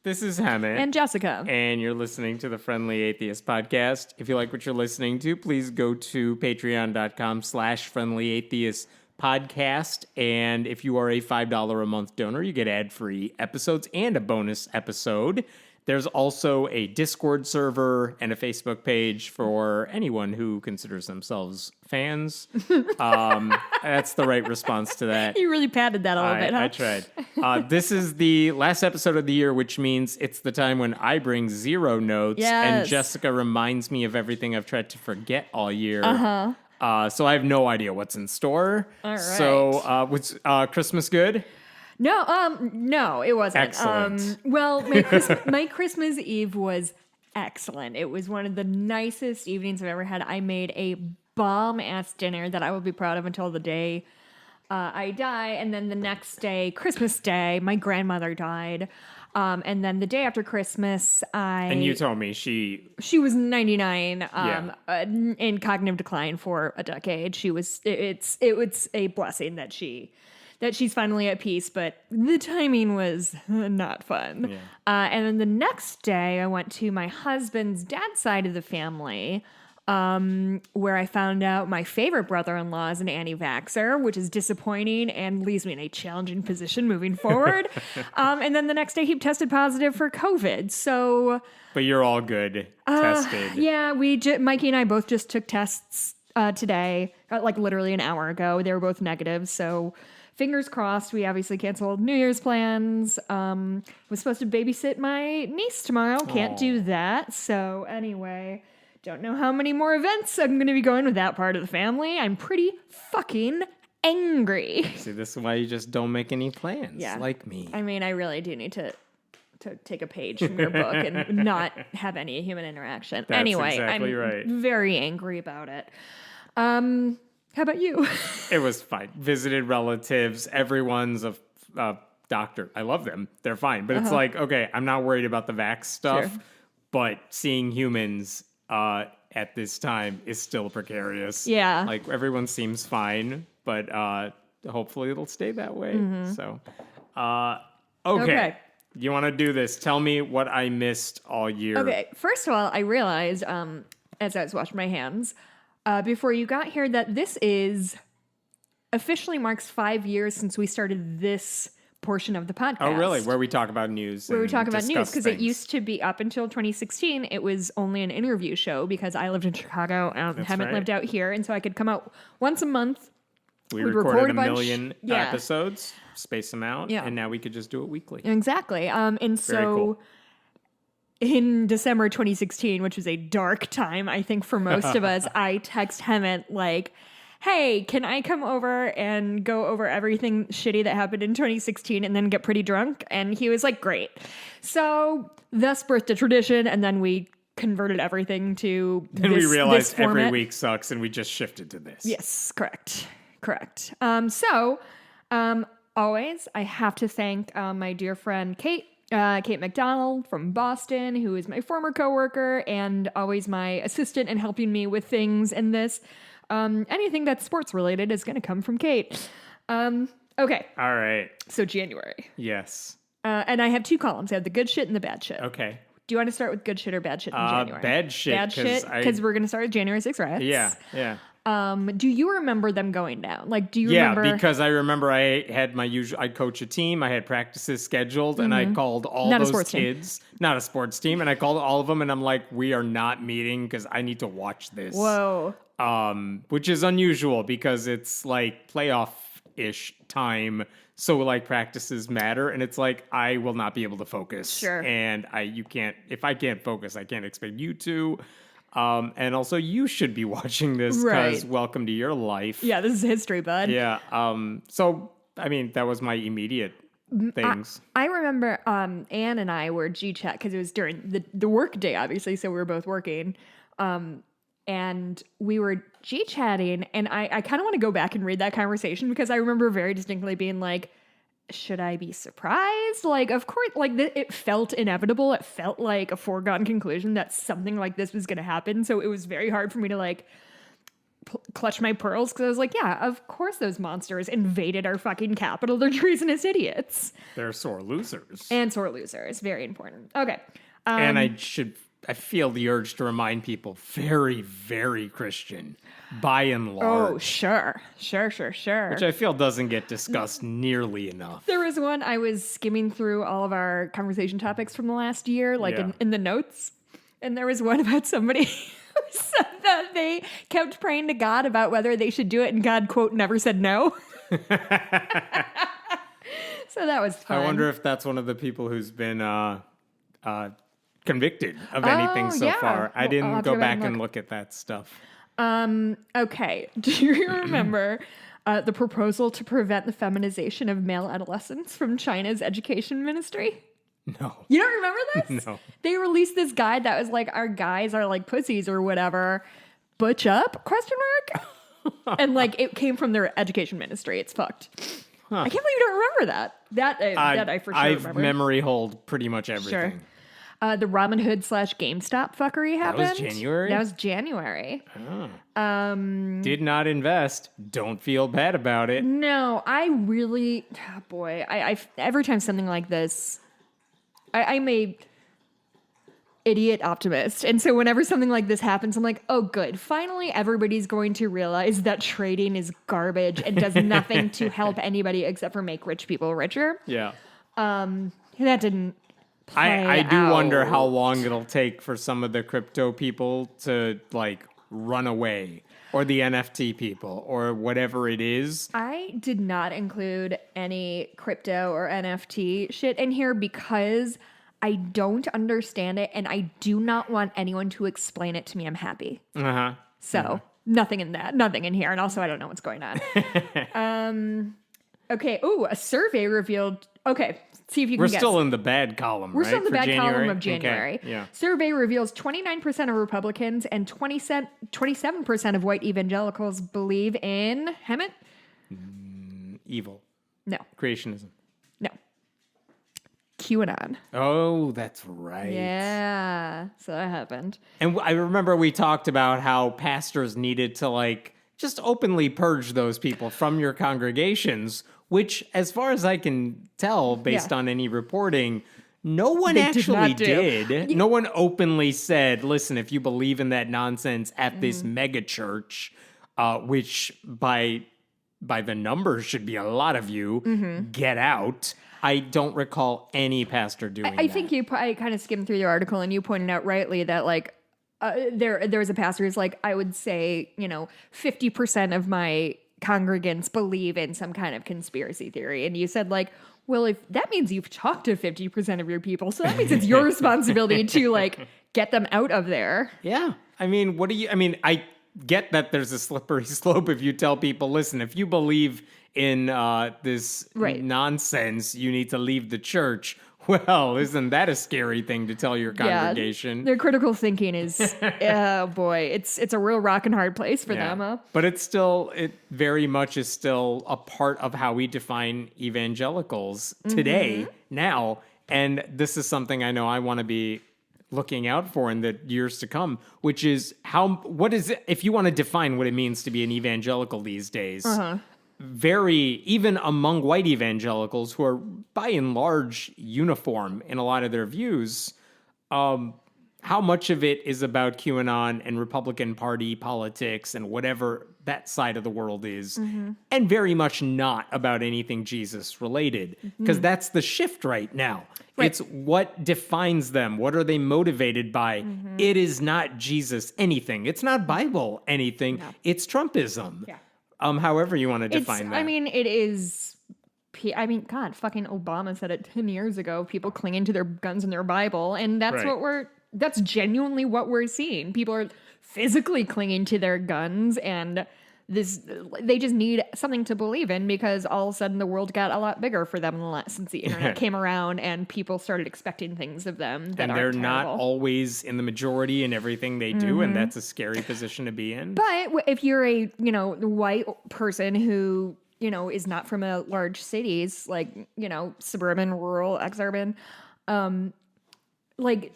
This is Hammett. And Jessica. And you're listening to the Friendly Atheist Podcast. If you like what you're listening to, please go to patreon.com/friendlyatheist podcast. And if you are a $5 a month donor, you get ad-free episodes and a bonus episode. There's also a Discord server and a Facebook page for anyone who considers themselves fans. That's the right response to that. You really padded that a little bit, huh? I tried. This is the last episode of the year, which means it's the time when I bring zero notes. Yes. And Jessica reminds me of everything I've tried to forget all year. So I have no idea what's in store. All right. So was Christmas good? No, it wasn't. Excellent. Well, my Christmas Eve was excellent. It was one of the nicest evenings I've ever had. I made a bomb-ass dinner that I will be proud of until the day I die. And then the next day, Christmas Day, my grandmother died. And then the day after Christmas, And you told me she was 99 in cognitive decline for a decade. It's a blessing that she's finally at peace, but the timing was not fun. Yeah. And then the next day, I went to my husband's dad's side of the family, where I found out my favorite brother-in-law is an anti-vaxxer, which is disappointing and leaves me in a challenging position moving forward. And then the next day, he tested positive for COVID. So, But you're all good, tested. yeah, Mikey and I both just took tests today, like literally an hour ago. They were both negative, so fingers crossed. We obviously canceled New Year's plans. Was supposed to babysit my niece tomorrow. Can't do that. So anyway, don't know how many more events I'm going to be going with that part of the family. I'm pretty fucking angry. See, this is why you just don't make any plans, Yeah. like me. I mean, I really do need to take a page from your book and not have any human interaction. That's anyway, exactly I'm right. very angry about it. How about you? It was fine. Visited relatives. Everyone's a doctor. I love them. They're fine. But it's like, okay, I'm not worried about the vax stuff. Sure. But seeing humans at this time is still precarious. Yeah. Like, everyone seems fine. But hopefully it'll stay that way. So, okay. You want to do this? Tell me what I missed all year. Okay, first of all, I realized as I was washing my hands before you got here that this officially marks 5 years since we started this portion of the podcast. Oh, really? Where we talk about news. Where we talk about news, because it things. used to be up until 2016. It was only an interview show because I lived in Chicago and haven't right. lived out here, and so I could come out once a month. We We'd recorded record a a bunch. million Yeah. episodes, space them out, Yeah. and now we could just do it weekly. Exactly. And so cool. in December 2016, which was a dark time, I think, for most of us, I text Hammett like, hey, can I come over and go over everything shitty that happened in 2016 and then get pretty drunk? And he was like, great. So thus birthed a tradition, and then we converted everything to And we realized this format. every week sucks, and we just shifted to this. Yes, correct. Always, I have to thank my dear friend Kate McDonald from Boston, who is my former coworker and always my assistant in helping me with things in this. Anything that's sports related is going to come from Kate. Okay. All right. So January. Yes. And I have two columns. I have the good shit and the bad shit. Okay. Do you want to start with good shit or bad shit in January? Bad shit. Bad shit, because we're going to start with January 6th riots. Yeah. Do you remember them going down? Like, do you remember? Yeah, because I remember I had I coach a team, I had practices scheduled, and I called all those kids. Not a sports team. And I called all of them, and I'm like, we are not meeting because I need to watch this. Whoa. Which is unusual because it's like playoff-ish time. So like practices matter, and it's like I will not be able to focus. Sure. And if I can't focus, I can't expect you to. And also you should be watching this because welcome to your life. Yeah, this is history, bud. Yeah. So I mean that was my immediate things. I remember Anne and I were G-chat because it was during the work day, obviously, so we were both working. And we were G-chatting, and I kind of want to go back and read that conversation because I remember very distinctly being like, should I be surprised? Like, of course, like it felt inevitable. It felt like a foregone conclusion that something like this was going to happen. So it was very hard for me to like clutch my pearls because I was like, yeah, of course those monsters invaded our fucking capital. They're treasonous idiots. They're sore losers. And sore losers. Very important. Okay. And I feel the urge to remind people, very, very Christian, by and large. Oh, sure. Which I feel doesn't get discussed nearly enough. There was one, I was skimming through all of our conversation topics from the last year, like in the notes. And there was one about somebody who said that they kept praying to God about whether they should do it. And God, quote, never said no. So that was fun. I wonder if that's one of the people who's been convicted of anything so far. I didn't go back and look at that stuff. Okay. Do you remember the proposal to prevent the feminization of male adolescents from China's education ministry? No. You don't remember this? No. They released this guide that was like, our guys are like pussies or whatever. Butch up? ? And like it came from their education ministry. It's fucked. Huh. I can't believe you don't remember that. That I for sure remember. I've memory hold pretty much everything. Sure. The Robin Hood / GameStop fuckery happened. That was January? Oh. Did not invest. Don't feel bad about it. No, I really, I every time something like this, I'm a idiot optimist. And so whenever something like this happens, I'm like, oh, good. Finally, everybody's going to realize that trading is garbage and does nothing to help anybody except for make rich people richer. Yeah. That didn't I do wonder how long it'll take for some of the crypto people to like run away, or the NFT people, or whatever it is. I did not include any crypto or NFT shit in here because I don't understand it and I do not want anyone to explain it to me. I'm happy. Uh-huh. So nothing in here. And also I don't know what's going on. Okay. Ooh, a survey revealed. Okay. See if you can guess. We're still in the bad column, We're right? still in the bad January? column of January. Okay. Yeah. Survey reveals 29% of Republicans and 27% of white evangelicals believe in Hemet? Evil. No. Creationism. No. QAnon. Oh, that's right. Yeah. So that happened. And I remember we talked about how pastors needed to like just openly purge those people from your congregations, which, as far as I can tell, based on any reporting, no one actually did. No one openly said, listen, if you believe in that nonsense at this mega church, which by the numbers should be a lot of you, get out. I don't recall any pastor doing that. I think I kind of skimmed through your article and you pointed out rightly that like there was a pastor who's like, I would say, 50% of my congregants believe in some kind of conspiracy theory. And you said like, well, if that means you've talked to 50% of your people, so that means it's your responsibility to like get them out of there. Yeah. I mean, I get that there's a slippery slope if you tell people, listen, if you believe in this nonsense, you need to leave the church. Well, isn't that a scary thing to tell your congregation? Yeah, their critical thinking is, oh boy, it's a real rock and hard place for them. Huh? But it very much is still a part of how we define evangelicals today, now. And this is something I know I want to be looking out for in the years to come, which is what is it, if you want to define what it means to be an evangelical these days, even among white evangelicals who are by and large uniform in a lot of their views, how much of it is about QAnon and Republican Party politics and whatever that side of the world is, and very much not about anything Jesus related, because that's the shift right now. Right. It's what defines them. What are they motivated by? It is not Jesus anything. It's not Bible anything. No. It's Trumpism. Yeah. However you want to define that. I mean, it is. God, fucking Obama said it 10 years ago. People clinging to their guns and their Bible, and that's that's genuinely what we're seeing. People are physically clinging to their guns, and they just need something to believe in because all of a sudden the world got a lot bigger for them since the internet came around and people started expecting things of them that and they're not always in the majority in everything they do, and that's a scary position to be in. But if you're a white person who is not from a large cities, like suburban, rural, exurban, like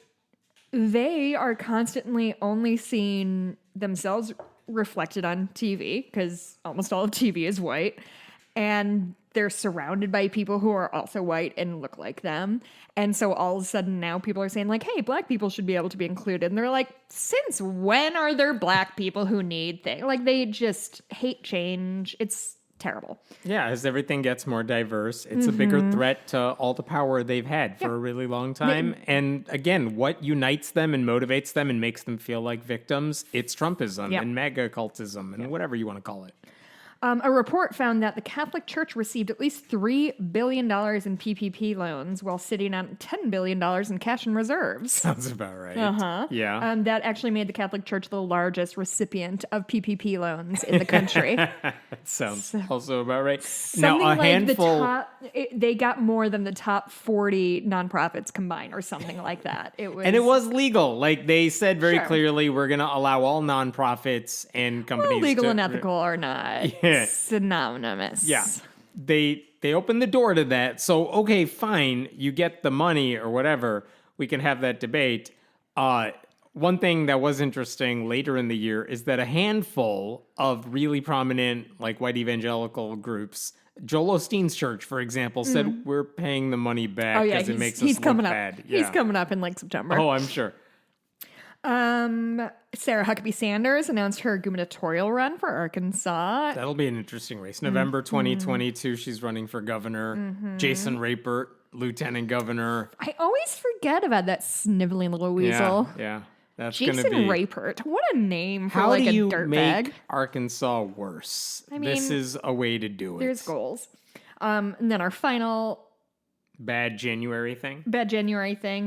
they are constantly only seeing themselves reflected on TV because almost all of TV is white. And they're surrounded by people who are also white and look like them. And so all of a sudden now people are saying like, hey, black people should be able to be included. And they're like, since when are there black people who need things? Like they just hate change. It's terrible. Yeah, as everything gets more diverse, it's a bigger threat to all the power they've had for a really long time. And again, what unites them and motivates them and makes them feel like victims? It's Trumpism and mega cultism and whatever you want to call it. A report found that the Catholic Church received at least $3 billion in PPP loans while sitting on $10 billion in cash and reserves. Sounds about right. Uh-huh. Yeah. That actually made the Catholic Church the largest recipient of PPP loans in the country. Sounds also about right. Something Now, a like handful... they got more than the top 40 nonprofits combined or something like that. And it was legal. Like they said very clearly, we're going to allow all nonprofits and companies legal and ethical are not synonymous. Yeah. They opened the door to that. So, okay, fine. You get the money or whatever. We can have that debate. One thing that was interesting later in the year is that a handful of really prominent, like white evangelical groups, Joel Osteen's church, for example, said we're paying the money back because it makes us look bad. Yeah. He's coming up in like September. Oh, I'm sure. Sarah Huckabee Sanders announced her gubernatorial run for Arkansas. That'll be an interesting race. November 2022, she's running for governor. Jason Rapert, lieutenant governor. I always forget about that sniveling little weasel. Yeah. That's Jason gonna be... Rapert. What a name for How like do a you dirtbag. make Arkansas worse? I mean, this is a way to do it. There's goals. And then our final... Bad January thing?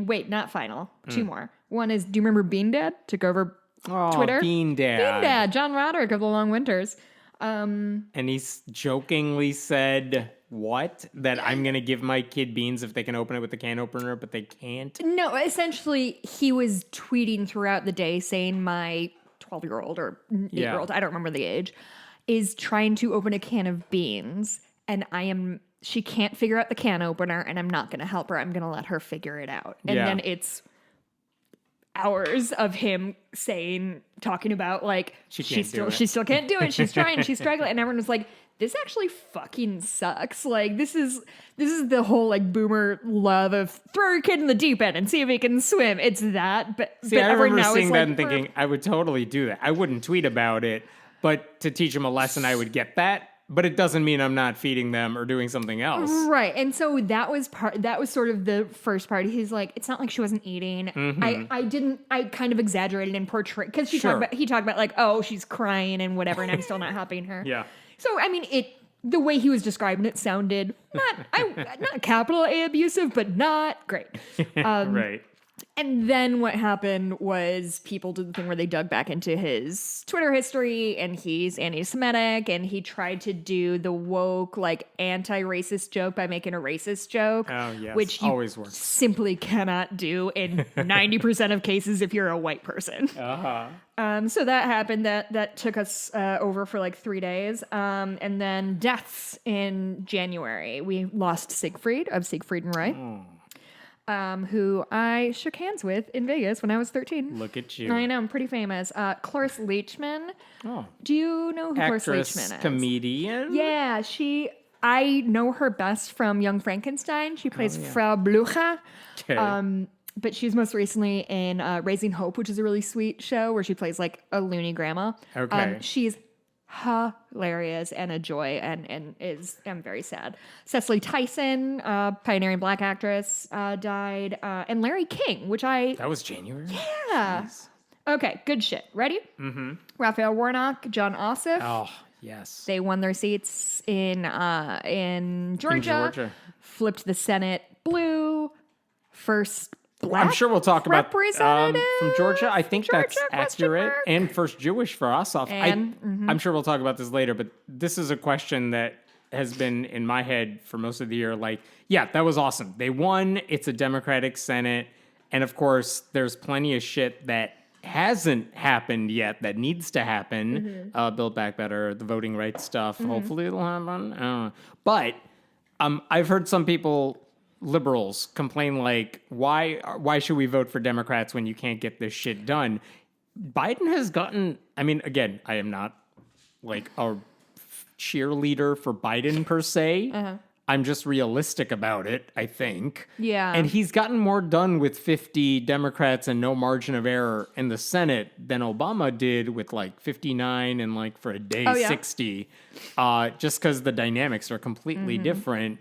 Wait, not final. Two more. One is, do you remember Bean Dad? Took over Twitter. Bean Dad. Bean Dad, John Roderick of the Long Winters. And he jokingly said, what? That I'm going to give my kid beans if they can open it with the can opener, but they can't? No, essentially, he was tweeting throughout the day saying my 12-year-old or 8-year-old, I don't remember the age, is trying to open a can of beans, and she can't figure out the can opener, and I'm not going to help her. I'm going to let her figure it out. And then it's hours of him talking about like she still can't do it. She's trying, she's struggling, and everyone was like, "This actually fucking sucks." Like this is the whole like boomer love of throw your kid in the deep end and see if he can swim. It's that, but I remember seeing that and thinking I would totally do that. I wouldn't tweet about it, but to teach them a lesson, I would get that. But it doesn't mean I'm not feeding them or doing something else. Right. And so that was sort of the first part. He's like, it's not like she wasn't eating. I kind of exaggerated and portrayed, because he talked about like, oh, she's crying and whatever, and I'm still not helping her. Yeah. So, I mean, the way he was describing it sounded not capital A abusive, but not great. Right. And then what happened was people did the thing where they dug back into his Twitter history, and he's anti-Semitic, and he tried to do the woke, like, anti-racist joke by making a racist joke. Oh, yes. Which you always works. simply cannot do in 90% of cases if you're a white person. Uh-huh. So that happened. That took us over for like 3 days. And then deaths in January. We lost Siegfried of Siegfried and Roy. Who I shook hands with in Vegas when I was 13. Look at you. I know, I'm pretty famous. Cloris Leachman. Oh. Do you know who Cloris Actress, Leachman is? comedian? Yeah, I know her best from Young Frankenstein. She plays Frau Blucher. Okay. But she's most recently in Raising Hope, which is a really sweet show where she plays like a loony grandma. Okay. She's hilarious and a joy, and I'm very sad. Cecily Tyson, pioneering black actress, died, and Larry King, that was January. Yeah. Jeez. Okay, good shit. Ready? Mm-hmm. Raphael Warnock, John Ossoff. Oh yes. They won their seats in Georgia. Flipped the Senate blue. First black I'm sure we'll talk about from Georgia. I think Georgia, that's accurate. And first Jewish for Ossoff. I'm sure we'll talk about this later, but this is a question that has been in my head for most of the year. Like, yeah, that was awesome. They won. It's a Democratic Senate. And of course, there's plenty of shit that hasn't happened yet that needs to happen. Build Back Better, the voting rights stuff. Hopefully it'll happen. I don't know. But I've heard some people... liberals complain like, why should we vote for Democrats when you can't get this shit done? Biden has gotten, I mean, again, I am not like a cheerleader for Biden per se. I'm just realistic about it, I think. Yeah. And he's gotten more done with 50 Democrats and no margin of error in the Senate than Obama did with like 59 and like for a day 60. Just because the dynamics are completely different.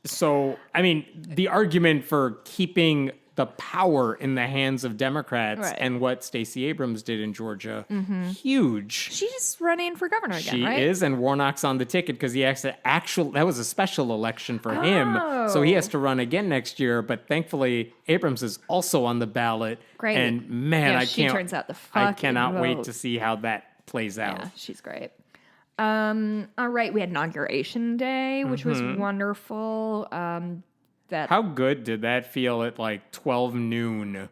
So, I mean, the argument for keeping the power in the hands of Democrats and what Stacey Abrams did in Georgia, huge. She's running for governor again, She right? is, and Warnock's on the ticket because he has to that was a special election for him, so he has to run again next year. But thankfully, Abrams is also on the ballot. Great. And man, she turns out the I fucking cannot wait vote. to see how that plays out. Yeah, she's great. All right, we had inauguration day, which was wonderful. How good did that feel at like 12 noon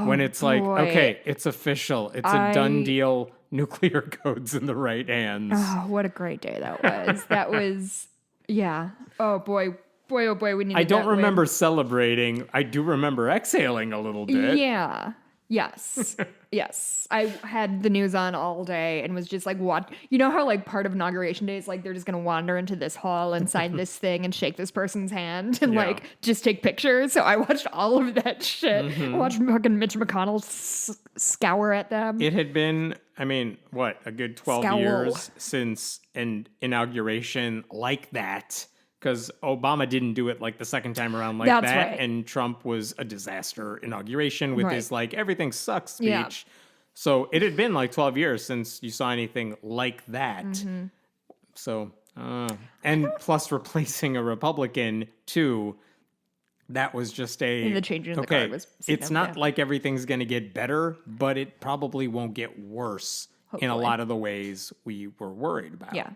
when it's like, boy. okay, it's official. It's a done deal. Nuclear code's in the right hands. Oh, what a great day that was. That was, yeah. Oh, boy. Boy, oh, boy, we needed I don't that win. remember celebrating. I do remember exhaling a little bit. Yeah. Yes. Yes. I had the news on all day and was just like, what? You know how like part of inauguration day is like they're just going to wander into this hall and sign this thing and shake this person's hand and like just take pictures. So I watched all of that shit. I watched fucking Mitch McConnell scour at them. It had been, I mean, what, a good 12 Scowl. years since an inauguration like that. Because Obama didn't do it like the second time around like That's that. right. And Trump was a disaster inauguration with his like everything sucks speech. Yeah. So it had been like 12 years since you saw anything like that. So, and plus replacing a Republican too, that was just And the changing of the guard was it's not significant. like everything's going to get better, but it probably won't get worse in a Hopefully. lot of the ways we were worried about. Yeah.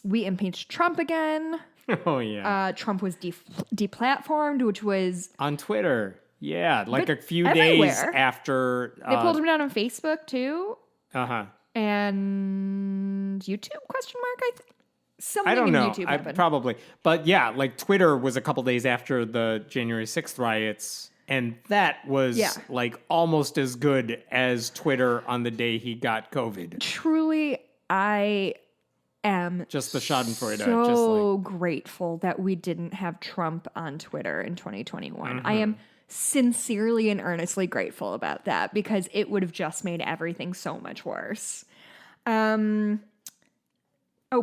We impeached Trump again. Oh, yeah. Trump was deplatformed, which was On Twitter. Yeah. Like But a few everywhere. days after. they pulled him down on Facebook too, Uh-huh. and YouTube ? I think something I don't in know. YouTube happened. Probably. But yeah, like Twitter was a couple days after the January 6th riots. And that was like almost as good as Twitter on the day he got COVID. Truly, I am Just the Schadenfreude. so grateful that we didn't have Trump on Twitter in 2021. I am sincerely and earnestly grateful about that because it would have just made everything so much worse.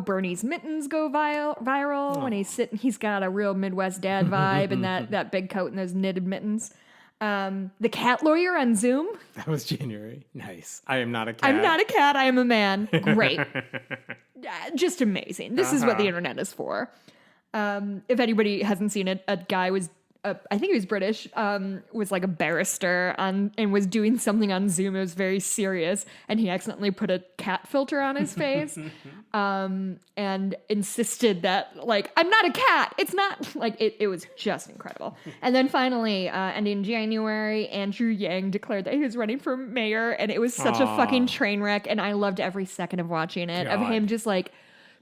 Bernie's mittens go viral when he's got a real Midwest dad vibe and that big coat and those knitted mittens. The cat lawyer on Zoom. That was January. Nice. I am not a cat. I'm not a cat, I am a man. Great. Just amazing. This is what the internet is for. If anybody hasn't seen it, a guy was, I think he was British, was like a barrister and was doing something on Zoom. It was very serious. And he accidentally put a cat filter on his face and insisted that, like, I'm not a cat. It's not, like, it was just incredible. And then finally, ending January, Andrew Yang declared that he was running for mayor. And it was such a fucking train wreck. And I loved every second of watching it, of him just, like,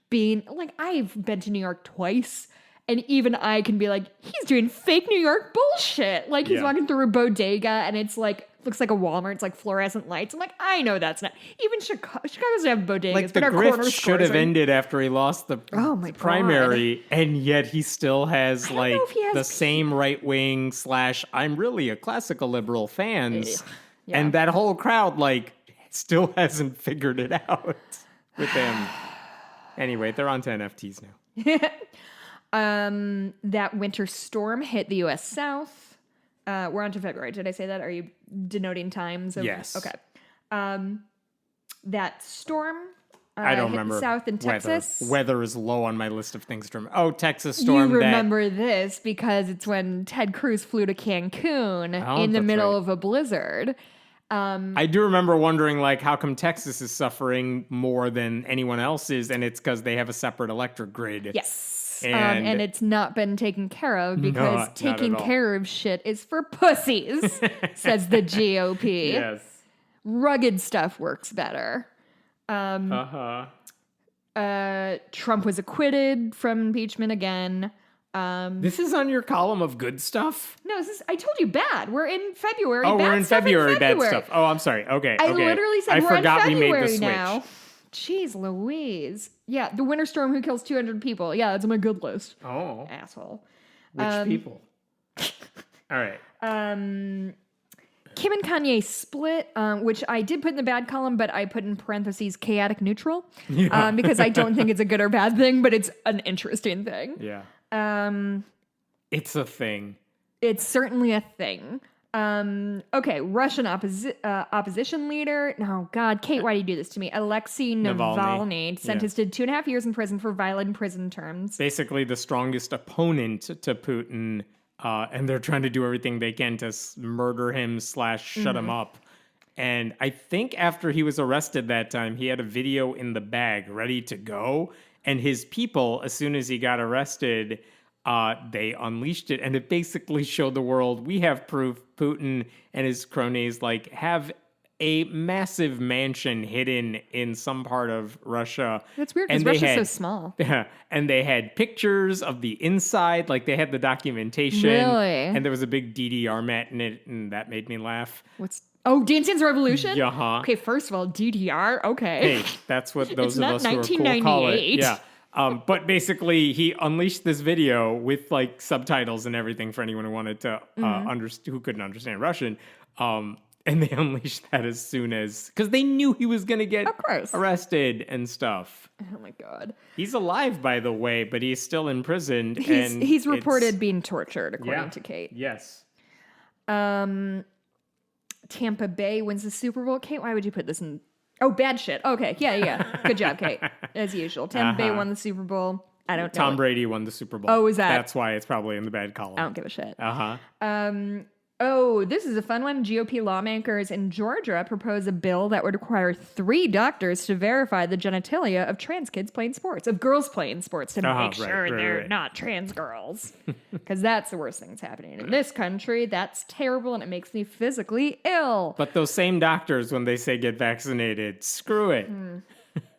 being, like, I've been to New York twice. And even I can be like, he's doing fake New York bullshit. Like, he's walking through a bodega and it's like, looks like a Walmart. It's like fluorescent lights. I'm like, I know that's not. Even Chicago doesn't have bodegas. Like, the but our corner grift should have ended after he lost the primary, and yet he still has, like, know if he has the same right-wing / I'm really a classical liberal fans. Yeah. And that whole crowd, like, still hasn't figured it out with him. Anyway, they're on to NFTs now. That winter storm hit the U.S. South. We're on to February. Did I say that? Are you denoting times? Yes. Okay. That storm I don't hit remember. the South in Texas. Weather is low on my list of things to remember. Oh, Texas storm. You remember this because it's when Ted Cruz flew to Cancun in the that's middle right. of a blizzard. I do remember wondering, like, how come Texas is suffering more than anyone else is, and it's because they have a separate electric grid. Yes. And- And it's not been taken care of because not taking at all. care of shit is for pussies, says the GOP. Yes. Rugged stuff works better. Uh-huh. Trump was acquitted from impeachment again. This is on your column of good stuff? No, I told you bad. We're in February. Oh, bad we're in stuff February. in Bad February. stuff. Oh, I'm sorry. Okay. I okay. literally said I we're forgot in we made the February switch. now. Jeez Louise. Yeah, the winter storm who kills 200 people. Yeah, that's on my good list. Oh. Asshole. Which people? All right. Kim and Kanye split, which I did put in the bad column, but I put in parentheses chaotic neutral because I don't think it's a good or bad thing, but it's an interesting thing. Yeah. It's a thing. It's certainly a thing. Okay, Russian opposition leader. Oh, God, Kate, why do you do this to me? Alexei Navalny sentenced to 2.5 years in prison for violent prison terms. Basically, the strongest opponent to Putin, and they're trying to do everything they can to murder him / shut him up. And I think after he was arrested that time, he had a video in the bag ready to go. And his people, as soon as he got arrested, they unleashed it. And it basically showed the world, we have proof Putin and his cronies have a massive mansion hidden in some part of Russia. That's weird because Russia's so small. Yeah, and they had pictures of the inside, they had the documentation. Really? And there was a big DDR mat in it, and that made me laugh. Dance Dance Revolution? Yeah. Okay, first of all, DDR, okay. Hey, that's what those of us not who are cool call it. 1998. Yeah. But basically, he unleashed this video with subtitles and everything for anyone who wanted to who couldn't understand Russian. And they unleashed that as soon as, because they knew he was going to get arrested and stuff. Oh my God. He's alive, by the way, but he's still imprisoned. He's reported being tortured, according to Kate. Yes. Tampa Bay wins the Super Bowl. Kate, why would you put this in? Oh, bad shit. Okay. Yeah. Good job, Kate. As usual. Tampa Bay won the Super Bowl. I don't know. Tom Brady won the Super Bowl. Oh, is that? That's why it's probably in the bad column. I don't give a shit. Uh-huh. This is a fun one. GOP lawmakers in Georgia propose a bill that would require 3 doctors to verify the genitalia of trans kids playing sports, of girls playing sports, to make sure they're not trans girls. Because that's the worst thing that's happening in this country. That's terrible, and it makes me physically ill. But those same doctors, when they say get vaccinated, screw it.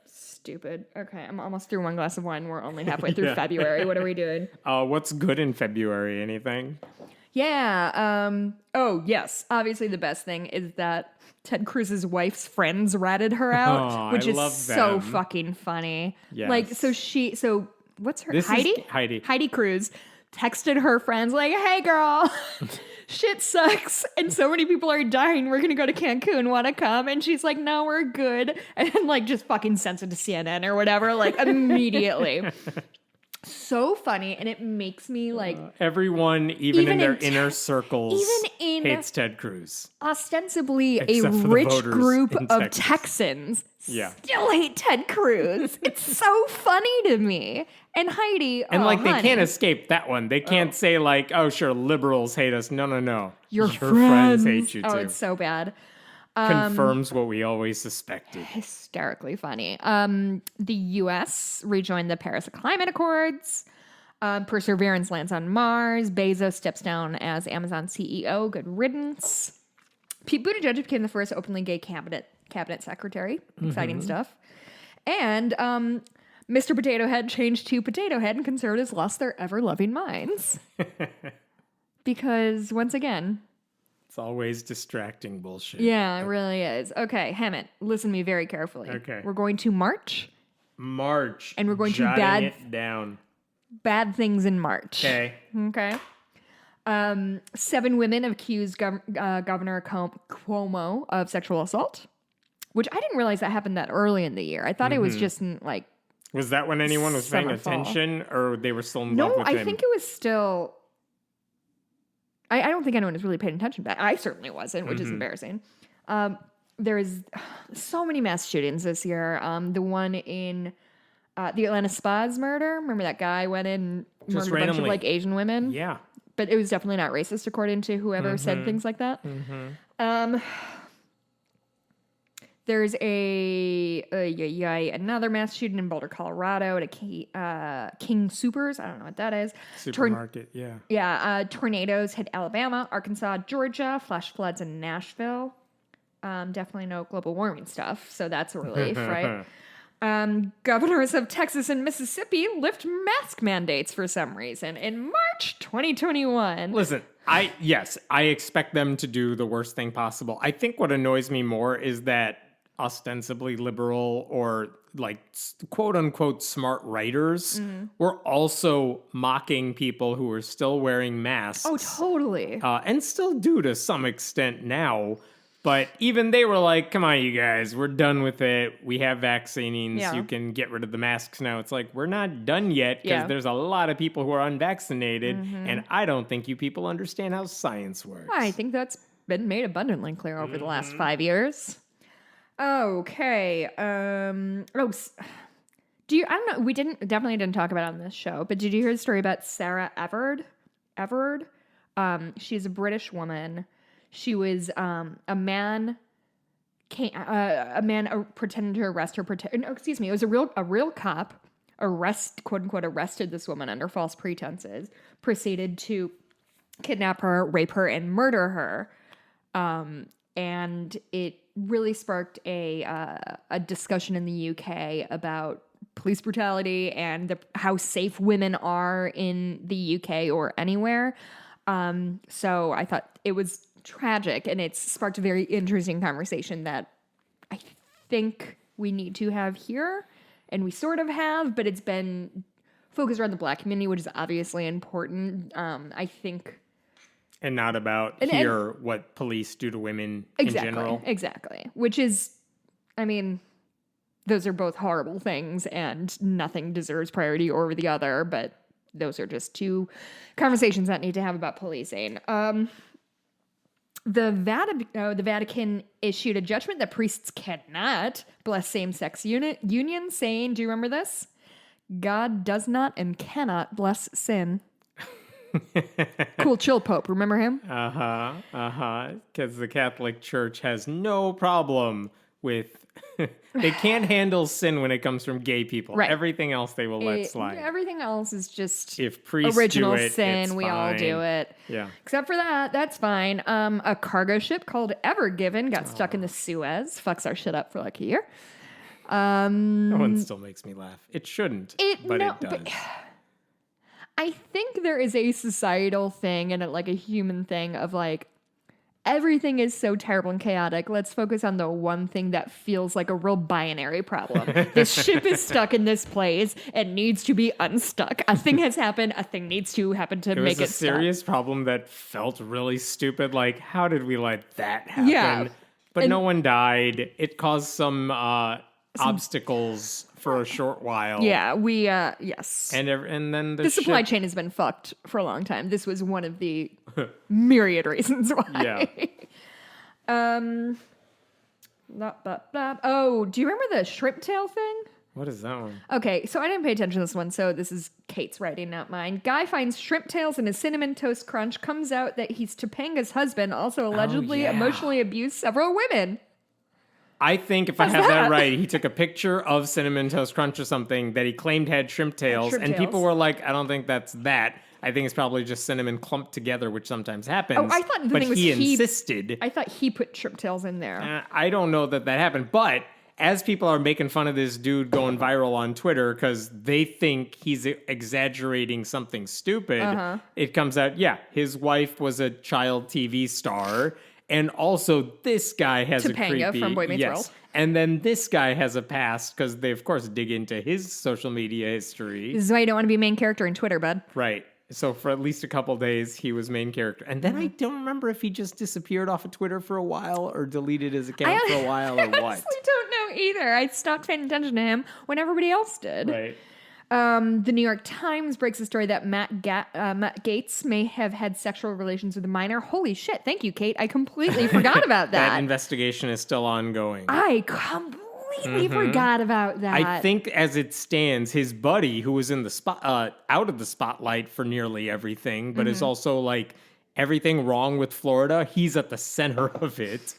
Stupid. Okay, I'm almost through one glass of wine. We're only halfway through February. What are we doing? What's good in February? Anything? Yeah. Yes. Obviously, the best thing is that Ted Cruz's wife's friends ratted her out, which is so fucking funny. Yes. So what's her? Heidi? Heidi Cruz texted her friends hey girl, shit sucks. And so many people are dying. We're going to go to Cancun. Want to come? And she's like, no, we're good. And then just fucking sends it to CNN or whatever, immediately. So funny, and it makes me everyone, even in their inner circles, hates Ted Cruz. Ostensibly Except a for the rich voters group in of Texas. Texans Yeah. still hate Ted Cruz. It's so funny to me. And Heidi, And honey, they can't escape that one. They can't say sure, liberals hate us. No. Your friends hate you too. Oh, it's so bad. Confirms what we always suspected. Hysterically funny. The U.S. rejoined the Paris Climate Accords. Perseverance lands on Mars. Bezos steps down as Amazon CEO. Good riddance. Pete Buttigieg became the first openly gay cabinet secretary. Exciting stuff. And Mr. Potato Head changed to Potato Head, and conservatives lost their ever-loving minds. Because, once again... It's always distracting bullshit. Yeah, it really is. Okay, Hammett, listen to me very carefully. Okay. We're going to March. And we're going to bad things in March. Okay. 7 women accused Governor Cuomo of sexual assault, which I didn't realize that happened that early in the year. I thought it was just Was that when anyone was paying attention, or they were still in love with him? No, I think it was still... I don't think anyone was really paying attention to that. I certainly wasn't, which is embarrassing. There is so many mass shootings this year. The one in the Atlanta Spas murder. Remember that guy went in and murdered a bunch of Asian women? Yeah. But it was definitely not racist, according to whoever said things like that. There's another mass shooting in Boulder, Colorado at a King Supers. I don't know what that is. Supermarket, Yeah, tornadoes hit Alabama, Arkansas, Georgia, flash floods in Nashville. Definitely no global warming stuff, so that's a relief, right? Governors of Texas and Mississippi lift mask mandates for some reason in March 2021. Listen, I expect them to do the worst thing possible. I think what annoys me more is that ostensibly liberal or like quote unquote smart writers were also mocking people who are still wearing masks. Oh, totally. And still do to some extent now. But even they were like, come on, you guys, we're done with it. We have vaccines. Yeah. You can get rid of the masks now. It's like, we're not done yet because Yeah. there's a lot of people who are unvaccinated. And I don't think you people understand how science works. I think that's been made abundantly clear over the last 5 years. Okay. I don't know. We definitely didn't talk about it on this show, but did you hear the story about Sarah Everard? She's a British woman. She was a man pretending to arrest her. It was a real cop quote unquote arrested this woman under false pretenses. Proceeded to kidnap her, rape her, and murder her. And it really sparked a discussion in the UK about police brutality and how safe women are in the UK or anywhere. So I thought it was tragic, and it's sparked a very interesting conversation that I think we need to have here, and we sort of have, but it's been focused around the Black community, which is obviously important. I think... And not about what police do to women in general. Exactly. Which is, I mean, those are both horrible things, and nothing deserves priority over the other, but those are just two conversations that need to have about policing. The Vatican issued a judgment that priests cannot bless same-sex unions, saying, do you remember this? God does not and cannot bless sin. Cool chill Pope, remember him? Because the Catholic Church has no problem with... They can't handle sin when it comes from gay people. Right. Everything else they will let slide. Everything else is just if priests original do it, sin. it's We fine. all do it. Yeah. Except for that, that's fine. A cargo ship called Ever Given got stuck in the Suez. Fucks our shit up for like a year. That one still makes me laugh. It shouldn't, but it does. But I think there is a societal thing and a human thing of like, everything is so terrible and chaotic. Let's focus on the one thing that feels like a real binary problem. This ship is stuck in this place and needs to be unstuck. A thing has happened. A thing needs to happen to make it stop. It was a serious problem that felt really stupid. Like, how did we let that happen? Yeah. But no one died. It caused some obstacles for a short while. Yeah, yes. And then the supply chain has been fucked for a long time. This was one of the myriad reasons why. Yeah. Oh, do you remember the shrimp tail thing? What is that one? Okay, so I didn't pay attention to this one, so this is Kate's writing, not mine. Guy finds shrimp tails in a cinnamon toast crunch. Comes out that he's Topanga's husband, also allegedly emotionally abused several women. I think if I have that right, he took a picture of Cinnamon Toast Crunch or something that he claimed had shrimp tails, and people were like, I don't think that's that. I think it's probably just cinnamon clumped together, which sometimes happens. Oh, I thought the thing was he insisted. I thought he put shrimp tails in there. I don't know that happened, but as people are making fun of this dude going viral on Twitter because they think he's exaggerating something stupid, it comes out, his wife was a child TV star. And also, this guy has Topanga from Boy Meets World. And then this guy has a past because they, of course, dig into his social media history. This is why you don't want to be main character in Twitter, bud. Right. So for at least a couple days, he was main character. And then I don't remember if he just disappeared off of Twitter for a while or deleted his account for a while or what. I honestly don't know either. I stopped paying attention to him when everybody else did. Right. The New York Times breaks the story that Matt Gaetz may have had sexual relations with a minor. Holy shit. Thank you, Kate. I completely forgot about that. That investigation is still ongoing. I completely forgot about that. I think as it stands, his buddy, who was in the out of the spotlight for nearly everything, but is also like everything wrong with Florida, he's at the center of it.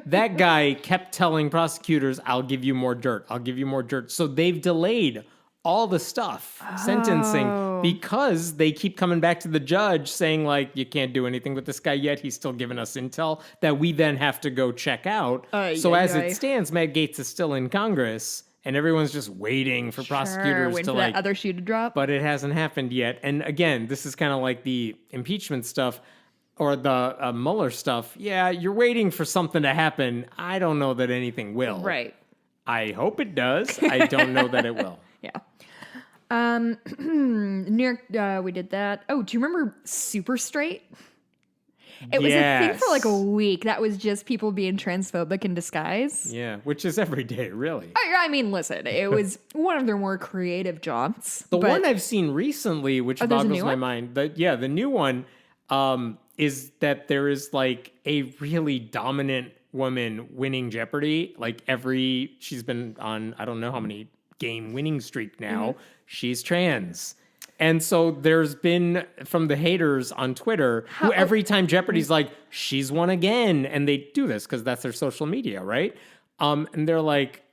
That guy kept telling prosecutors, I'll give you more dirt. I'll give you more dirt. So they've delayed all the stuff, sentencing, because they keep coming back to the judge saying, like, you can't do anything with this guy yet. He's still giving us intel that we then have to go check out. It stands, Matt Gaetz is still in Congress, and everyone's just waiting for prosecutors waiting to for like that other shoe to drop. but it hasn't happened yet. And again, this is kind of like the impeachment stuff or the Mueller stuff. Yeah, you're waiting for something to happen. I don't know that anything will. Right. I hope it does. I don't know that it will. Yeah. New York, we did that. Oh, do you remember Super Straight? It was a thing for like a week. That was just people being transphobic in disguise. Yeah, which is every day, really. I mean, listen, it was one of their more creative jaunts. The one I've seen recently, which boggles my mind, the new one is that there is like a really dominant woman winning Jeopardy. Like she's been on, I don't know how many game winning streak now. She's trans. And so there's been from the haters on Twitter who every time Jeopardy's like, she's won again. And they do this because that's their social media, right? And they're like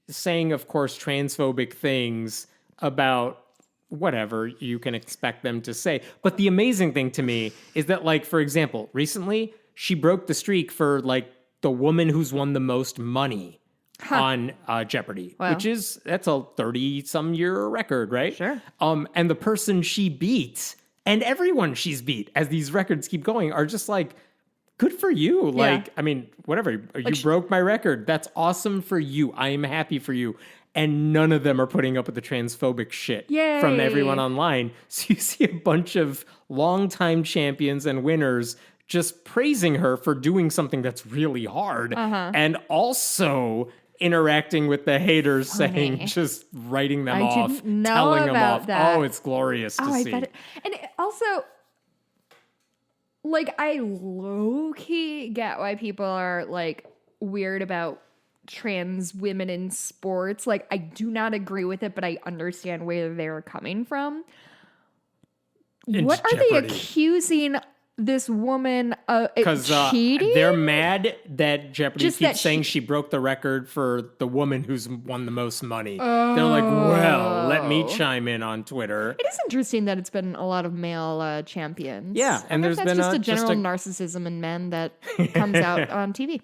saying, of course, transphobic things about whatever you can expect them to say. But the amazing thing to me is that, like, for example, recently she broke the streak for like the woman who's won the most money on Jeopardy, Wow. that's a 30-some year record, right? Sure. And the person she beat and everyone she's beat as these records keep going are just like, good for you. Like, I mean, whatever. You broke my record. That's awesome for you. I am happy for you. And none of them are putting up with the transphobic shit from everyone online. So you see a bunch of longtime champions and winners just praising her for doing something that's really hard. And also interacting with the haters, saying, just writing them off, didn't know telling them about off. that. Oh, it's glorious to see. Bet it. And also, like, I low-key get why people are, like, weird about trans women in sports. Like, I do not agree with it, but I understand where they're coming from. What are they accusing this woman of cheating? They're mad that Jeopardy keeps saying she broke the record for the woman who's won the most money. They're like, well, let me chime in on Twitter. It is interesting that it's been a lot of male champions. Yeah, and there's been just a general narcissism in men that comes out on TV.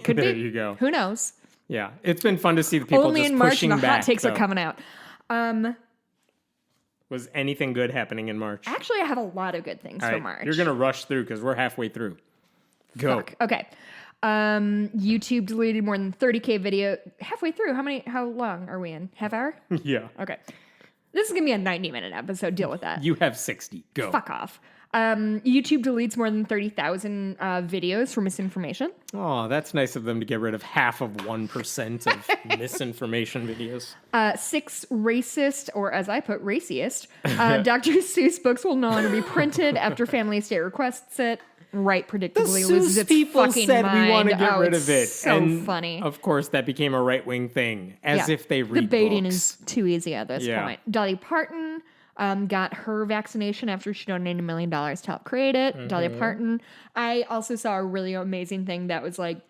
Could be. There you go. Who knows? Yeah, it's been fun to see the people Only just in March pushing and the back. hot takes are coming out. Was anything good happening in March? Actually, I have a lot of good things for March. You're going to rush through because we're halfway through. Go. Fuck. Okay. YouTube deleted more than 30K video. Halfway through. How long are we in? Half hour? Yeah. Okay. This is going to be a 90-minute episode. Deal with that. You have 60. Go. Fuck off. YouTube deletes more than 30,000 videos for misinformation. Oh, that's nice of them to get rid of half of 1% of misinformation videos. 6 racist, or as I put, raciest, Dr. Seuss books will no longer be printed after Family Estate requests it. Right, predictably loses its people fucking said mind. We want to get rid of it. So and funny. Of course, that became a right-wing thing, as if they read the baiting books. is too easy at this point. Dolly Parton got her vaccination after she donated $1 million to help create it. Dolly Parton. I also saw a really amazing thing that was like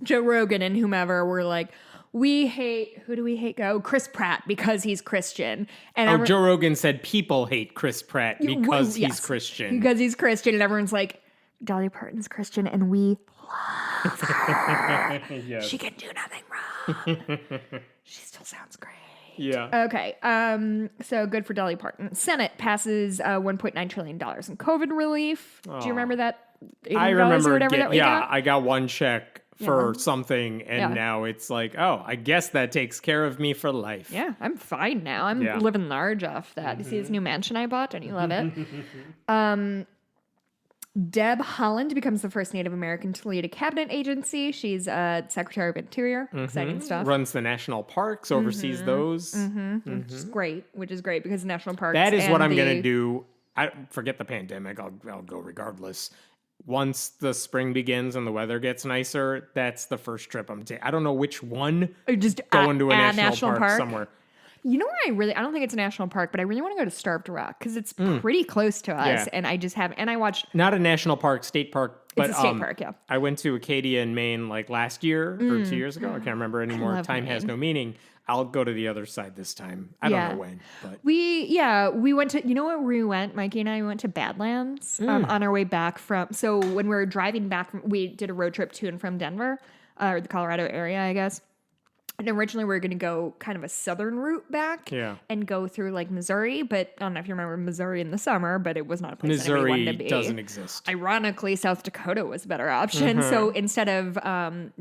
Joe Rogan and whomever were like, we hate, who do we hate? Chris Pratt because he's Christian. And Joe Rogan said people hate Chris Pratt because he's Christian. Because he's Christian, and everyone's like, Dolly Parton's Christian, and we love her. Yes. She can do nothing wrong. She still sounds great. Yeah. Okay. So good for Dolly Parton. Senate passes $1.9 trillion in COVID relief. Do you remember that? I remember. Or whatever that we got? I got one check for something, and now it's like, oh, I guess that takes care of me for life. Yeah, I'm fine now. I'm living large off that. You see this new mansion I bought? Don't you love it? Deb Haaland becomes the first Native American to lead a cabinet agency. She's Secretary of Interior. Exciting stuff. Runs the national parks, oversees those. Which is great. Which is great because national parks. That is what I'm going to do. I forget the pandemic. I'll go regardless. Once the spring begins and the weather gets nicer, that's the first trip I'm taking. I don't know which one. Or just going to a national park somewhere. You know where I don't think it's a national park, but I really want to go to Starved Rock because it's pretty close to us. And I just and I watched. Not a national park, state park. But, it's a state park, yeah. I went to Acadia in Maine like last year or 2 years ago. I can't remember anymore. Time Maine. has no meaning. I'll go to the other side this time. I don't know when. But we went to, you know what we went, Mikey and I went to Badlands on our way back from, so when we were driving back, we did a road trip to and from Denver, or the Colorado area, I guess. And originally we were going to go kind of a southern route back and go through like Missouri. But I don't know if you remember Missouri in the summer, but it was not a place that anybody wanted to be. Doesn't exist. Ironically, South Dakota was a better option. So instead of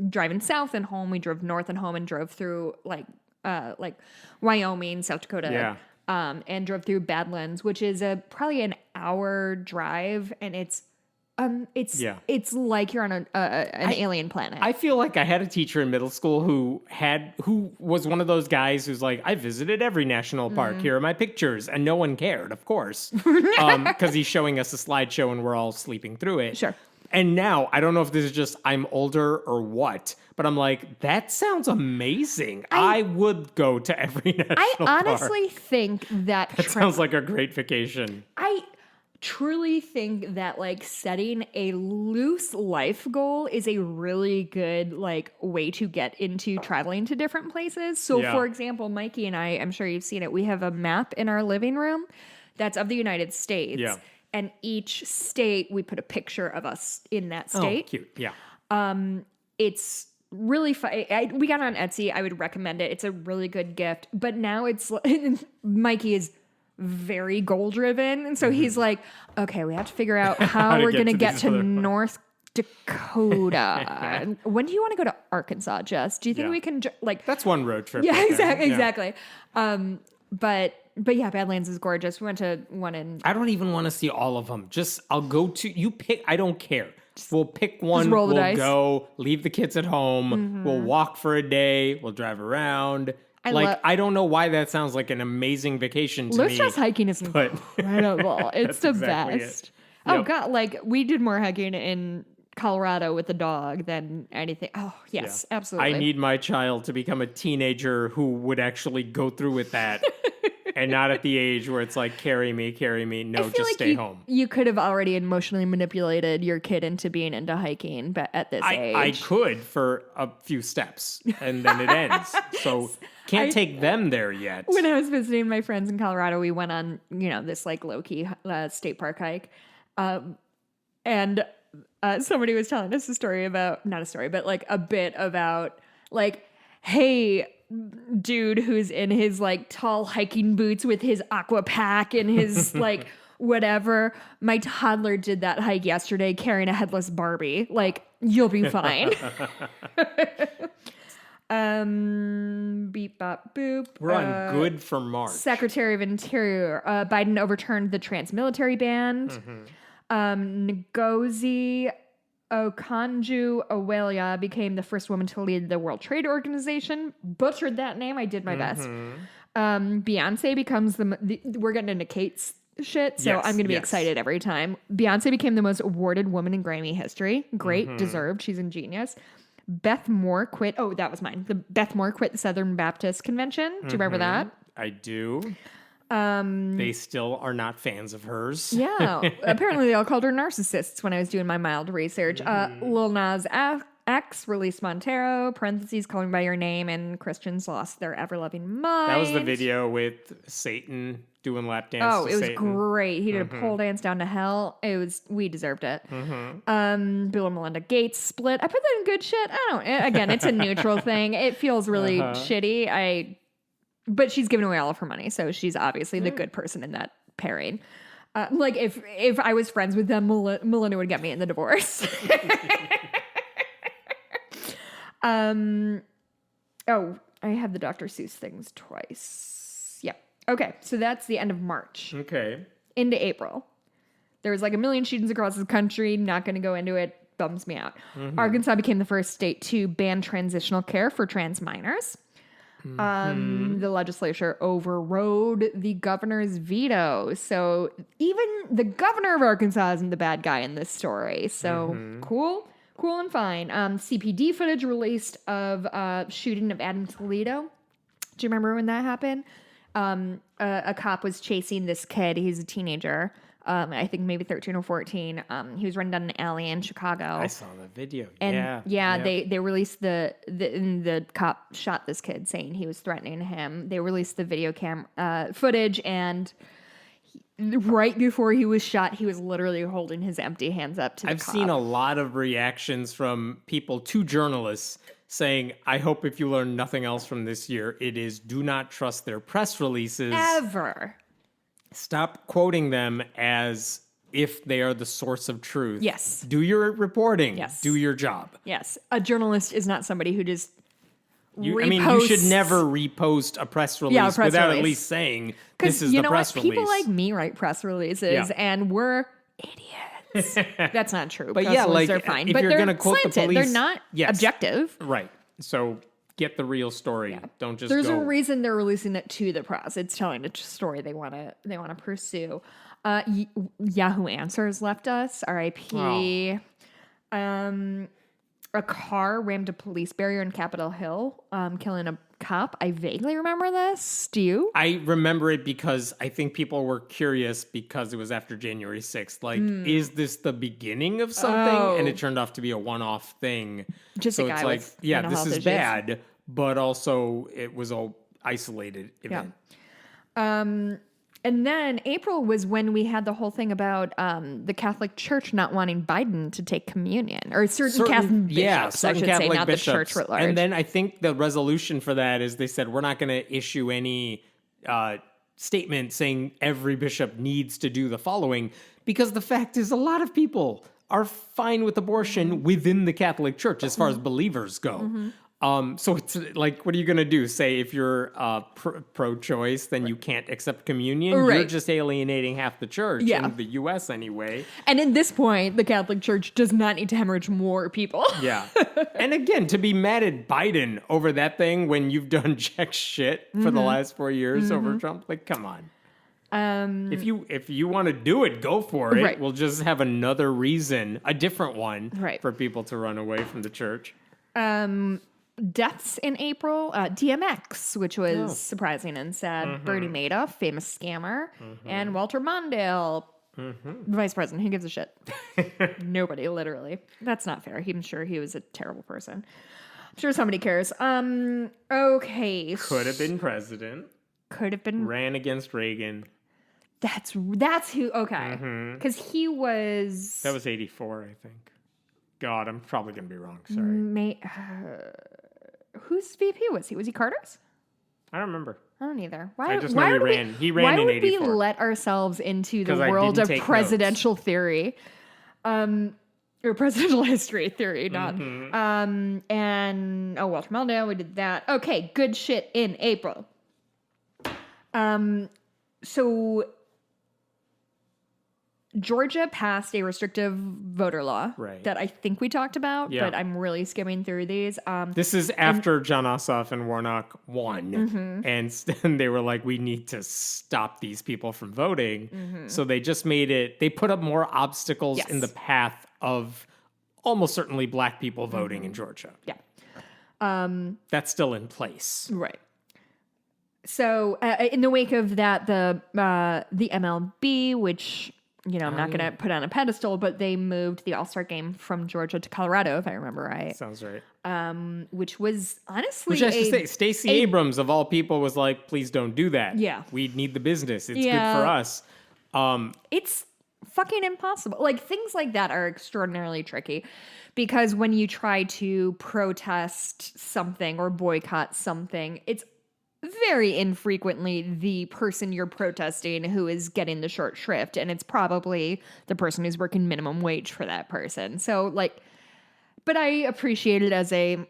driving south and home, we drove north and home and drove through like Wyoming, South Dakota, and drove through Badlands, which is probably an hour drive, and it's like you're on an alien planet. I feel like I had a teacher in middle school who was one of those guys who's like, I visited every national park. Here are my pictures. And no one cared, of course, because he's showing us a slideshow and we're all sleeping through it. Sure. And now, I don't know if this is just I'm older or what, but I'm like, that sounds amazing. I would go to every national park. I honestly think that sounds like a great vacation. I truly think that like setting a loose life goal is a really good like way to get into traveling to different places. So for example, Mikey and I'm sure you've seen it, we have a map in our living room that's of the United States. Yeah. And each state, we put a picture of us in that state. Oh, cute. Yeah. It's really fun. We got it on Etsy. I would recommend it. It's a really good gift. But now it's Mikey is very goal driven, and so he's like, okay, we have to figure out how we're gonna get to North Dakota. When do you want to go to Arkansas, Jess? Do you think we can like that's one road trip? Yeah, exactly. But yeah, Badlands is gorgeous. We went to one in. I don't even want to see all of them. Just I'll go to you pick. I don't care. We'll pick one. Just roll the we'll dice. Go. Leave the kids at home. We'll walk for a day. We'll drive around. I don't know why that sounds like an amazing vacation to me. Low stress hiking is incredible. It's the exactly best. It. Oh God, like we did more hiking in Colorado with the dog than anything. Oh yes, absolutely. I need my child to become a teenager who would actually go through with that. And not at the age where it's like, carry me. No, just stay home. You could have already emotionally manipulated your kid into being into hiking, but at this age. I could for a few steps, and then it ends. So can't take them there yet. When I was visiting my friends in Colorado, we went on, this like low-key state park hike. And somebody was telling us not a story, but like a bit about like, hey, dude who's in his like tall hiking boots with his aqua pack and his like whatever. My toddler did that hike yesterday carrying a headless Barbie. Like, you'll be fine. Beep bop boop. We're on good for March. Secretary of Interior Biden overturned the trans-military ban. Ngozi Okonjo-Iweala became the first woman to lead the World Trade Organization. Butchered that name. I did my best. Beyonce becomes we're getting into Kate's shit, so I'm going to be excited every time. Beyonce became the most awarded woman in Grammy history. Great, deserved. She's ingenious. Beth Moore quit. Oh, that was mine. Beth Moore quit the Southern Baptist Convention. Do you remember that? I do. They still are not fans of hers. Yeah. Apparently they all called her narcissists when I was doing my mild research. Lil Nas X released Montero, parentheses, Calling By Your Name, and Christians lost their ever-loving mind. That was the video with Satan doing lap dance to was Satan. Great. He did a pole dance down to hell. We deserved it. Bill and Melinda Gates split. I put that in good shit. Again, it's a neutral thing. It feels really shitty. But she's given away all of her money, so she's obviously the good person in that pairing. Like, if I was friends with them, Melinda would get me in the divorce. I have the Dr. Seuss things twice. Yeah. Okay, so that's the end of March. Okay. Into April. There was like a million shootings across the country. Not going to go into it. Bums me out. Arkansas became the first state to ban transitional care for trans minors. The legislature overrode the governor's veto. So even the governor of Arkansas isn't the bad guy in this story. So cool and fine. CPD footage released of shooting of Adam Toledo. Do you remember when that happened? A cop was chasing this kid. He's a teenager. I think maybe 13 or 14. He was running down an alley in Chicago. I saw the video. And they released the cop shot this kid saying he was threatening him. They released the video footage, and right before he was shot, he was literally holding his empty hands up to the cop. I've seen a lot of reactions from people to journalists saying, I hope if you learn nothing else from this year, it is do not trust their press releases. Ever. Stop quoting them as if they are the source of truth. Yes. Do your reporting. Yes. Do your job. Yes. A journalist is not somebody who just You should never repost a press release without at least saying this is the press release. People like me write press releases, and we're idiots. That's not true. But they're fine. If but you're they're going to quote the slanted. police, They're not objective. Right. So get the real story. Yeah. Don't just There's go. a reason they're releasing it to the press. It's telling a story they want to pursue. Yahoo Answers left us. R.I.P. A car rammed a police barrier in Capitol Hill, killing a cop. I vaguely remember this. Do you? I remember it because I think people were curious because it was after January 6th. Like, is this the beginning of something? Oh. And it turned out to be a one-off thing. Just so a guy it's like, with yeah, mental this health is issues. bad, but also it was a isolated event. And then April was when we had the whole thing about the Catholic Church not wanting Biden to take communion, or certain Catholic bishops, I should say, not the church writ large. And then I think the resolution for that is they said, we're not going to issue any statement saying every bishop needs to do the following, because the fact is a lot of people are fine with abortion within the Catholic Church as far as believers go. So it's like, what are you going to do? Say if you're pro-choice, then you can't accept communion? Right. You're just alienating half the church in the U.S. anyway. And at this point, the Catholic Church does not need to hemorrhage more people. Yeah. And again, to be mad at Biden over that thing when you've done jack shit for the last 4 years over Trump, like, come on. If you want to do it, go for it. Right. We'll just have another reason, a different one, Right. for people to run away from the church. Deaths in April, DMX, which was surprising and sad. Bernie Madoff, famous scammer, and Walter Mondale, vice president. Who gives a shit? Nobody, literally. That's not fair. I'm sure he was a terrible person. I'm sure somebody cares. Okay. Could have been president. Could have been. Ran against Reagan. That's who. Okay. Because he was. That was 84, I think. God, I'm probably going to be wrong. Sorry. Whose VP was he? Was he Carter's? I don't remember. I don't either. I just know he ran. He ran in 84. Why would we let ourselves into the world of presidential theory? Or presidential history theory, not. And Walter Mondale, we did that. Okay, good shit in April. So Georgia passed a restrictive voter law that I think we talked about, but I'm really skimming through these. This is after John Ossoff and Warnock won, and they were like, we need to stop these people from voting. So they just made it, they put up more obstacles in the path of almost certainly black people voting in Georgia. Yeah. That's still in place. Right. So in the wake of that, the MLB, which... I'm not going to put on a pedestal, but they moved the All-Star game from Georgia to Colorado, if I remember right. Sounds right. Which was honestly Which I should say, Stacey Abrams, of all people, was like, please don't do that. Yeah. We need the business. It's good for us. It's fucking impossible. Like, things like that are extraordinarily tricky because when you try to protest something or boycott something, it's very infrequently the person you're protesting who is getting the short shrift, and it's probably the person who's working minimum wage for that person. So, but I appreciate it as a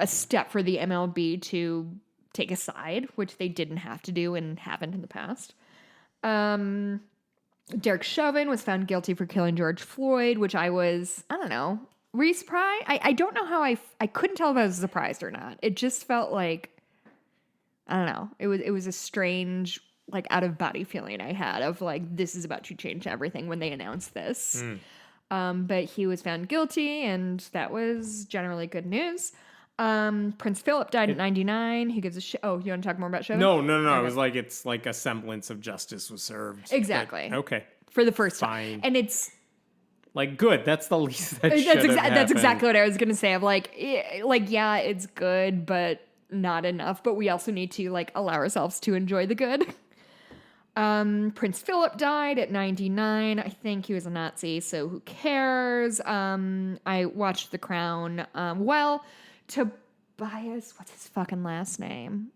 step for the MLB to take a side, which they didn't have to do and haven't in the past. Derek Chauvin was found guilty for killing George Floyd, which I don't know. Were you surprised? I don't know how I couldn't tell if I was surprised or not. It just felt like, I don't know. It was a strange, out of body feeling I had of this is about to change everything when they announced this. But he was found guilty, and that was generally good news. Prince Philip died at 99. He gives a shit. Oh, you want to talk more about Chauvin? No. Okay. It was it's like a semblance of justice was served. Exactly. But, okay. For the first time. Fine. And it's... good. That's the least that should have happened. That's exactly what I was going to say. I'm yeah, it's good, but not enough. But we also need to allow ourselves to enjoy the good. Prince Philip died at 99. I think he was a Nazi, so who cares? I watched The Crown. Tobias, what's his fucking last name?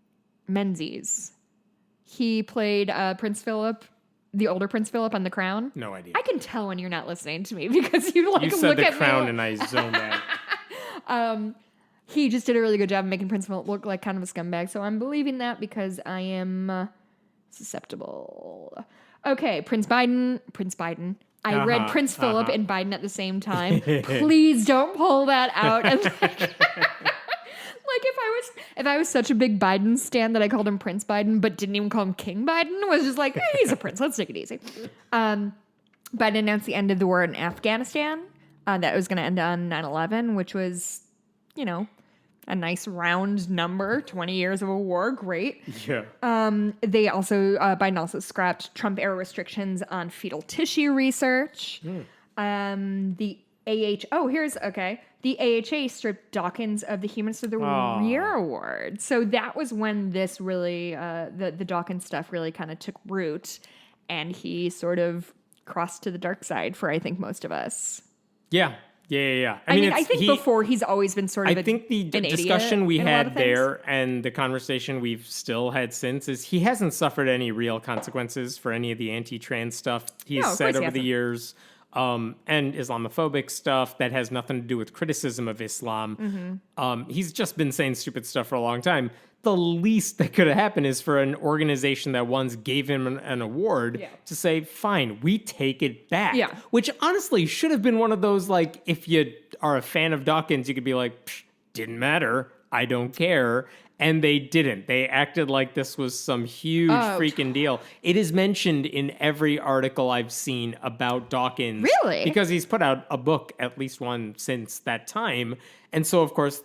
Menzies. He played Prince Philip, the older Prince Philip on The Crown. No idea. I can tell when you're not listening to me because you You said look The at Crown me. and I zoned out. He just did a really good job of making Prince Philip look like kind of a scumbag. So I'm believing that because I am susceptible. Okay, Prince Biden. I read Prince Philip and Biden at the same time. Please don't pull that out. And if I was such a big Biden stan that I called him Prince Biden, but didn't even call him King Biden, was just like, he's a prince. Let's take it easy. Biden announced the end of the war in Afghanistan. That was going to end on 9/11, which was, a nice round number. 20 years of a war, great. Yeah. Biden also scrapped Trump era restrictions on fetal tissue research. The AHA stripped Dawkins of the Humanist of the Year award. So that was when this really, the Dawkins stuff really kind of took root, and he sort of crossed to the dark side for, I think, most of us. Yeah. I mean, I think before he's always been sort of I think the discussion we had things. there and the conversation we've still had since is he hasn't suffered any real consequences for any of the anti-trans stuff he's said over the years. And Islamophobic stuff that has nothing to do with criticism of Islam. He's just been saying stupid stuff for a long time. The least that could have happened is for an organization that once gave him an award to say, fine, we take it back. Yeah. Which honestly should have been one of those, like, if you are a fan of Dawkins, you could be like, didn't matter, I don't care. And they didn't. They acted like this was some huge freaking deal. It is mentioned in every article I've seen about Dawkins. Really? Because he's put out a book, at least one since that time. And so, of course,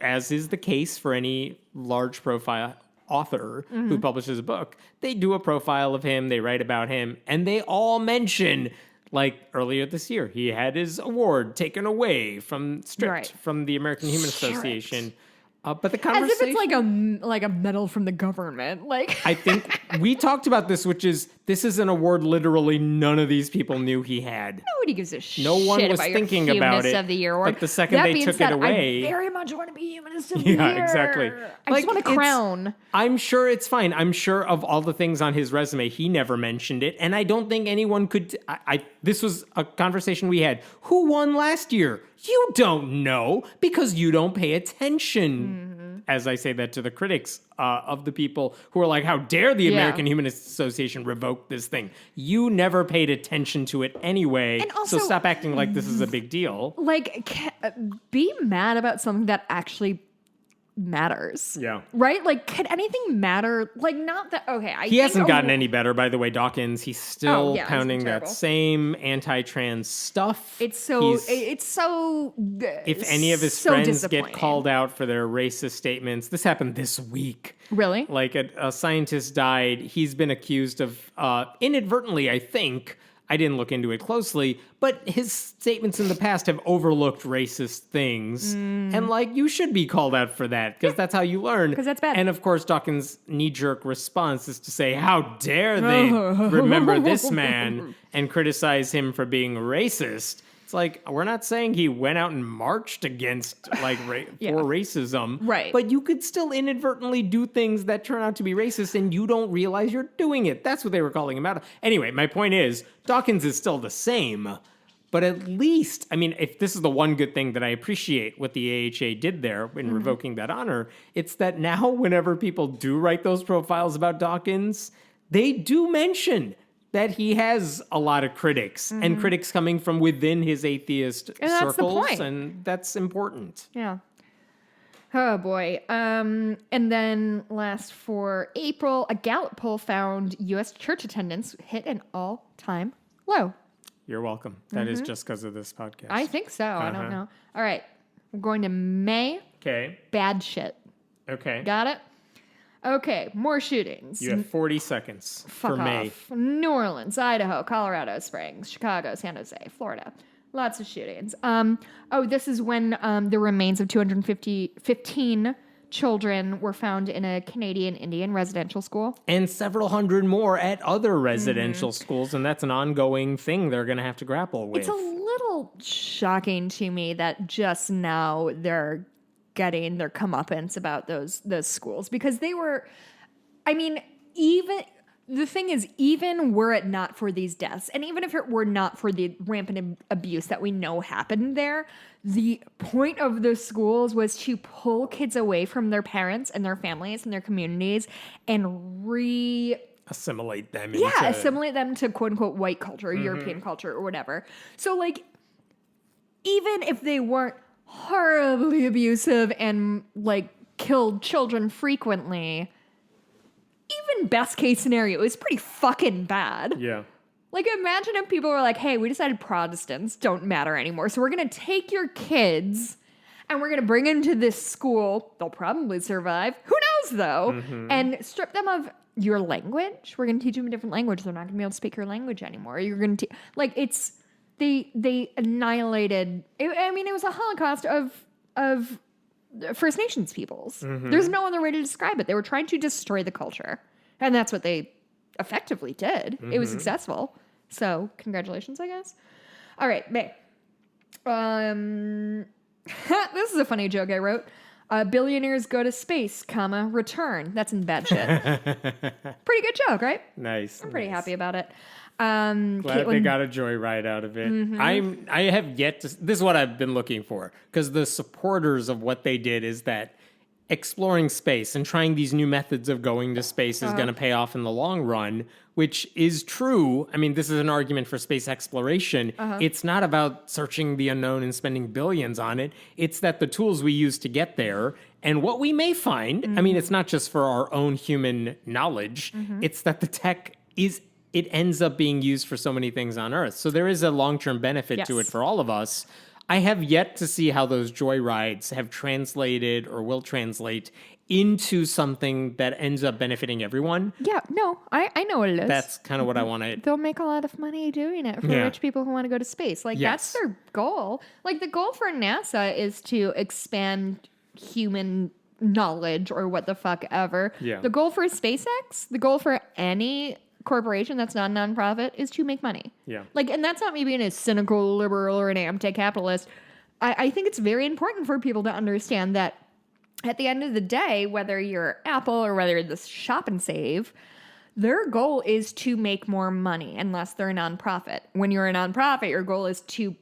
as is the case for any large profile author who publishes a book, they do a profile of him, they write about him, and they all mention, like earlier this year, he had his award taken away from the American Humanist Association. But the conversation, as if it's like a medal from the government. Like, I think we talked about this, which is this is an award literally none of these people knew he had. Nobody gives a shit. No one was about thinking your about Humanist it. of the Year award. But the second they took it away, I very much want to be Humanist of the Year. Yeah, exactly. I just want a crown. I'm sure it's fine. I'm sure of all the things on his resume, he never mentioned it, and I don't think anyone could. This was a conversation we had. Who won last year? You don't know because you don't pay attention. As I say that to the critics of the people who are like, how dare the American Humanist Association revoke this thing? You never paid attention to it anyway, and also, so stop acting like this is a big deal. Like, be mad about something that actually matters. Yeah. Right? Like, could anything matter? Like, not that, okay. He hasn't gotten any better, by the way, Dawkins. He's still pounding that terrible. same anti-trans stuff. It's so if any of his friends get called out for their racist statements, this happened this week. Really? Like a scientist died. He's been accused of, inadvertently, I think, I didn't look into it closely, but his statements in the past have overlooked racist things. And, like, you should be called out for that, because that's how you learn. Because that's bad. And, of course, Dawkins' knee-jerk response is to say, how dare they remember this man and criticize him for being racist. It's like, we're not saying he went out and marched against, like, for racism. Right. But you could still inadvertently do things that turn out to be racist, and you don't realize you're doing it. That's what they were calling him out. Anyway, my point is, Dawkins is still the same. But at least, I mean, if this is the one good thing that I appreciate what the AHA did there in revoking that honor, it's that now whenever people do write those profiles about Dawkins, they do mention that he has a lot of critics, and critics coming from within his atheist circles, and that's important. Yeah. Oh, boy. And then last for April, a Gallup poll found U.S. church attendance hit an all-time low. You're welcome. That is just because of this podcast. I think so. I don't know. All right. We're going to May. Okay. Bad shit. Okay. Got it? Okay, more shootings. You have 40 seconds Fuck for May. off. New Orleans, Idaho, Colorado Springs, Chicago, San Jose, Florida. Lots of shootings. This is when the remains of 215 children were found in a Canadian Indian residential school. And several hundred more at other residential Mm-hmm. schools, and that's an ongoing thing they're going to have to grapple with. It's a little shocking to me that just now they're getting their comeuppance about those schools, because they were, I mean, even the thing is, even were it not for these deaths, and even if it were not for the rampant abuse that we know happened there, the point of the schools was to pull kids away from their parents and their families and their communities and assimilate them assimilate them to quote unquote white culture, or European culture, or whatever. So, like, even if they weren't horribly abusive and like killed children frequently, even best case scenario is pretty fucking bad. Yeah. Like, imagine if people were like, hey, we decided Protestants don't matter anymore, so we're going to take your kids and we're going to bring them to this school. They'll probably survive. Who knows, though? And strip them of your language. We're going to teach them a different language. They're not going to be able to speak your language anymore. You're going to, like, it's, they annihilated, I mean, it was a Holocaust of First Nations peoples. There's no other way to describe it. They were trying to destroy the culture. And that's what they effectively did. It was successful. So, congratulations, I guess. All right, May. This is a funny joke I wrote. Billionaires go to space, comma, return. That's in bad shit. Pretty good joke, right? Nice. I'm pretty happy about it. Glad they got a joyride out of it. I have yet to. This is what I've been looking for, because the supporters of what they did is that exploring space and trying these new methods of going to space is going to pay off in the long run, which is true. I mean, this is an argument for space exploration. It's not about searching the unknown and spending billions on it. It's that the tools we use to get there and what we may find, I mean, it's not just for our own human knowledge. It's that the tech it ends up being used for so many things on Earth. So there is a long-term benefit to it for all of us. I have yet to see how those joyrides have translated or will translate into something that ends up benefiting everyone. Yeah, no, I know what it is. That's kind of what I want to... They'll make a lot of money doing it for rich people who want to go to space. Like, that's their goal. Like, the goal for NASA is to expand human knowledge or what the fuck ever. Yeah. The goal for SpaceX, the goal for any corporation that's not a nonprofit, is to make money. Yeah. Like, and that's not me being a cynical liberal or an anti-capitalist. I think it's very important for people to understand that at the end of the day, whether you're Apple or whether you're this Shop and Save, their goal is to make more money unless they're a nonprofit. When you're a nonprofit, your goal is to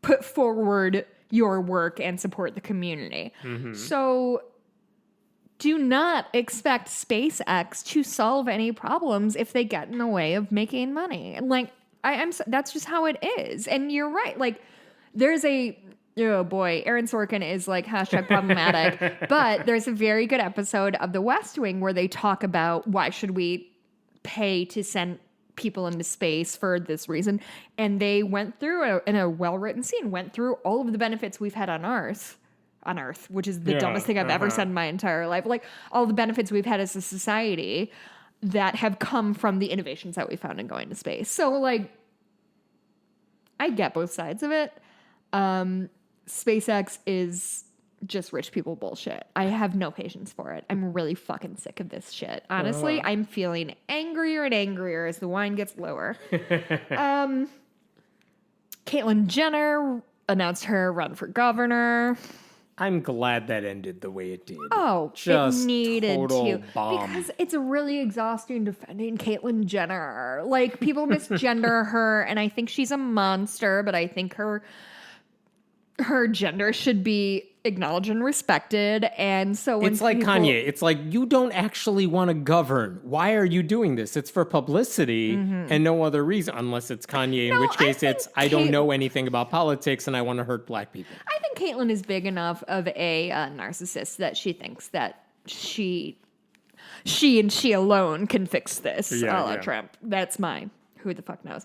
put forward your work and support the community. So do not expect SpaceX to solve any problems if they get in the way of making money. Like, that's just how it is. And you're right. Like, there's oh boy, Aaron Sorkin is like hashtag problematic, but there's a very good episode of The West Wing where they talk about why should we pay to send people into space for this reason. And they went through, in a well-written scene, went through all of the benefits we've had on Earth, which is the dumbest thing I've ever said in my entire life. Like, all the benefits we've had as a society that have come from the innovations that we found in going to space. So, like, I get both sides of it. SpaceX is just rich people bullshit. I have no patience for it. I'm really fucking sick of this shit. Honestly, I'm feeling angrier and angrier as the wine gets lower. Caitlyn Jenner announced her run for governor. I'm glad that ended the way it did. Oh, just it needed total to. bomb. Because it's really exhausting defending Caitlyn Jenner. Like, people misgender her, and I think she's a monster, but I think her gender should be acknowledged and respected. And so when it's like Kanye. It's like, you don't actually want to govern. Why are you doing this? It's for publicity and no other reason, unless it's Kanye, in which case I don't know anything about politics and I want to hurt black people. I think Caitlyn is big enough of a narcissist that she thinks that she and she alone can fix this, a la Trump. That's mine. Who the fuck knows?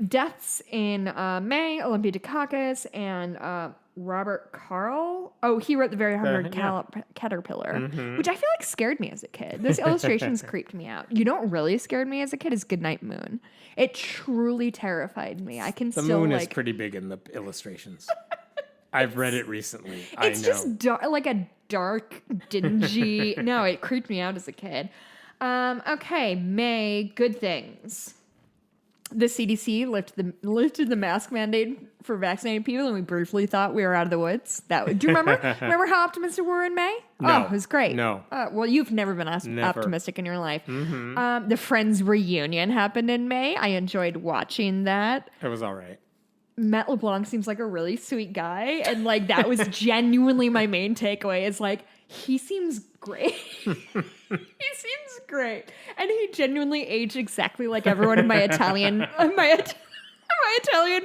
Deaths in May, Olympia Dukakis and Robert Carl. Oh, he wrote The Very Hard Caterpillar, which I feel like scared me as a kid. Those illustrations creeped me out. You know what really scared me as a kid is Goodnight Moon. It truly terrified me. I can the still moon like... is pretty big in the illustrations. I've read it recently. It's just like a dark, dingy. No, it creeped me out as a kid. Okay, May, good things. The CDC lifted the mask mandate for vaccinated people, and we briefly thought we were out of the woods. Do you remember? Remember how optimistic we were in May? No. Oh, it was great. No. Well, you've never been optimistic in your life. The Friends reunion happened in May. I enjoyed watching that. It was all right. Matt LeBlanc seems like a really sweet guy, and like that was genuinely my main takeaway. Is like he seems great. He seems great, and he genuinely aged exactly like everyone in my Italian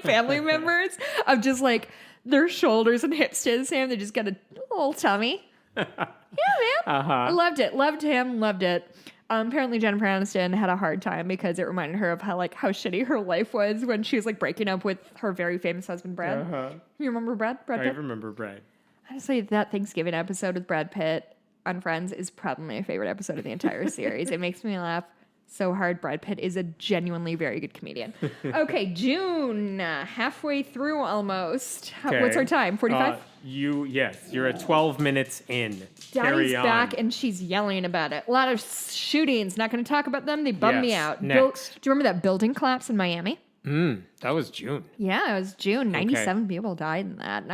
family members. Of just like their shoulders and hips stay the same. They just got a little tummy. Yeah, man. I loved it. Loved him. Loved it. Apparently Jennifer Aniston had a hard time because it reminded her of how shitty her life was when she was like breaking up with her very famous husband, Brad. You remember Brad? Brad Pitt? I remember Brad. Honestly, that Thanksgiving episode with Brad Pitt on Friends is probably my favorite episode of the entire series. It makes me laugh so hard. Brad Pitt is a genuinely very good comedian. Okay, June, halfway through almost. What's our time? 45? You're at 12 minutes in. Daddy's back and she's yelling about it. A lot of shootings. Not going to talk about them. They bummed me out. Next. Do you remember that building collapse in Miami? That was June. Yeah, it was June. 97 people died in that. And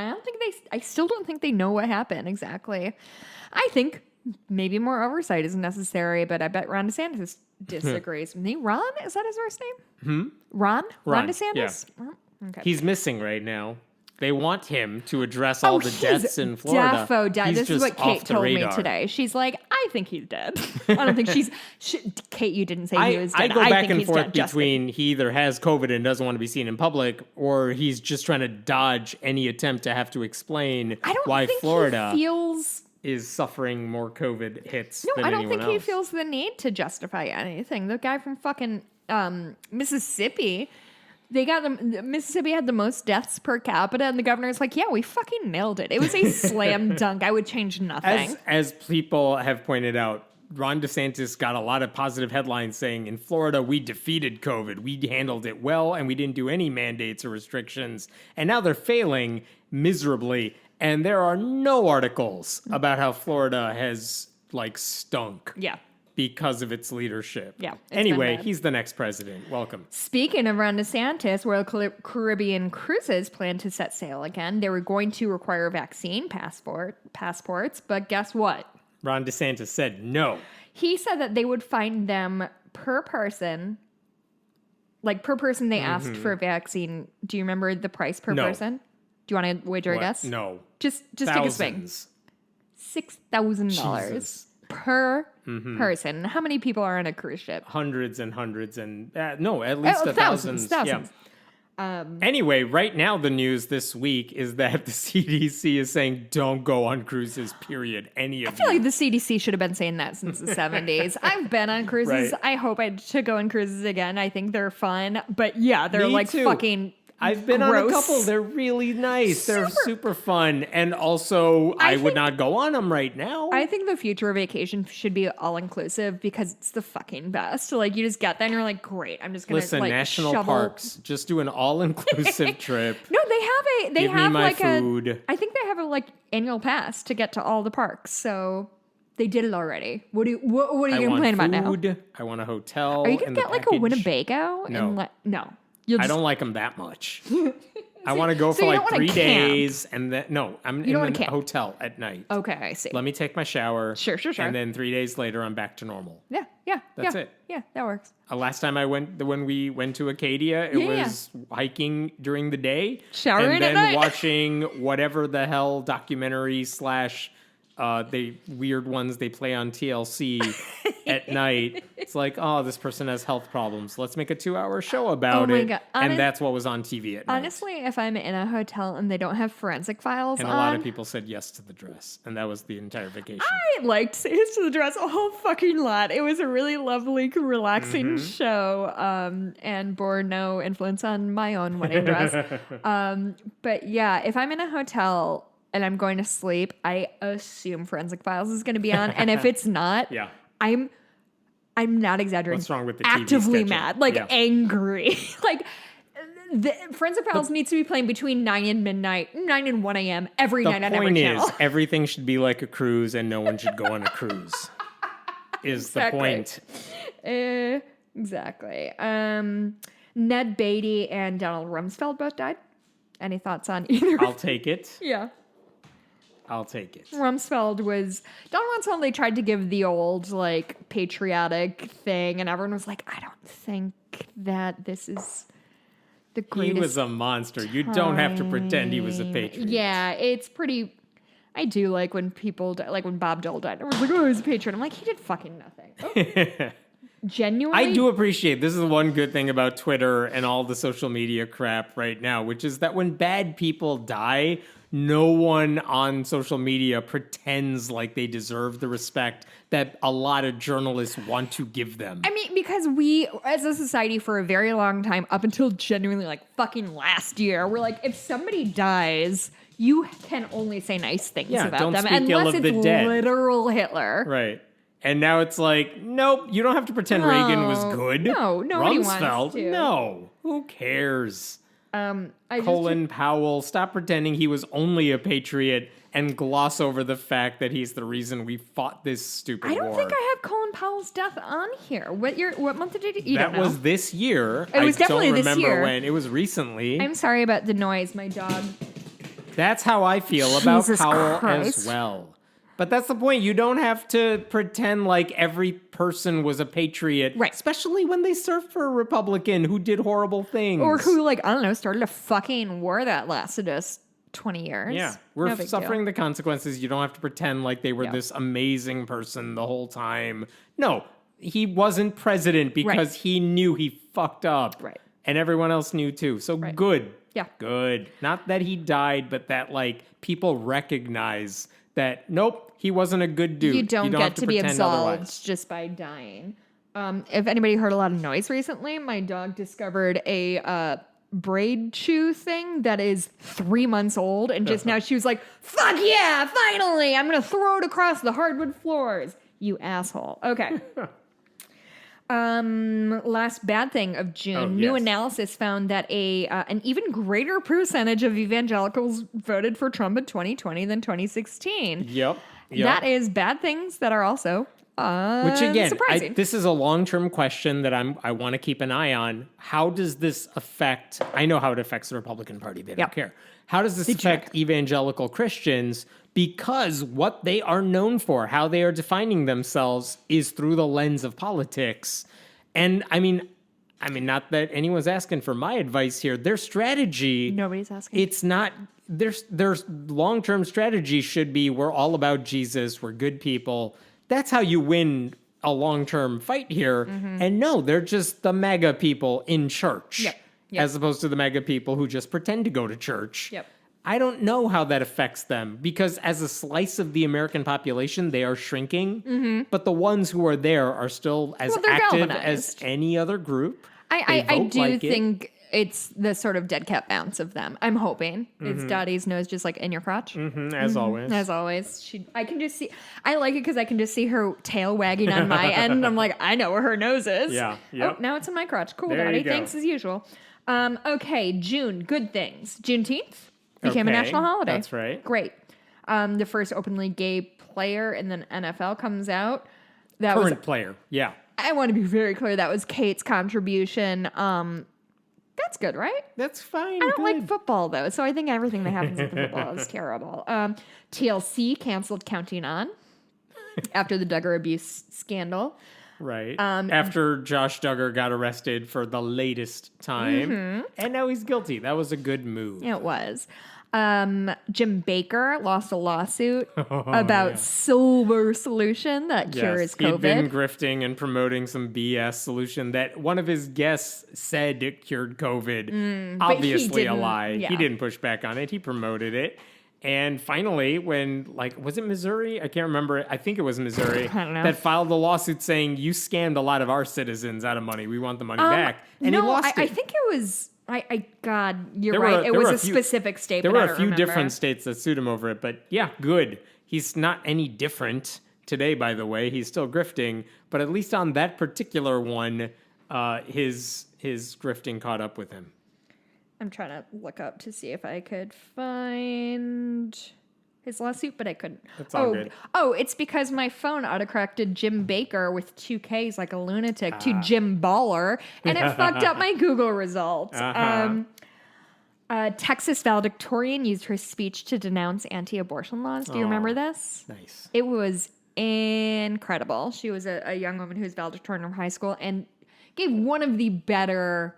I still don't think they know what happened exactly. I think maybe more oversight is necessary, but I bet Ron DeSantis disagrees. Ron? Is that his first name? Ron DeSantis? Yeah. Okay. He's missing right now. They want him to address all the deaths in Florida. Defo dead. He's this is what Kate told radar. me today. She's like, I think he's dead. I don't think Kate, you didn't say he was dead. I go back and forth dead, between he either has COVID and doesn't want to be seen in public, or he's just trying to dodge any attempt to have to explain why Florida is suffering more COVID hits than anyone else. I don't think he feels the need to justify anything. The guy from fucking Mississippi... Mississippi had the most deaths per capita, and the governor's like, yeah, we fucking nailed it. It was a slam dunk. I would change nothing. As people have pointed out, Ron DeSantis got a lot of positive headlines saying, in Florida, we defeated COVID. We handled it well, and we didn't do any mandates or restrictions. And now they're failing miserably, and there are no articles about how Florida has, stunk. Yeah. Because of its leadership. Yeah. Anyway, he's the next president. Welcome. Speaking of Ron DeSantis, Royal Caribbean cruises plan to set sail again. They were going to require vaccine passports, but guess what? Ron DeSantis said no. He said that they would find them per person. Per person they asked for a vaccine. Do you remember the price per person? Do you want to wager a guess? No. Just take a swing. $6,000 per person. How many people are on a cruise ship? Hundreds and hundreds and at least thousands. Thousands. Yeah. Anyway, right now the news this week is that the CDC is saying don't go on cruises, period. I feel like the CDC should have been saying that since the 70s. I've been on cruises. Right. I hope I should go on cruises again. I think they're fun. But yeah, they're Me too. fucking I've been gross. on a couple. They're really nice. They're super fun. And also, I would not go on them right now. I think the future of vacation should be all-inclusive because it's the fucking best. You just get there and you're like, great, I'm just going to national parks. Just do an all-inclusive trip. No, they Give have me my food. I think they have a annual pass to get to all the parks. So they did it already. What are you going to complain about now? I want a hotel. Are you going to get a Winnebago? No. No. I don't like them that much. I want to go for 3 days and then I'm in a hotel at night. Okay, I see. Let me take my shower. Sure. And then 3 days later, I'm back to normal. Yeah. That's it. Yeah, that works. Last time when we went to Acadia, it was hiking during the day, showering and then at night. watching whatever the hell documentary / the weird ones they play on TLC at night. It's like, oh, this person has health problems. Let's make a 2-hour show about it. God. And that's what was on TV at night. Honestly, if I'm in a hotel and they don't have forensic files and a lot of people said yes to the dress. And that was the entire vacation. I liked Yes to the Dress a whole fucking lot. It was a really lovely, relaxing show and bore no influence on my own wedding dress. But yeah, if I'm in a hotel and I'm going to sleep, I assume Forensic Files is going to be on. And if it's not, I'm not exaggerating. What's wrong with the actively TV mad, schedule? angry. The Friends of Pals needs to be playing between 9 and 1 a.m. every night on every The channel. point is, everything should be like a cruise, and no one should go on a cruise. Is the point? Exactly. Ned Beatty and Donald Rumsfeld both died. Any thoughts on either? I'll take it. Yeah. I'll take it. Donald Rumsfeld, they tried to give the old, like, patriotic thing, and everyone was like, I don't think that this is the greatest. He was a monster. You don't have to pretend he was a patriot. Yeah, it's pretty. I do like when people die, like when Bob Dole died. Everyone's like, oh, he's a patriot. I'm like, he did fucking nothing. Oh. Genuinely? I do appreciate, this is one good thing about Twitter and all the social media crap right now, which is that when bad people die, no one on social media pretends like they deserve the respect that a lot of journalists want to give them. I mean, because we, as a society, for a very long time, up until genuinely like fucking last year, we're like, if somebody dies, you can only say nice things about don't them, speak ill unless of it's the dead. literal Hitler. Right. And now it's like, nope, you don't have to pretend Reagan was good. No, nobody wants Rumsfeld, to. no. Who cares? I Colin Powell, stop pretending he was only a patriot and gloss over the fact that he's the reason we fought this stupid war. I don't think I have Colin Powell's death on here. What month did it? You don't know. Was this year. It was definitely this year. I don't remember when. It was recently. I'm sorry about the noise. My dog. That's how I feel about Jesus Powell Christ. as well. But that's the point. You don't have to pretend like every person was a patriot. Right. Especially when they served for a Republican who did horrible things. Or who, like, I don't know, started a fucking war that lasted us 20 years. Yeah. We're No big suffering deal. the consequences. You don't have to pretend like they were this amazing person the whole time. No, he wasn't president because he knew he fucked up. Right. And everyone else knew too. So good. Yeah. Good. Not that he died, but that, like, people recognize that, nope, he wasn't a good dude. You don't have get to be pretend absolved otherwise. just by dying. If anybody heard a lot of noise recently, my dog discovered a braid shoe thing that is 3 months old, and just now she was like, fuck yeah, finally, I'm gonna throw it across the hardwood floors. You asshole. Okay. Last bad thing of June, new analysis found that an even greater percentage of evangelicals voted for Trump in 2020 than 2016. Yep. That is bad things that are also Which again, surprising. this is a long-term question that I want to keep an eye on. How does this affect? I know how it affects the Republican Party. They don't care. How does this affect evangelical Christians? Because what they are known for, how they are defining themselves, is through the lens of politics. And I mean, not that anyone's asking for my advice here. Their strategy, Nobody's asking. It's not. Their long-term strategy should be: we're all about Jesus. We're good people. That's how you win a long-term fight here. Mm-hmm. And no, they're just the mega people in church, Yep. as opposed to the mega people who just pretend to go to church. Yep. I don't know how that affects them, because as a slice of the American population, they are shrinking. But the ones who are there are still as they're active galvanized. as any other group. I do think it's the sort of dead cat bounce of them. I'm hoping it's Dottie's nose just like in your crotch. As always. As always. I can just see, I like it because I can just see her tail wagging on my end. I'm like, I know where her nose is. Yeah. Yep. Oh, now it's in my crotch. Cool, There you Dottie. go. Thanks as usual. Okay, June, good things. Juneteenth became a Okay, national holiday. that's right. Great. The first openly gay player in the NFL comes out. Current player. Yeah. I want to be very clear. That was Kate's contribution. That's good, right? That's fine. I don't like football, though, so I think everything that happens with the football is terrible. TLC canceled Counting On after the Duggar abuse scandal. Right. After Josh Duggar got arrested for the latest time. And now he's guilty. That was a good move. It was. Jim Baker lost a lawsuit about silver solution that cures COVID. He'd been grifting and promoting some BS solution that one of his guests said it cured COVID. Obviously a lie. Yeah. He didn't push back on it. He promoted it. And finally, when, was it Missouri? I can't remember. I think it was Missouri I don't know. that filed a lawsuit saying, you scammed a lot of our citizens out of money. We want the money back. And no, he lost it. I think it was... God, you're There right. were- It there was were a a few- specific state, There but were I a don't few remember. different states that sued him over it, but yeah, good. He's not any different today, by the way. He's still grifting, but at least on that particular one, his grifting caught up with him. I'm trying to look up to see if I could find his lawsuit, but I couldn't. That's all good. Oh, it's because my phone autocorrected Jim Baker with 2 Ks like a lunatic to Jim Baller, and it fucked up my Google results. Texas valedictorian used her speech to denounce anti-abortion laws. Do you remember this? Nice. It was incredible. She was a young woman who was valedictorian from high school and gave one of the better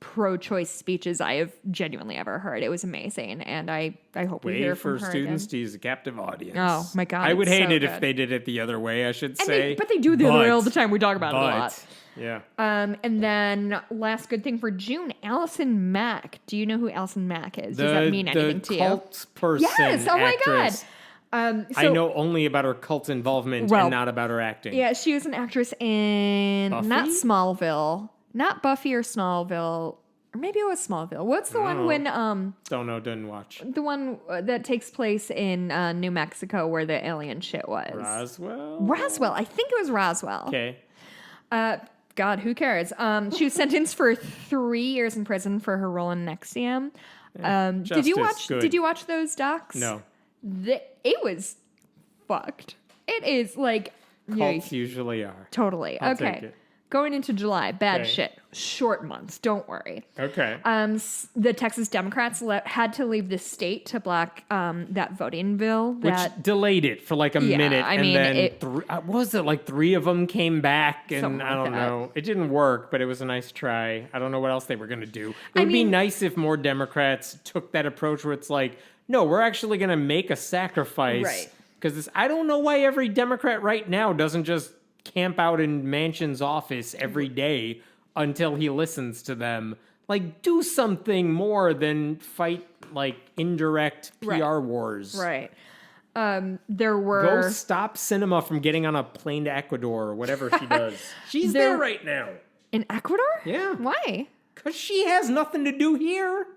pro-choice speeches I have genuinely ever heard. It was amazing, and I hope we hear from her for students again. to use a captive audience. Oh my God, I would it's hate so it good. if they did it the other way, I should say. But they do the other way all the time. We talk about it a lot. Yeah. And then last good thing for June, Allison Mack. Do you know who Allison Mack is? Does that mean anything to you? The cult person. Yes. Oh my actress. God. I know only about her cult involvement and not about her acting. Yeah, she was an actress in Buffy? not Smallville, not Buffy or Smallville, or maybe it was Smallville. What's the one when Don't know, didn't watch. the one that takes place in New Mexico where the alien shit was? Roswell. I think it was Roswell. Okay. God, who cares? She was sentenced for 3 years in prison for her role in NXIVM. Did you watch those docs? No. It was fucked. It is like Cults usually are. totally. I'll Okay. take it. Going into July, bad shit. Short months, don't worry. Okay. The Texas Democrats had to leave the state to block that voting bill. Which delayed it for like a minute. I and mean, then was it like 3 of them came back? And I don't know. It didn't work, but it was a nice try. I don't know what else they were going to do. It would be nice if more Democrats took that approach where it's like, no, we're actually going to make a sacrifice. Right. Because I don't know why every Democrat right now doesn't just camp out in Manchin's office every day until he listens to them. Like, do something more than fight, like, indirect PR wars. Right. There were... Go stop Cinema from getting on a plane to Ecuador or whatever she does. She's there right now. In Ecuador? Yeah. Why? Because she has nothing to do here.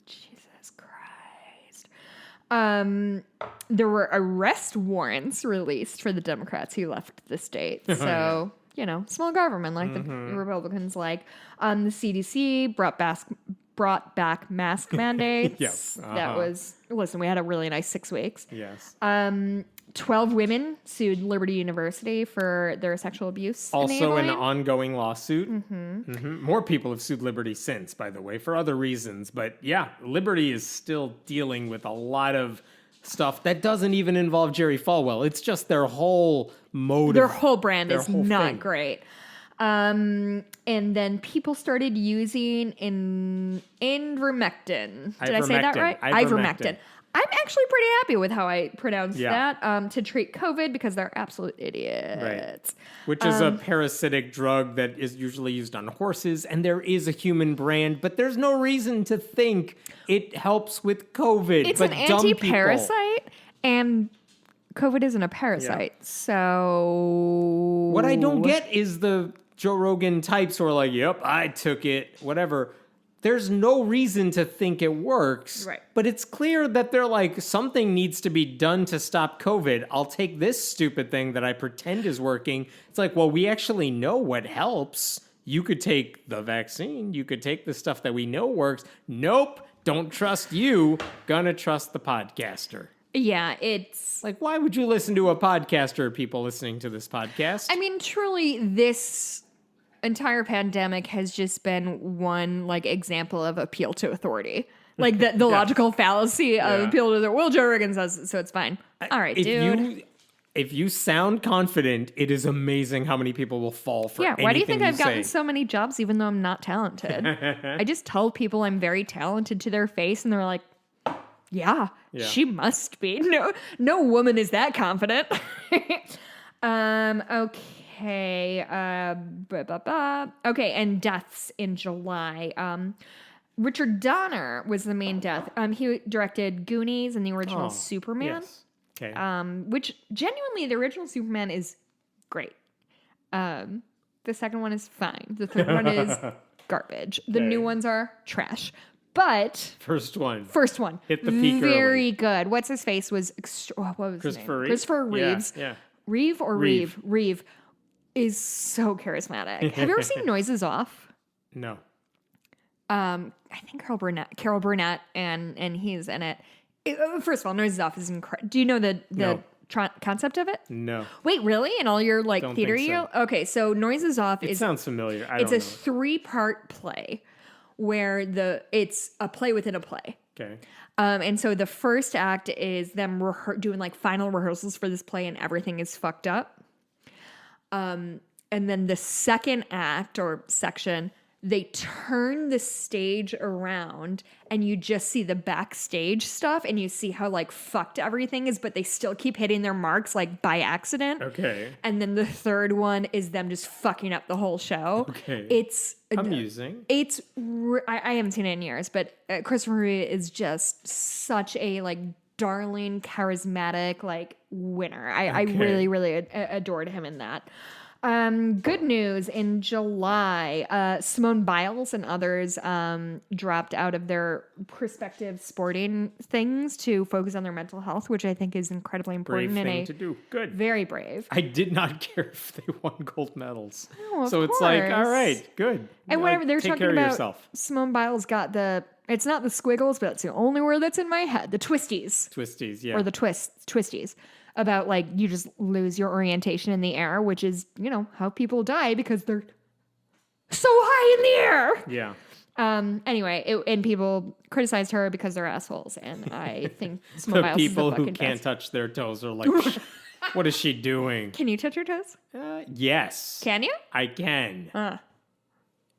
Jesus Christ. There were arrest warrants released for the Democrats who left the state. So, small government like the Republicans like. The CDC brought back mask mandates. Yes. That was, listen, we had a really nice 6 weeks. Yes. 12 women sued Liberty University for their sexual abuse. Also an enabling. ongoing lawsuit. More people have sued Liberty since, by the way, for other reasons. But yeah, Liberty is still dealing with a lot of stuff that doesn't even involve Jerry Falwell. It's just their whole mode. Their whole brand their is whole not thing. great. And then people started using ivermectin. Did I say that right? Ivermectin. I'm actually pretty happy with how I pronounced that to treat COVID because they're absolute idiots. Right. Which is a parasitic drug that is usually used on horses, and there is a human brand, but there's no reason to think it helps with COVID. It's but an anti-parasite, and COVID isn't a parasite. Yeah. So what I don't get is the Joe Rogan types who are like, yep, I took it, whatever. There's no reason to think it works. Right. But it's clear that they're like, something needs to be done to stop COVID. I'll take this stupid thing that I pretend is working. It's like, well, we actually know what helps. You could take the vaccine. You could take the stuff that we know works. Nope. Don't trust you. Gonna trust the podcaster. Yeah, it's... Like, why would you listen to a podcaster, people listening to this podcast? I mean, truly, this entire pandemic has just been one example of appeal to authority, like the logical fallacy of appeal to the. Well, Joe Rogan says so, it's fine. All right, dude. If you sound confident, it is amazing how many people will fall for. Yeah, why do you think I've gotten say. so many jobs even though I'm not talented? I just tell people I'm very talented to their face, and they're like, "Yeah, she must be." No woman is that confident. Okay. Okay, and deaths in July. Richard Donner was the main death. He directed Goonies and the original Superman. Yes. Okay. Which genuinely, the original Superman is great. The second one is fine. The third one is garbage. The new ones are trash. But first one hit the peak very early. Good. What's his face was what was his name? Christopher Reeves. Yeah. Reeve is so charismatic. Have you ever seen Noises Off? No. I think Carol Burnett, and he's in it. First of all, Noises Off is incredible. Do you know the No. concept of it? No. Wait, really? In all your Don't theater think so. Okay, so Noises Off It sounds familiar. I it's don't a know. 3-part play where it's a play within a play. Okay. And so the first act is them doing like final rehearsals for this play, and everything is fucked up. And then the second act or section, they turn the stage around and you just see the backstage stuff, and you see how like fucked everything is, but they still keep hitting their marks like by accident. Okay. And then the third one is them just fucking up the whole show. Okay. It's amusing. I haven't seen it in years, but Christopher Reeve is just such a like darling, charismatic like winner. I really, really adored him in that. Good news, in July, Simone Biles and others dropped out of their prospective sporting things to focus on their mental health, which I think is incredibly important. Brave thing to do. Good. Very brave. I did not care if they won gold medals. Oh, so it's like, all right, good. And whatever they're take talking care about, of yourself. Simone Biles got it's not the squiggles, but that's the only word that's in my head. The twisties. Twisties, yeah. Or the twisties. About like you just lose your orientation in the air, which is, how people die because they're so high in the air. Yeah. Anyway, and people criticized her because they're assholes, and I think Simone The Biles people is the who fucking can't best. touch their toes are like, what is she doing? Can you touch your toes? Yes. Can you? I can.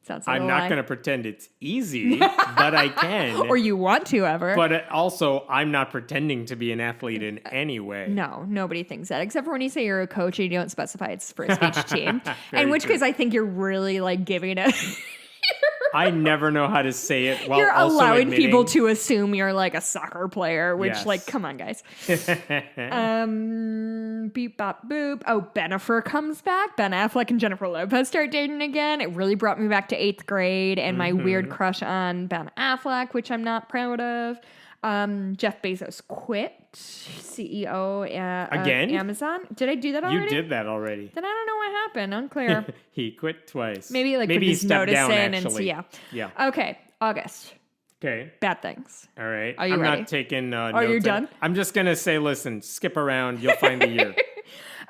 Sounds like I'm a not lie. going to pretend it's easy, but I can. Or you want to ever. But also, I'm not pretending to be an athlete in any way. No, nobody thinks that, except for when you say you're a coach and you don't specify it's for a speech team. Very In which true. case, I think you're really like giving it. I never know how to say it while You're also allowing admitting- people to assume you're like a soccer player, which Yes. like, come on, guys. Beep, bop, boop. Oh, Bennifer comes back. Ben Affleck and Jennifer Lopez start dating again. It really brought me back to 8th grade and my weird crush on Ben Affleck, which I'm not proud of. Jeff Bezos quit, CEO Again? Amazon. Did I do that already? You did that already. Then I don't know what happened. Unclear. He quit twice. Maybe put he his stepped notice down, in actually. and Yeah. Okay, August. Okay. Bad things. All right. Are you I'm ready? not taking notes. Are you done? I'm just going to say, listen, skip around. You'll find the year.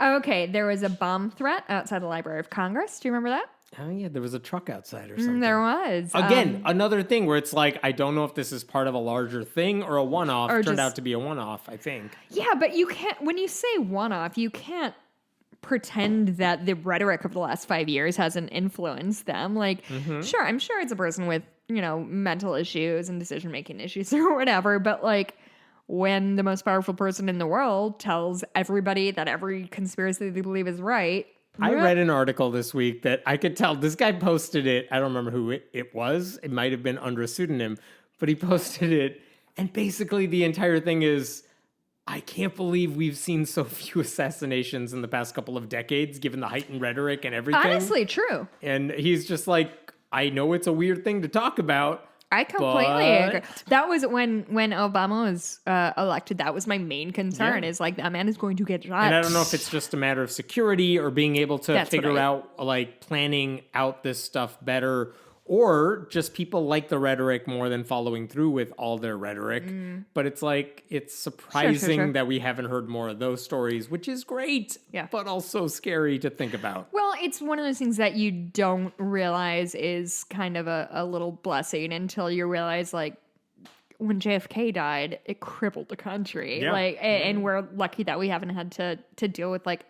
Okay, there was a bomb threat outside the Library of Congress. Do you remember that? Oh, yeah. There was a truck outside or something. There was. Again, another thing where it's like, I don't know if this is part of a larger thing or a one-off. Or Turned just- out to be a one-off, I think. Yeah, but you can't, when you say one-off, you can't pretend that the rhetoric of the last 5 years hasn't influenced them. Like, sure, I'm sure it's a person with, mental issues and decision-making issues or whatever, but like, when the most powerful person in the world tells everybody that every conspiracy they believe is right. I read an article this week that I could tell this guy posted it. I don't remember who it was. It might have been under a pseudonym, but he posted it. And basically the entire thing is, I can't believe we've seen so few assassinations in the past couple of decades, given the heightened rhetoric and everything. Honestly, true. And he's just like, I know it's a weird thing to talk about. I completely But- agree. That was when Obama was elected. That was my main concern. Yeah. Is like that man is going to get shot. And I don't know if it's just a matter of security or being able to That's what figure I- out, like, planning out this stuff better, or just people like the rhetoric more than following through with all their rhetoric. But it's like, it's surprising sure. that we haven't heard more of those stories, which is great, Yeah. but also scary to think about. Well, it's one of those things that you don't realize is kind of a little blessing until you realize, like, when JFK died, it crippled the country. Yeah. Like, and we're lucky that we haven't had to deal with like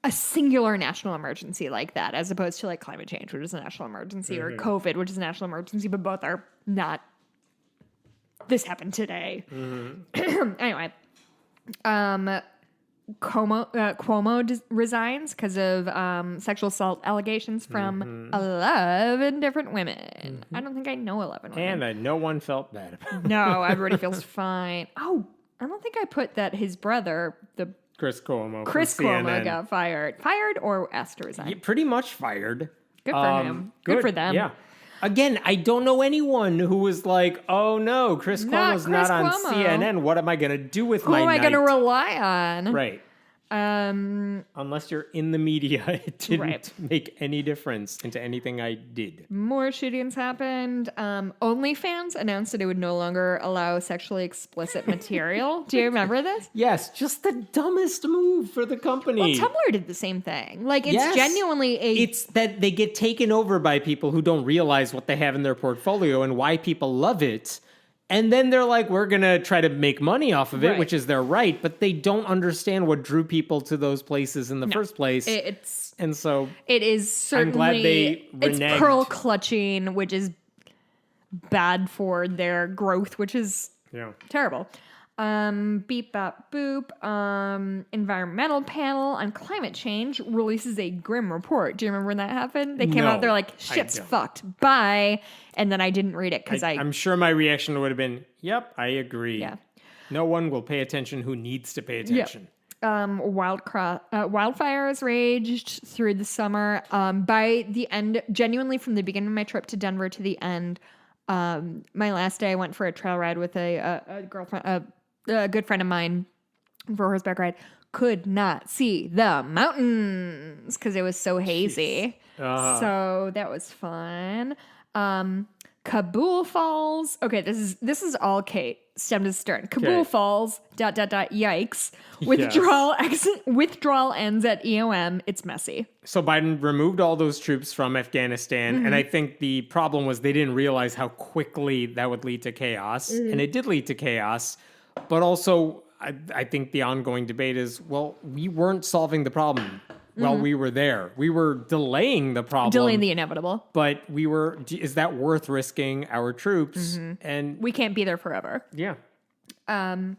a singular national emergency like that, as opposed to like climate change, which is a national emergency, or COVID, which is a national emergency, but both are not. This happened today. Anyway, Cuomo resigns because of sexual assault allegations from 11 different women. I don't think I know 11 women. And no one felt bad about it. No, everybody feels fine. Oh, I don't think I put that his brother, the Chris Cuomo. Chris from Cuomo, CNN. got fired. Fired or asked to resign. Yeah, pretty much fired. Good for him. Good for them. Yeah. Again, I don't know anyone who was like, "Oh no, Chris Not Cuomo's Chris not on Cuomo. CNN. What am I going to do with Who my am I night?" going to rely on? Right. Unless you're in the media, it didn't Right. make any difference into anything I did. More shootings happened. OnlyFans announced that it would no longer allow sexually explicit material. Do you remember this? Yes, just the dumbest move for the company. Well, Tumblr did the same thing. Like, it's Yes. genuinely It's that they get taken over by people who don't realize what they have in their portfolio and why people love it. And then they're like, we're going to try to make money off of it, Right. which is their right. But they don't understand what drew people to those places in the first place. And so It is certainly, I'm glad they it's reneged. pearl clutching, which is bad for their growth, which is terrible. Beep bop boop. Environmental panel on climate change releases a grim report. Do you remember when that happened? They came out, they're like, shit's fucked. Bye. And then I didn't read it because I'm sure my reaction would have been, yep, I agree. Yeah. No one will pay attention who needs to pay attention. Wildfires raged through the summer. By the end, genuinely from the beginning of my trip to Denver to the end, my last day I went for a trail ride with a girlfriend, a good friend of mine for a horseback ride. Could not see the mountains because it was so hazy. So that was fun. Kabul Falls. Okay, this is all Kate. Stem to stern. Kabul Falls. ... Yikes. Withdrawal ends at EOM. It's messy. So Biden removed all those troops from Afghanistan, and I think the problem was they didn't realize how quickly that would lead to chaos, and it did lead to chaos. But also, I think the ongoing debate is, well, we weren't solving the problem while we were there. We were delaying the problem. Delaying the inevitable. But is that worth risking our troops? And we can't be there forever. Yeah. The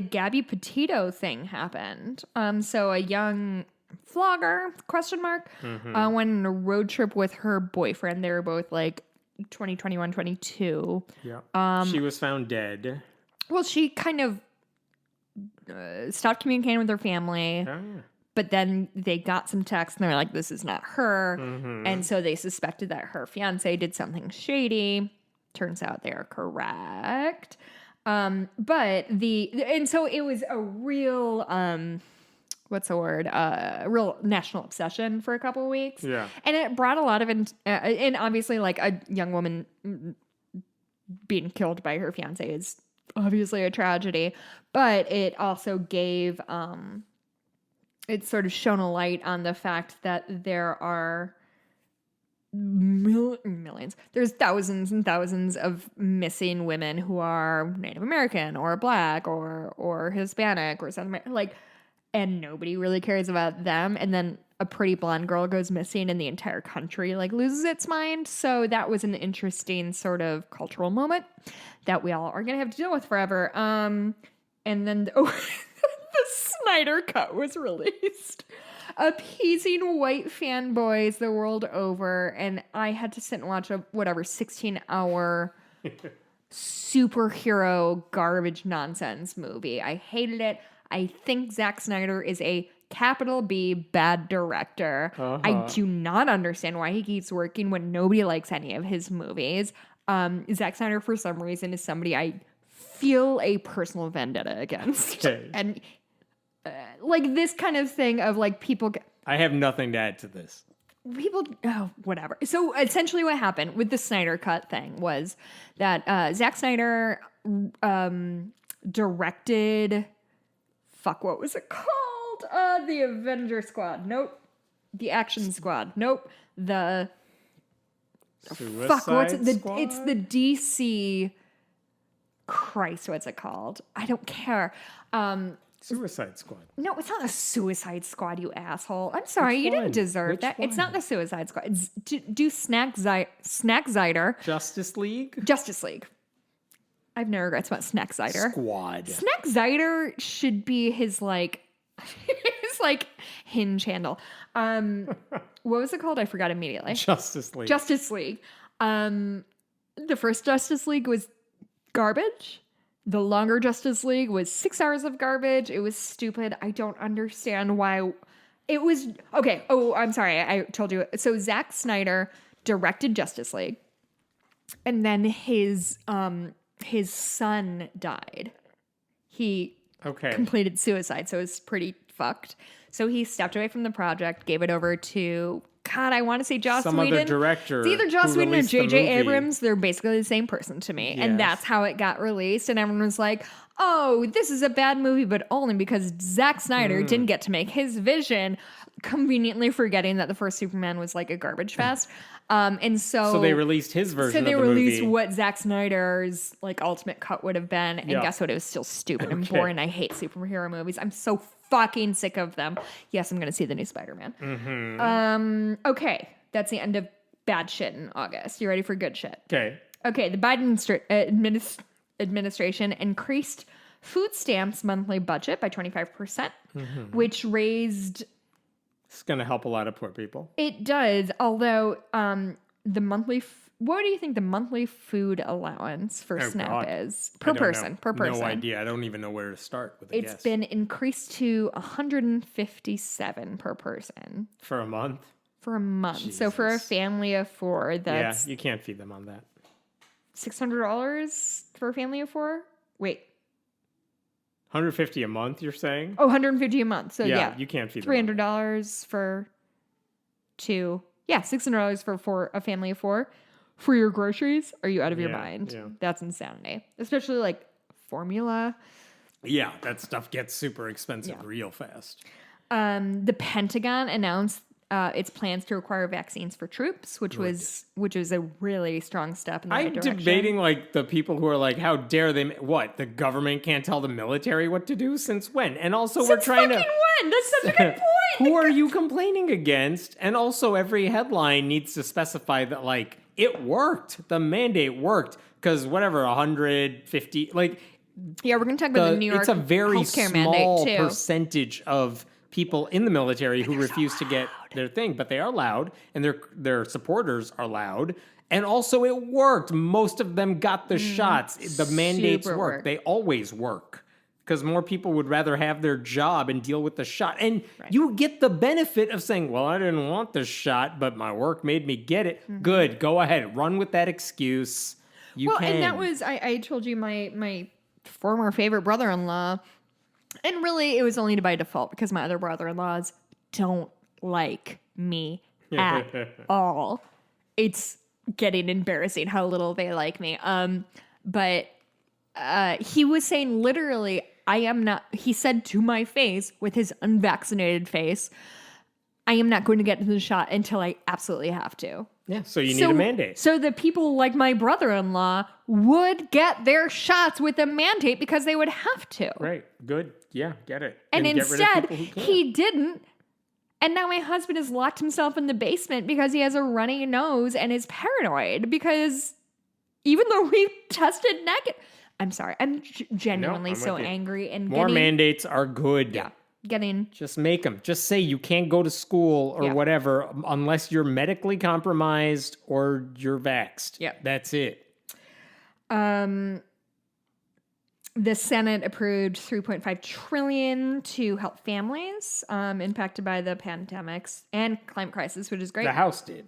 Gabby Petito thing happened. So a young flogger, ? Went on a road trip with her boyfriend. They were both like 20, 21, 22. Yeah. She was found dead. Well, she kind of stopped communicating with her family. But then they got some text and they're like, this is not her. And so they suspected that her fiance did something shady. Turns out they are correct. And so it was a real, real national obsession for a couple of weeks. Yeah. And it brought a lot of, and obviously like a young woman being killed by her fiance is obviously a tragedy, but it also gave, it sort of shone a light on the fact that there are millions. There's thousands and thousands of missing women who are Native American or Black or Hispanic or something like, and nobody really cares about them. And then a pretty blonde girl goes missing and the entire country like loses its mind. So that was an interesting sort of cultural moment that we all are going to have to deal with forever. And then the Snyder Cut was released, appeasing white fanboys the world over. And I had to sit and watch a 16-hour superhero garbage nonsense movie. I hated it. I think Zack Snyder is a capital B bad director. I do not understand why he keeps working when nobody likes any of his movies. Zack Snyder, for some reason, is somebody I feel a personal vendetta against. Okay. And like this kind of thing of like people... I have nothing to add to this. Whatever. So essentially what happened with the Snyder Cut thing was that Zack Snyder directed... what was it called? The Avenger Squad. Nope. The Action Squad. Nope. The... Suicide Squad? It's the DC... Christ, what's it called? I don't care. Suicide Squad. No, it's not the Suicide Squad, you asshole. I'm sorry, you didn't deserve that. It's not the Suicide Squad. It's Snackzider. Justice League? Justice League. I have no regrets about Snackzider. Squad. Snackzider should be his hinge handle. What was it called? I forgot immediately. Justice League. Justice League. The first Justice League was garbage. The longer Justice League was 6 hours of garbage. It was stupid. I don't understand why it was... Okay. Oh, I'm sorry. I told you. So Zack Snyder directed Justice League. And then his son died. He Okay. completed suicide. So it was pretty fucked. So he stepped away from the project, gave it over to, God, I want to say Joss Some Whedon. other director. It's either Joss who Whedon or released the J.J. movie. Abrams. They're basically the same person to me. Yes. And that's how it got released. And everyone was like, oh, this is a bad movie, but only because Zack Snyder didn't get to make his vision, conveniently forgetting that the first Superman was like a garbage fest. And so they released his version of the movie. So they released what Zack Snyder's like ultimate cut would have been. And guess what? It was still stupid and boring. I hate superhero movies. I'm so fucking sick of them. Yes, I'm going to see the new Spider-Man. Okay. That's the end of bad shit in August. You ready for good shit? Okay. Okay. The Biden administration increased food stamps monthly budget by 25%, which raised... It's going to help a lot of poor people. It does, although the monthly... what do you think the monthly food allowance for SNAP is? Per person. No idea. I don't even know where to start with a guess. It's been increased to $157 per person. For a month? For a month. Jesus. So for a family of four, that's... Yeah, you can't feed them on that. $600 for a family of four? Wait. $150 a month, you're saying? Oh, $150 a month. So yeah. You can't feed them. $300 for two. Yeah, $600 for a family of four. For your groceries? Are you out of your mind? Yeah. That's insanity. Especially like formula. Yeah, that stuff gets super expensive real fast. The Pentagon announced its plans to require vaccines for troops, which was a really strong step in the right direction. I'm debating like the people who are like, how dare they? What, the government can't tell the military what to do? Since when? And also we're trying to... when? That's such a good point. Who are you complaining against? And also every headline needs to specify that like it worked. The mandate worked because whatever 150 like. Yeah, we're gonna talk about the New York. It's a very healthcare small mandate too. percentage of people in the military who refuse to get their thing, but they are loud, and their supporters are loud. And also, it worked. Most of them got the shots. The mandates work. They always work because more people would rather have their job and deal with the shot. And you get the benefit of saying, "Well, I didn't want the shot, but my work made me get it." Good, go ahead, run with that excuse. You can. And that was I told you my former favorite brother-in-law. And really, it was only by default because my other brother-in-laws don't like me at all. It's getting embarrassing how little they like me. But he was saying literally, I am not, he said to my face with his unvaccinated face, I am not going to get the shot until I absolutely have to. Yeah, so you need a mandate. So the people like my brother-in-law would get their shots with a mandate because they would have to. Right, good. Yeah, get it. And instead, get rid of he didn't. And now my husband has locked himself in the basement because he has a runny nose and is paranoid because even though we tested negative... I'm sorry. I'm genuinely so angry. And more mandates are good. Yeah. Just make them. Just say you can't go to school or whatever unless you're medically compromised or you're vaxxed. Yeah. That's it. The Senate approved $3.5 trillion to help families impacted by the pandemics and climate crisis, which is great. The House did.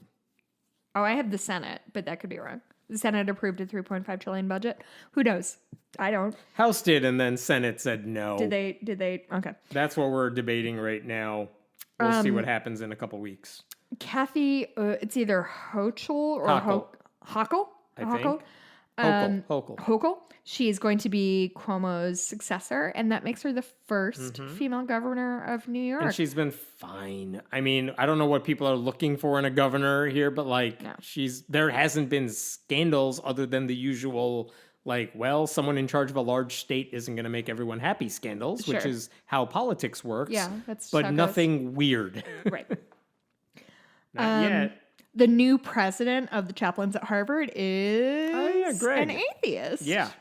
Oh, I have the Senate, but that could be wrong. The Senate approved a $3.5 trillion budget. Who knows? I don't. House did, and then Senate said no. Did they? Okay. That's what we're debating right now. We'll see what happens in a couple weeks. Kathy, it's either Hochul or Hochul. I think. Hochul. She is going to be Cuomo's successor, and that makes her the first female governor of New York. And she's been fine. I mean, I don't know what people are looking for in a governor here, but like, there hasn't been scandals other than the usual, like, well, someone in charge of a large state isn't going to make everyone happy scandals, which is how politics works. Yeah, that's but nothing weird. Right. Not yet. The new president of the chaplains at Harvard is Greg. an atheist. Yeah.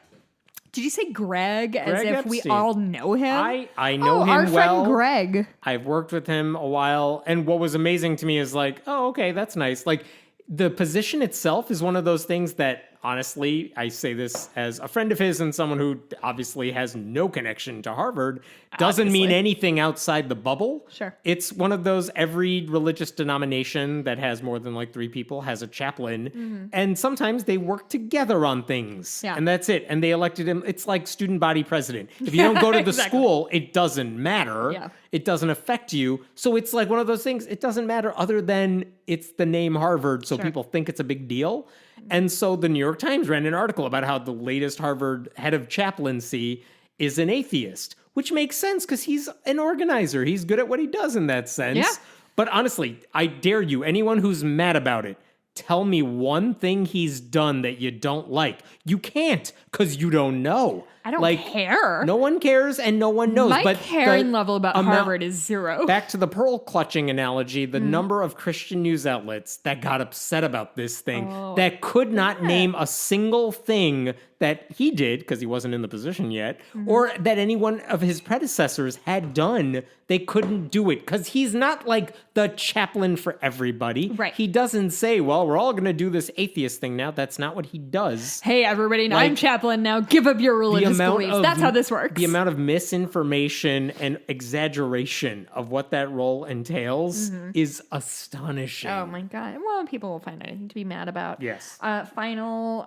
Did you say Greg as if Epstein. we all know him? I know him our well. friend Greg. I've worked with him a while. And what was amazing to me is like, oh, okay, that's nice. Like the position itself is one of those things that honestly, I say this as a friend of his and someone who obviously has no connection to Harvard, doesn't mean anything outside the bubble. Sure. It's one of those, every religious denomination that has more than like 3 people has a chaplain. And sometimes they work together on things. Yeah. And that's it. And they elected him. It's like student body president. If you don't go to the school, it doesn't matter. Yeah. It doesn't affect you. So it's like one of those things. It doesn't matter other than it's the name Harvard. So people think it's a big deal. And so the New York Times ran an article about how the latest Harvard head of chaplaincy is an atheist, which makes sense because he's an organizer. He's good at what he does in that sense. Yeah. But honestly, I dare you, anyone who's mad about it, tell me one thing he's done that you don't like. You can't, because you don't know. I don't care. No one cares and no one knows. My but caring level about Harvard is 0. Back to the pearl clutching analogy, the number of Christian news outlets that got upset about this thing that could not name a single thing that he did, because he wasn't in the position yet, or that any one of his predecessors had done, they couldn't do it. Because he's not like the chaplain for everybody. Right. He doesn't say, well, we're all going to do this atheist thing now. That's not what he does. Hey, everybody, I'm chaplain now. Give up your religious beliefs. That's how this works. The amount of misinformation and exaggeration of what that role entails is astonishing. Oh my God. Well, people will find anything to be mad about. Yes. Final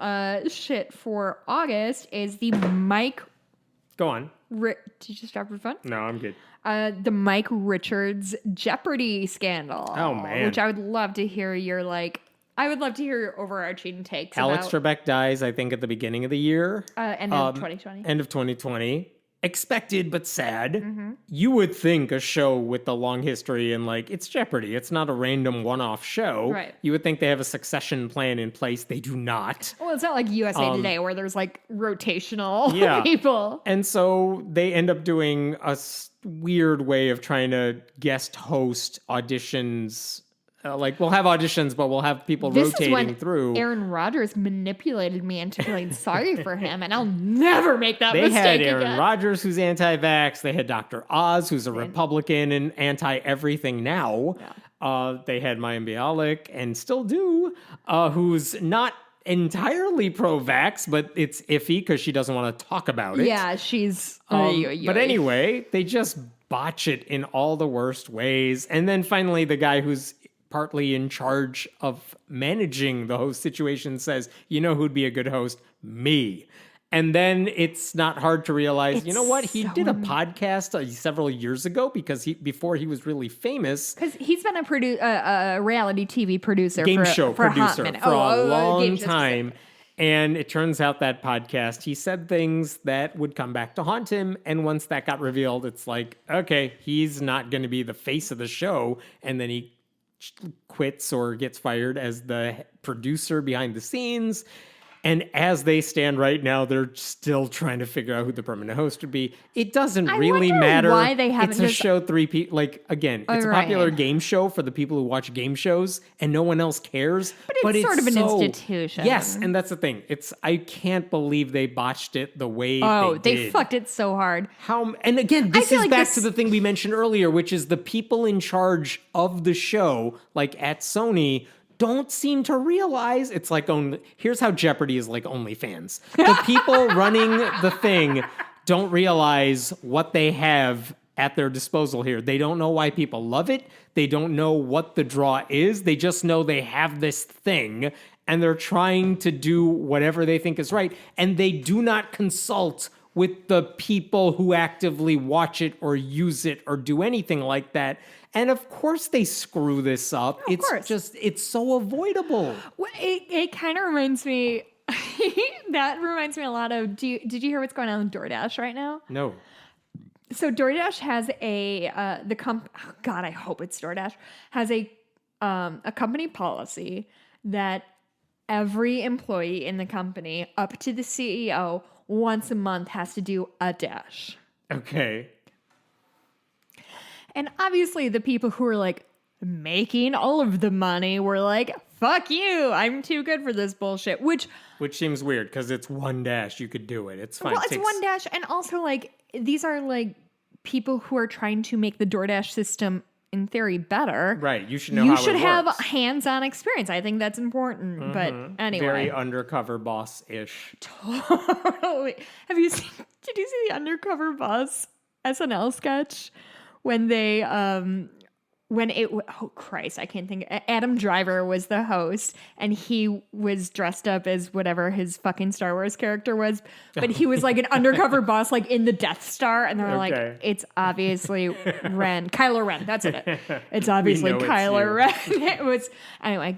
shit for August is the Mike... Go on. Did you just drop your phone? No, I'm good. The Mike Richards Jeopardy scandal. Oh, man. Which I would love to hear I would love to hear your overarching takes Alex about... Trebek dies, I think, at the beginning of the year. End of 2020. End of 2020. Expected, but sad. You would think a show with the long history and it's Jeopardy. It's not a random one-off show. Right. You would think they have a succession plan in place. They do not. Well, it's not like USA Today where there's rotational people. And so they end up doing a weird way of trying to guest host auditions. We'll have auditions, but we'll have people rotating through. Aaron Rodgers manipulated me into feeling sorry for him, and I'll never make that mistake again. They had Aaron Aaron Rodgers, who's anti-vax. They had Dr. Oz, who's a Republican and anti-everything now. Yeah. They had Mayim Bialik, and still do, who's not entirely pro-vax, but it's iffy because she doesn't want to talk about it. Yeah, she's... But anyway, they just botch it in all the worst ways. And then finally, the guy who's partly in charge of managing the host situation says, you know who'd be a good host? Me. And then it's not hard to realize, you know what? He did a podcast several years ago before he was really famous. Because he's been a reality TV producer for a long time. And it turns out that podcast, he said things that would come back to haunt him. And once that got revealed, it's like, okay, he's not going to be the face of the show. And then he quits or gets fired as the producer behind the scenes. And as they stand right now, they're still trying to figure out who the permanent host would be. It doesn't really matter. Why they haven't it's a show 3 people. Again, it's a popular game show for the people who watch game shows, and no one else cares. But it's sort of an institution. Yes, and that's the thing. I can't believe they botched it the way they did. They fucked it so hard. And again, this is back to the thing we mentioned earlier, which is the people in charge of the show, like at Sony, don't seem to realize it's here's how Jeopardy is like OnlyFans. The people running the thing don't realize what they have at their disposal here. They don't know why people love it. They don't know what the draw is. They just know they have this thing and they're trying to do whatever they think is right. And they do not consult with the people who actively watch it or use it or do anything like that. And of course they screw this up. It's so avoidable. Well, it kind of reminds me, that reminds me a lot of, did you hear what's going on with DoorDash right now? No. So DoorDash has I hope it's DoorDash, has a company policy that every employee in the company, up to the CEO, once a month has to do a dash. Okay. And obviously the people who are making all of the money were like, fuck you, I'm too good for this bullshit. Which seems weird because it's one dash. You could do it. It's fine. Well, it's one dash. And also these are people who are trying to make the DoorDash system in theory, better. Right. You should know you how should it have works. hands-on experience. I think that's important. But anyway. Very undercover boss-ish. Totally. Did you see the Undercover Boss SNL sketch when they oh Christ, I can't think. Adam Driver was the host, and he was dressed up as whatever his fucking Star Wars character was, but he was like an undercover boss, like in the Death Star, and they're like, it's obviously Kylo Ren. That's it. It's obviously Kylo Ren. It was anyway.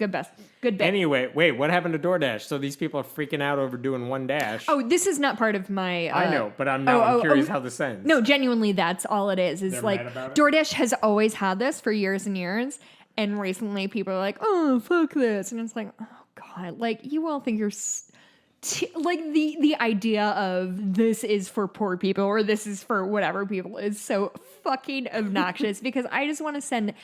Good bit. Anyway, wait, what happened to DoorDash? So these people are freaking out over doing one dash. Oh, this is not part of my. I know, but I'm curious how this ends. No, genuinely, that's all it is. Is They're like mad about it? DoorDash has always had this for years and years, and recently people are like, "Oh, fuck this," and it's like, "Oh God!" Like you all think you're like the idea of this is for poor people or this is for whatever people is so fucking obnoxious because I just want to send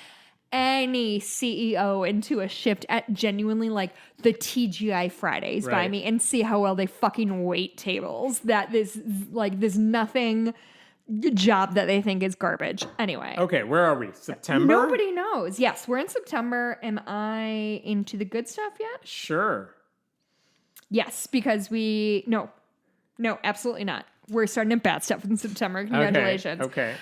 any CEO into a shift at genuinely like the TGI Fridays by me and see how well they fucking wait tables. That this like this nothing job that they think is garbage. Anyway. Okay, where are we? September? Nobody knows. Yes, we're in September. Am I into the good stuff yet? Sure. Yes, because no, absolutely not. We're starting at bad stuff in September. Congratulations. Okay.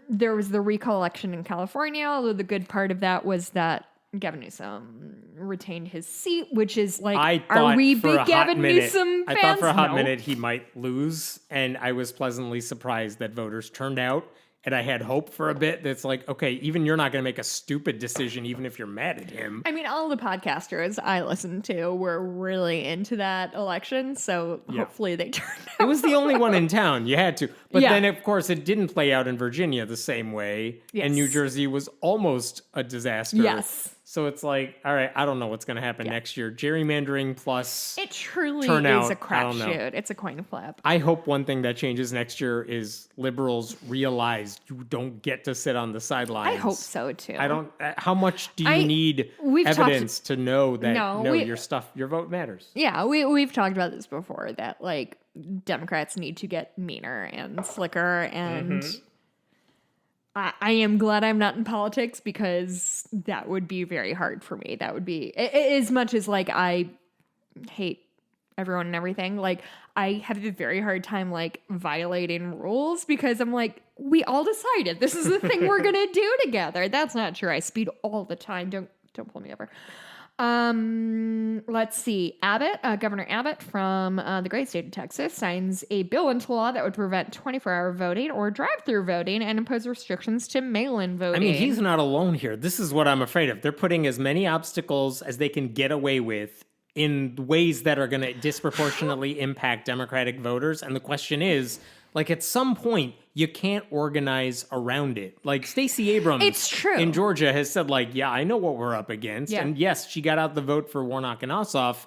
There was the recall election in California, although the good part of that was that Gavin Newsom retained his seat, which is like, are we big Gavin Newsom fans? I thought for a hot minute he might lose, and I was pleasantly surprised that voters turned out. And I had hope for a bit that's like, okay, even you're not going to make a stupid decision, even if you're mad at him. I mean, all the podcasters I listened to were really into that election, so hopefully they turned out. It was the only one in town. You had to. But then, of course, it didn't play out in Virginia the same way. Yes. And New Jersey was almost a disaster. Yes. So it's like, all right, I don't know what's going to happen next year. Gerrymandering plus it truly turnout, is a crapshoot. It's a coin flip. I hope one thing that changes next year is liberals realize you don't get to sit on the sidelines. I hope so too. I don't. How much do you need evidence to know that your vote matters? Yeah, we've talked about this before. That like Democrats need to get meaner and slicker and. I am glad I'm not in politics because that would be very hard for me. That would be as much as like I hate everyone and everything. Like I have a very hard time like violating rules because I'm like, we all decided this is the thing we're gonna do together. That's not true. I speed all the time. Don't pull me over. Let's see. Governor Abbott from the great state of Texas signs a bill into law that would prevent 24-hour voting or drive-through voting and impose restrictions to mail-in voting. I mean, he's not alone here. This is what I'm afraid of. They're putting as many obstacles as they can get away with in ways that are going to disproportionately impact Democratic voters. And the question is, like, at some point, you can't organize around it. Like, Stacey Abrams it's true. in Georgia has said, like, yeah, I know what we're up against. Yeah. And yes, she got out the vote for Warnock and Ossoff,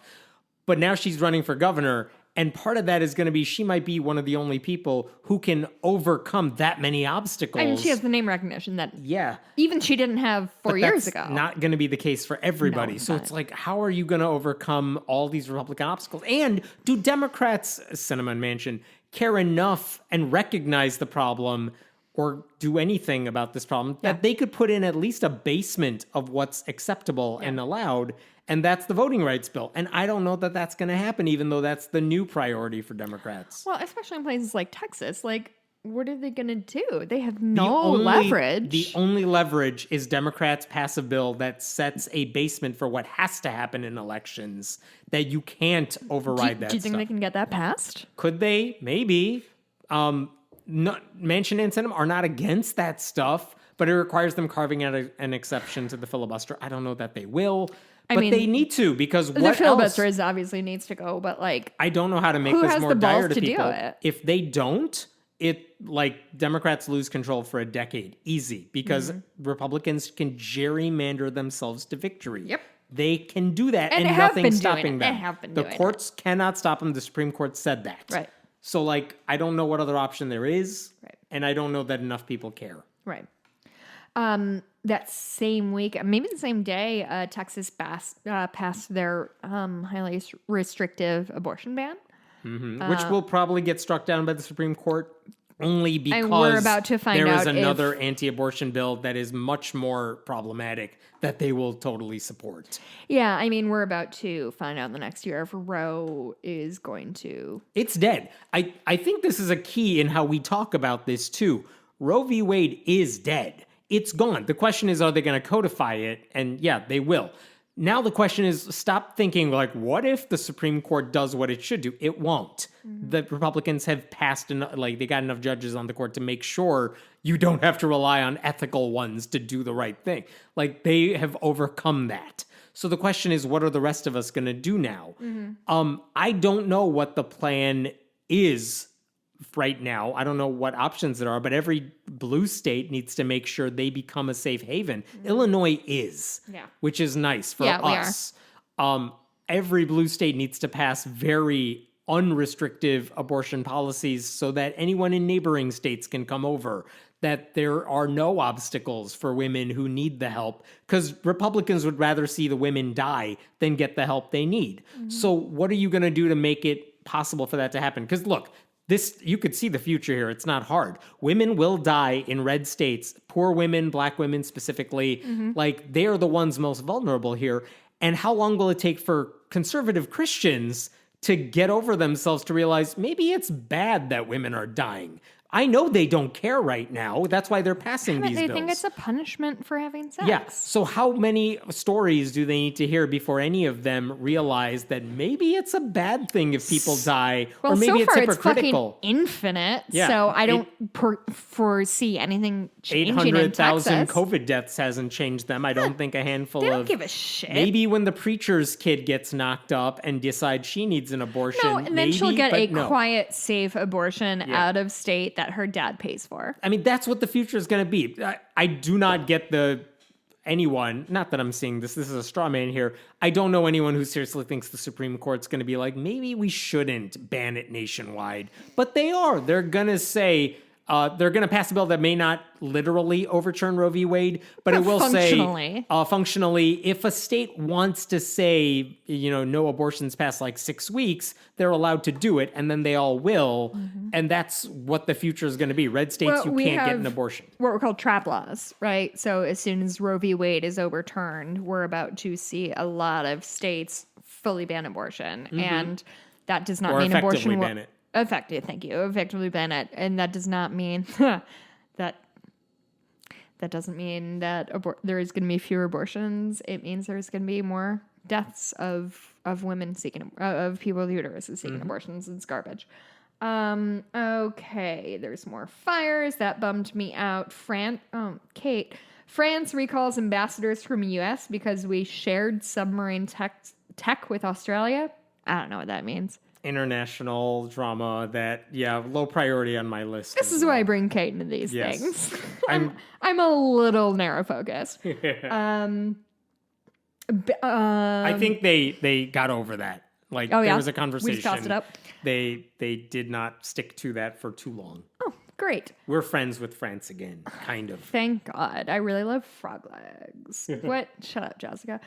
but now she's running for governor. And part of that is going to be she might be one of the only people who can overcome that many obstacles. I mean, she has the name recognition that yeah, even she didn't have 4 years ago. Not going to be the case for everybody. No, so it's like, how are you going to overcome all these Republican obstacles? And do Democrats, Sinema and Manchin, care enough and recognize the problem or do anything about this problem that they could put in at least a basement of what's acceptable and allowed? And that's the voting rights bill. And I don't know that that's going to happen, even though that's the new priority for Democrats. Well, especially in places like Texas. Like, what are they going to do? They have no leverage. The only leverage is Democrats pass a bill that sets a basement for what has to happen in elections, that you can't override that stuff. Do you think they can get that passed? Could they? Maybe. Manchin and Sinema are not against that stuff, but it requires them carving out an exception to the filibuster. I don't know that they will. But they need to, because what else? The filibuster obviously needs to go, but like... I don't know how to make this more dire to people. If they don't, Democrats lose control for a decade. Easy. Because Republicans can gerrymander themselves to victory. Yep. They can do that, and nothing's stopping them. The courts cannot stop them. The Supreme Court said that. Right. So, I don't know what other option there is, and I don't know that enough people care. Right. That same week, maybe the same day, Texas passed their highly restrictive abortion ban. Mm-hmm. Which will probably get struck down by the Supreme Court. only because we're about to find there is out another anti-abortion bill that is much more problematic that they will totally support. Yeah, I mean, we're about to find out the next year if Roe is going to... It's dead. I think this is a key in how we talk about this too. Roe v. Wade is dead. It's gone. The question is, are they going to codify it? And yeah, they will. Now the question is, stop thinking like, what if the Supreme Court does what it should do? It won't. The Republicans have passed enough, like they got enough judges on the court to make sure you don't have to rely on ethical ones to do the right thing. Like they have overcome that. So the question is, what are the rest of us going to do now? I don't know what the plan is right now. I don't know what options there are, but every blue state needs to make sure they become a safe haven. Illinois is, which is nice for us. Every blue state needs to pass very unrestrictive abortion policies so that anyone in neighboring states can come over, that there are no obstacles for women who need the help, because Republicans would rather see the women die than get the help they need. So what are you going to do to make it possible for that to happen? Because look, this, you could see the future here. It's not hard. Women will die in red states. Poor women, black women specifically, like they are the ones most vulnerable here. And how long will it take for conservative Christians to get over themselves to realize maybe it's bad that women are dying? I know they don't care right now. That's why they're passing these bills. They think it's a punishment for having sex. Yeah. So how many stories do they need to hear before any of them realize that maybe it's a bad thing if people die, or maybe so it's far hypocritical? It's fucking infinite. Yeah. So I don't foresee anything changing in 800,000 Texas. COVID deaths hasn't changed them. I don't think a handful They of... don't give a shit. Maybe when the preacher's kid gets knocked up and decides she needs an abortion. No, and then she'll get maybe, a quiet, safe abortion out of state that her dad pays for. I mean, that's what the future is going to be. I do not get anyone, not that I'm seeing this is a straw man here. I don't know anyone who seriously thinks the Supreme Court's going to be like, maybe we shouldn't ban it nationwide. But they are. They're going to say, they're going to pass a bill that may not literally overturn Roe v. Wade, but it will say functionally, if a state wants to say, no abortions past like 6 weeks, they're allowed to do it, and then they all will. And that's what the future is going to be. Red states, you can't get an abortion. What we're called trap laws, right? So as soon as Roe v. Wade is overturned, we're about to see a lot of states fully ban abortion. And that does not mean abortion will... ban it. Effectively ban it. And that does not mean that doesn't mean that there is going to be fewer abortions. It means there's going to be more deaths of women seeking, of people with uteruses seeking abortions. It's garbage. Okay, there's more fires. That bummed me out. Kate. France recalls ambassadors from U.S. because we shared submarine tech with Australia. I don't know what that means. International drama that, low priority on my list. This is why I bring Kate into these things. I'm a little narrow focused. I think they got over that. Like there was a conversation. We just tossed it up. They did not stick to that for too long. Oh, great. We're friends with France again, kind of. Thank God. I really love frog legs. What? Shut up, Jessica.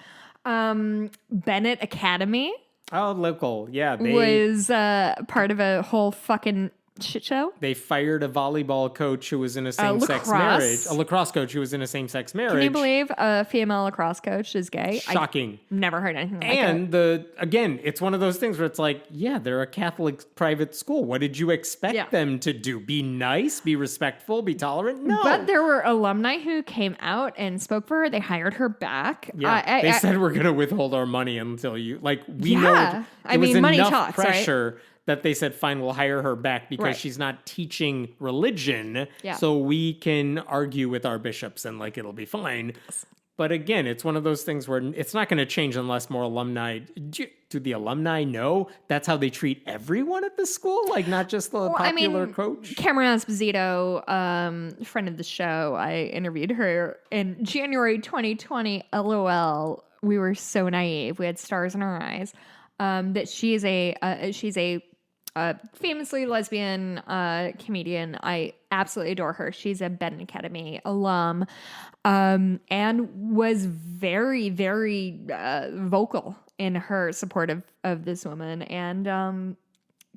Bennett Academy. Oh, local. Yeah. Was part of a whole fucking shit show. They fired a volleyball coach who was in a same-sex marriage. A lacrosse coach who was in a same-sex marriage. Can you believe a female lacrosse coach is gay? Shocking. I've never heard anything like that. And again, it's one of those things where it's like, they're a Catholic private school. What did you expect them to do? Be nice? Be respectful? Be tolerant? No. But there were alumni who came out and spoke for her. They hired her back. Yeah. They said we're going to withhold our money until you... Like, we know... I mean, money talks, pressure, right? That they said, fine, we'll hire her back because she's not teaching religion. So we can argue with our bishops and it'll be fine. But again, it's one of those things where it's not going to change unless more alumni... Do the alumni know that's how they treat everyone at the school? Like not just the popular coach? Cameron Esposito, friend of the show, I interviewed her in January 2020. LOL. We were so naive. We had stars in our eyes. That she's a famously lesbian comedian. I absolutely adore her. She's a Bennett Academy alum, and was very, very vocal in her support of this woman. And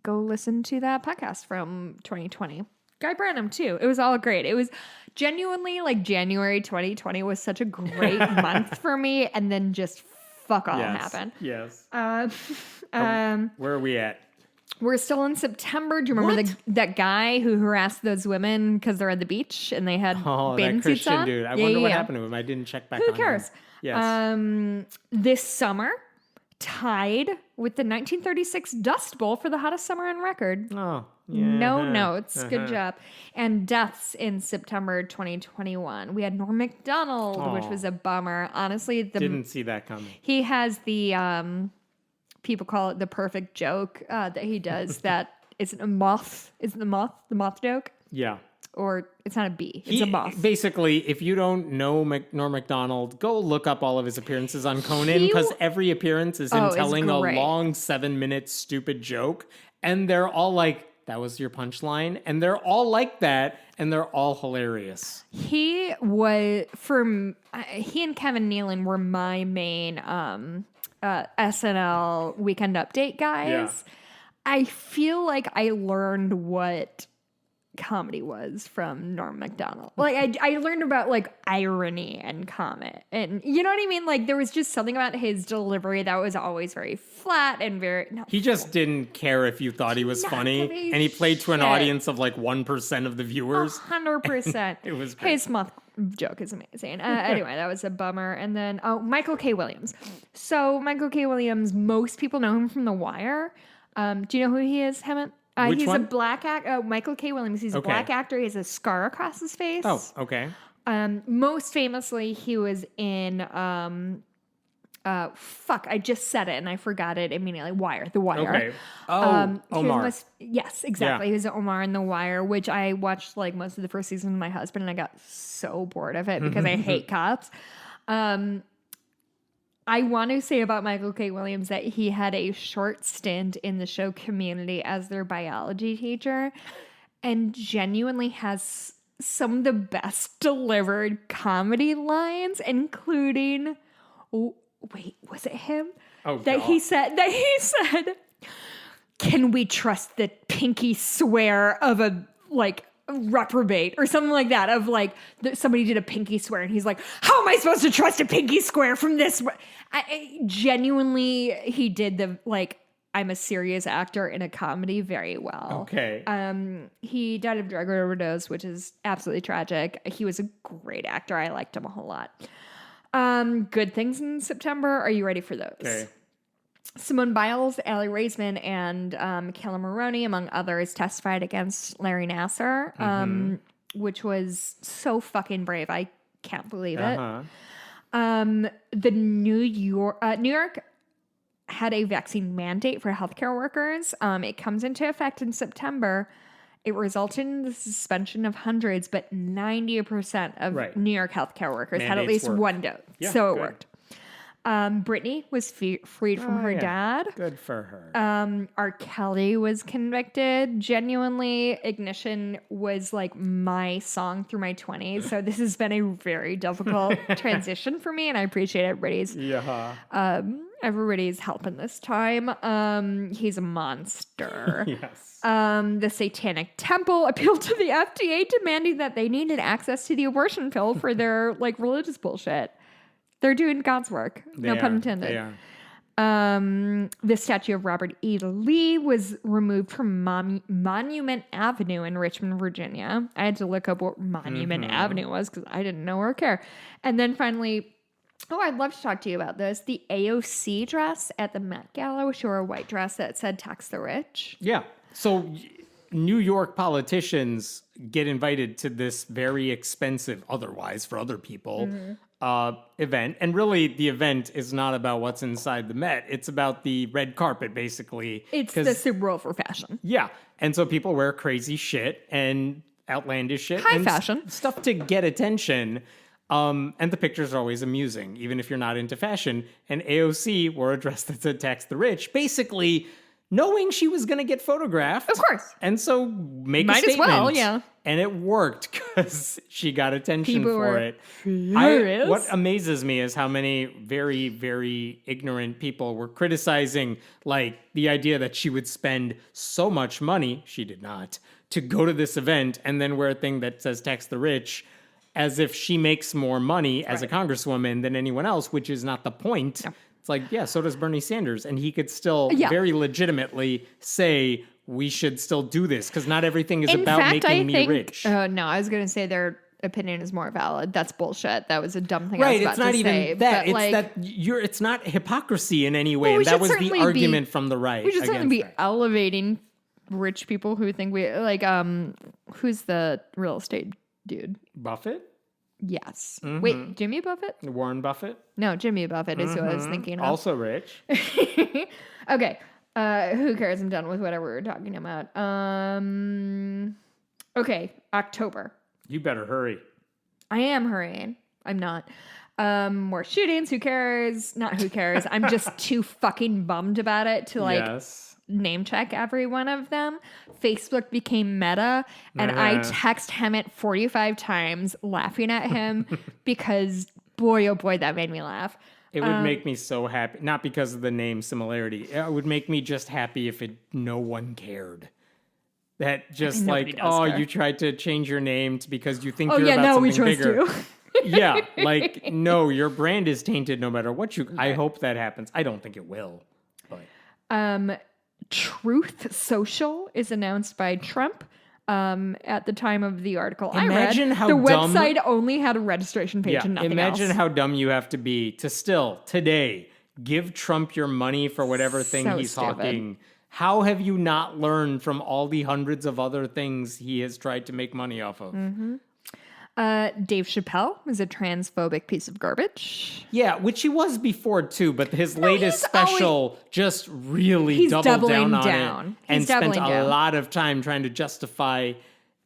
go listen to that podcast from 2020. Guy Branum too. It was all great. It was genuinely like January 2020 was such a great month for me, and then just fuck all happened. Yes. Where are we at? We're still in September. Do you remember that guy who harassed those women because they're at the beach and they had bathing that suits Christian on? dude. I wonder what happened to him. I didn't check back on him. Who cares? Yes. This summer, tied with the 1936 Dust Bowl for the hottest summer on record. Oh, yeah. No notes. Good job. And deaths in September 2021. We had Norm Macdonald, which was a bummer. Honestly, didn't see that coming. He has the people call it the perfect joke that he does. That isn't a moth. Isn't the moth joke? Yeah. Or it's not a bee. It's a moth. Basically, if you don't know Norm Macdonald, go look up all of his appearances on Conan, because every appearance is him telling a long 7-minute stupid joke, and they're all like, that was your punchline, and they're all like that, and they're all hilarious. He and Kevin Nealon were my main SNL Weekend Update guys. Yeah. I feel like I learned what comedy was from Norm Macdonald. Like I learned about like irony and comment, and you know what I mean? Like there was just something about his delivery that was always very flat and very... He just didn't care if you thought he was funny, and he played to an audience of like 1% of the viewers. 100%. It was great. His moth joke is amazing. Anyway, that was a bummer. And then Michael K. Williams. So Michael K. Williams, most people know him from The Wire. Do you know who he is, Hemant? He's a black actor. Michael K. Williams. He's a black actor. He has a scar across his face. Oh, okay. Most famously, he was in I just said it and I forgot it immediately. The Wire. Okay. Omar. Yes, exactly. Yeah. He was Omar in The Wire, which I watched like most of the first season with my husband, and I got so bored of it because I hate cops. I want to say about Michael K. Williams that he had a short stint in the show Community as their biology teacher, and genuinely has some of the best delivered comedy lines, including, was it him? He said, can we trust the pinky swear of a reprobate or something like that, of like somebody did a pinky swear and he's like, how am I supposed to trust a pinky swear from this? Genuinely, he did the I'm a serious actor in a comedy very well. Okay. He died of drug overdose, which is absolutely tragic. He was a great actor. I liked him a whole lot. Good things in September. Are you ready for those? Okay. Simone Biles, Aly Raisman, and Kayla Maroney, among others, testified against Larry Nassar, which was so fucking brave. I can't believe it. The New York had a vaccine mandate for healthcare workers. It comes into effect in September. It resulted in the suspension of hundreds, but 90% of New York healthcare workers had at least one dose. Yeah, so it worked. Britney was freed from her dad. Good for her. R. Kelly was convicted. Genuinely, Ignition was like my song through my 20s. So this has been a very difficult transition for me, and I appreciate everybody's helping this time. He's a monster. Yes. The Satanic Temple appealed to the FDA, demanding that they needed access to the abortion pill for their religious bullshit. They're doing God's work. No pun intended. They are. The statue of Robert E. Lee was removed from Monument Avenue in Richmond, Virginia. I had to look up what Monument Avenue was because I didn't know or care. And then finally, I'd love to talk to you about this. The AOC dress at the Met Gala, she wore a white dress that said tax the rich. Yeah. So New York politicians get invited to this very expensive, otherwise for other people, event. And really, the event is not about what's inside the Met. It's about the red carpet, basically. It's the Super Bowl for fashion. Yeah. And so people wear crazy shit and outlandish shit. High fashion. Stuff to get attention. And the pictures are always amusing, even if you're not into fashion. And AOC wore a dress that said tax the rich. Basically, knowing she was going to get photographed. Of course. And so make a Might as statement. well, yeah. And it worked because she got attention People for were it. furious. What amazes me is how many very, very ignorant people were criticizing like the idea that she would spend so much money, she did not, to go to this event and then wear a thing that says tax the rich as if she makes more money as a congresswoman than anyone else, which is not the point. No. It's like, yeah, so does Bernie Sanders. And he could still very legitimately say, we should still do this because not everything is about making me rich. No, I was going to say their opinion is more valid. That's bullshit. That was a dumb thing I was Right, about it's not to even say. that. But It's like, that it's not hypocrisy in any way. Well, And that was the argument from the right. We should certainly be that. elevating rich people who think we like. Who's the real estate dude? Buffett? Yes. Wait, Jimmy Buffett? Warren Buffett? No, Jimmy Buffett is who I was thinking of. Also rich. Okay. Who cares? I'm done with whatever we're talking about. Okay, October. You better hurry. I am hurrying. I'm not. More shootings. Who cares? Not who cares. I'm just too fucking bummed about it to like name check every one of them. Facebook became Meta, and I text Hemet 45 times laughing at him because boy, oh boy, that made me laugh. It would make me so happy, not because of the name similarity. It would make me just happy if no one cared. That just like, oh, care. You tried to change your name because you think you're about something bigger. Yeah, like, no, your brand is tainted no matter what you... I hope that happens. I don't think it will. But. Truth Social is announced by Trump. At the time of the article Imagine I read, how the dumb, website only had a registration page and nothing Imagine else. how dumb you have to be to still, today, give Trump your money for whatever thing he's hawking. How have you not learned from all the hundreds of other things he has tried to make money off of? Mm-hmm. Dave Chappelle is a transphobic piece of garbage. Yeah, which he was before too, but his latest special just really doubled down on it and spent a lot of time trying to justify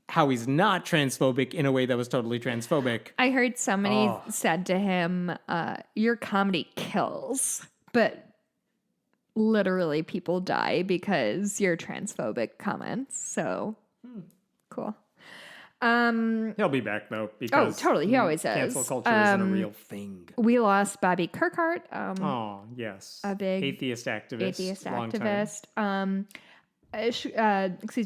how he's not transphobic in a way that was totally transphobic. I heard somebody said to him, your comedy kills, but literally people die because you're transphobic comments. So cool. He'll be back though because totally, he always is. Cancel culture isn't a real thing. We lost Bobby Kirkhart. Yes, a big atheist activist.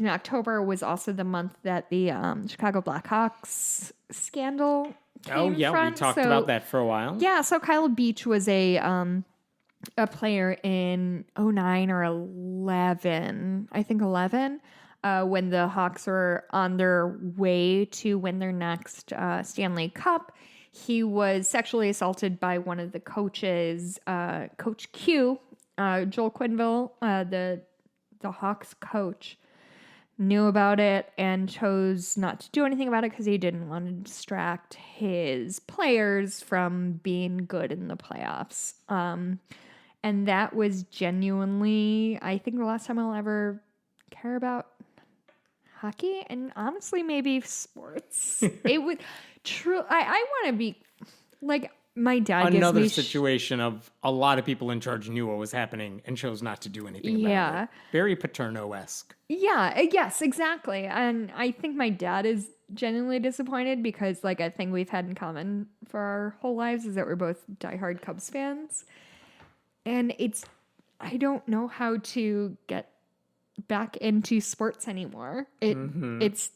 October was also the month that the Chicago Blackhawks scandal came we talked about that for a while. Yeah, so Kyle Beach was a player in 2009 or 11, I think 11. When the Hawks were on their way to win their next Stanley Cup, he was sexually assaulted by one of the coaches, Coach Q, Joel Quenneville, the Hawks coach, knew about it and chose not to do anything about it because he didn't want to distract his players from being good in the playoffs. And that was genuinely, I think, the last time I'll ever care about hockey and honestly maybe sports. It would I want to be like my dad. Another situation of a lot of people in charge knew what was happening and chose not to do anything about it. Very Paterno-esque. Yeah, yes, exactly. And I think my dad is genuinely disappointed because like a thing we've had in common for our whole lives is that we're both diehard Cubs fans. And I don't know how to get back into sports anymore. It's,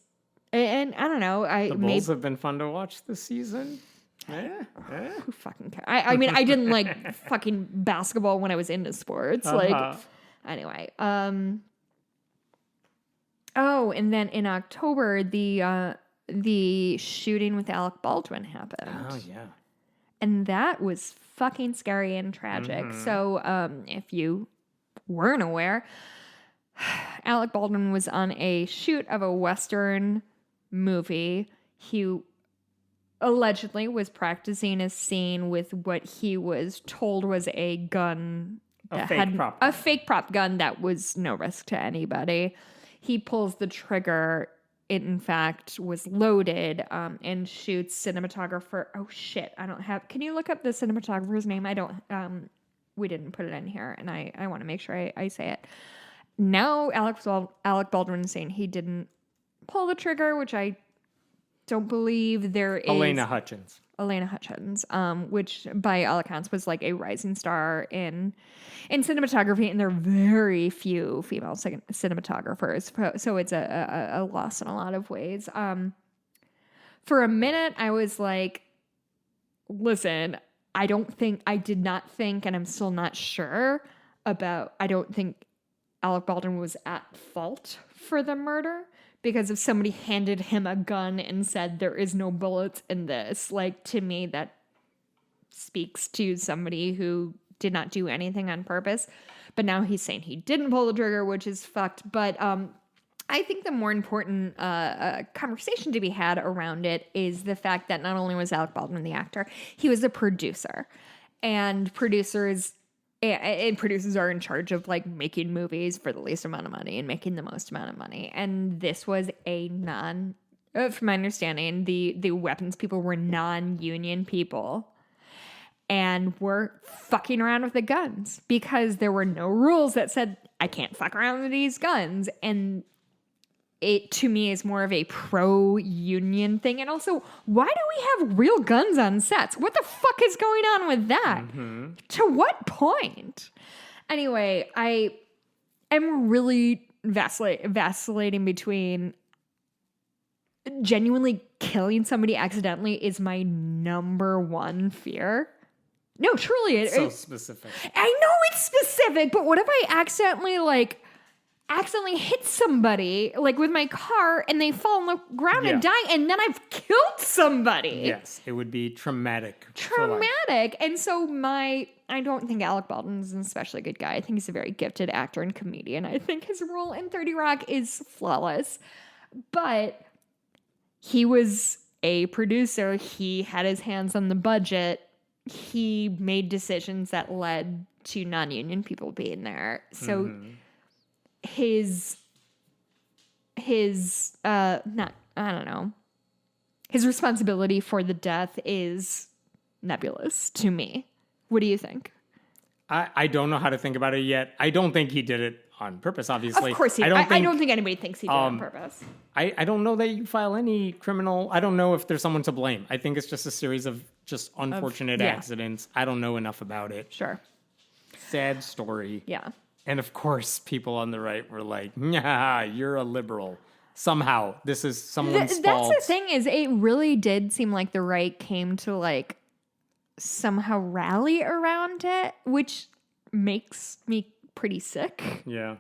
and I don't know. The Bulls have been fun to watch this season. Who fucking cares? I mean, I didn't like fucking basketball when I was into sports. Like, anyway. And then in October, the shooting with Alec Baldwin happened. Oh yeah. And that was fucking scary and tragic. So, if you weren't aware, Alec Baldwin was on a shoot of a Western movie. He allegedly was practicing a scene with what he was told was a gun. A fake prop gun that was no risk to anybody. He pulls the trigger. It, in fact, was loaded and shoots cinematographer. Oh, shit. Can you look up the cinematographer's name? We didn't put it in here, and I want to make sure I say it. now Alec Baldwin is saying he didn't pull the trigger, which I don't believe. There is Elena Hutchins, which by all accounts was like a rising star in cinematography, and there are very few female cinematographers, so it's a loss in a lot of ways. For a minute, I was like, listen, I did not think, and I'm still not sure about, I don't think Alec Baldwin was at fault for the murder, because if somebody handed him a gun and said there is no bullets in this, like, to me, that speaks to somebody who did not do anything on purpose. But now he's saying he didn't pull the trigger, which is fucked. But I think the more important conversation to be had around it is the fact that not only was Alec Baldwin the actor, he was a producer. And producers are in charge of like making movies for the least amount of money and making the most amount of money. And this was from my understanding, the weapons people were non-union people and were fucking around with the guns because there were no rules that said I can't fuck around with these guns. And it, to me, is more of a pro-union thing. And also, why do we have real guns on sets? What the fuck is going on with that? Mm-hmm. To what point? Anyway, I am really vacillating between genuinely killing somebody accidentally is my number one fear. No, truly. It's so specific. I know it's specific, but what if I accidentally hit somebody like with my car and they fall on the ground and die, and then I've killed somebody? Yes, it would be traumatic. And so I don't think Alec Baldwin's an especially good guy. I think he's a very gifted actor and comedian. I think his role in 30 Rock is flawless, but he was a producer. He had his hands on the budget. He made decisions that led to non-union people being there. So his responsibility for the death is nebulous to me. What do you think? I don't know how to think about it yet. I don't think he did it on purpose, obviously. Of course he did. I don't think anybody thinks he did it on purpose. I don't know that you file any criminal. I don't know if there's someone to blame. I think it's just a series of just unfortunate accidents. I don't know enough about it. Sure. Sad story. Yeah. And of course, people on the right were like, "Yeah, you're a liberal. Somehow, this is someone's fault." That's the thing, is it really did seem like the right came to like somehow rally around it, which makes me pretty sick. Yeah.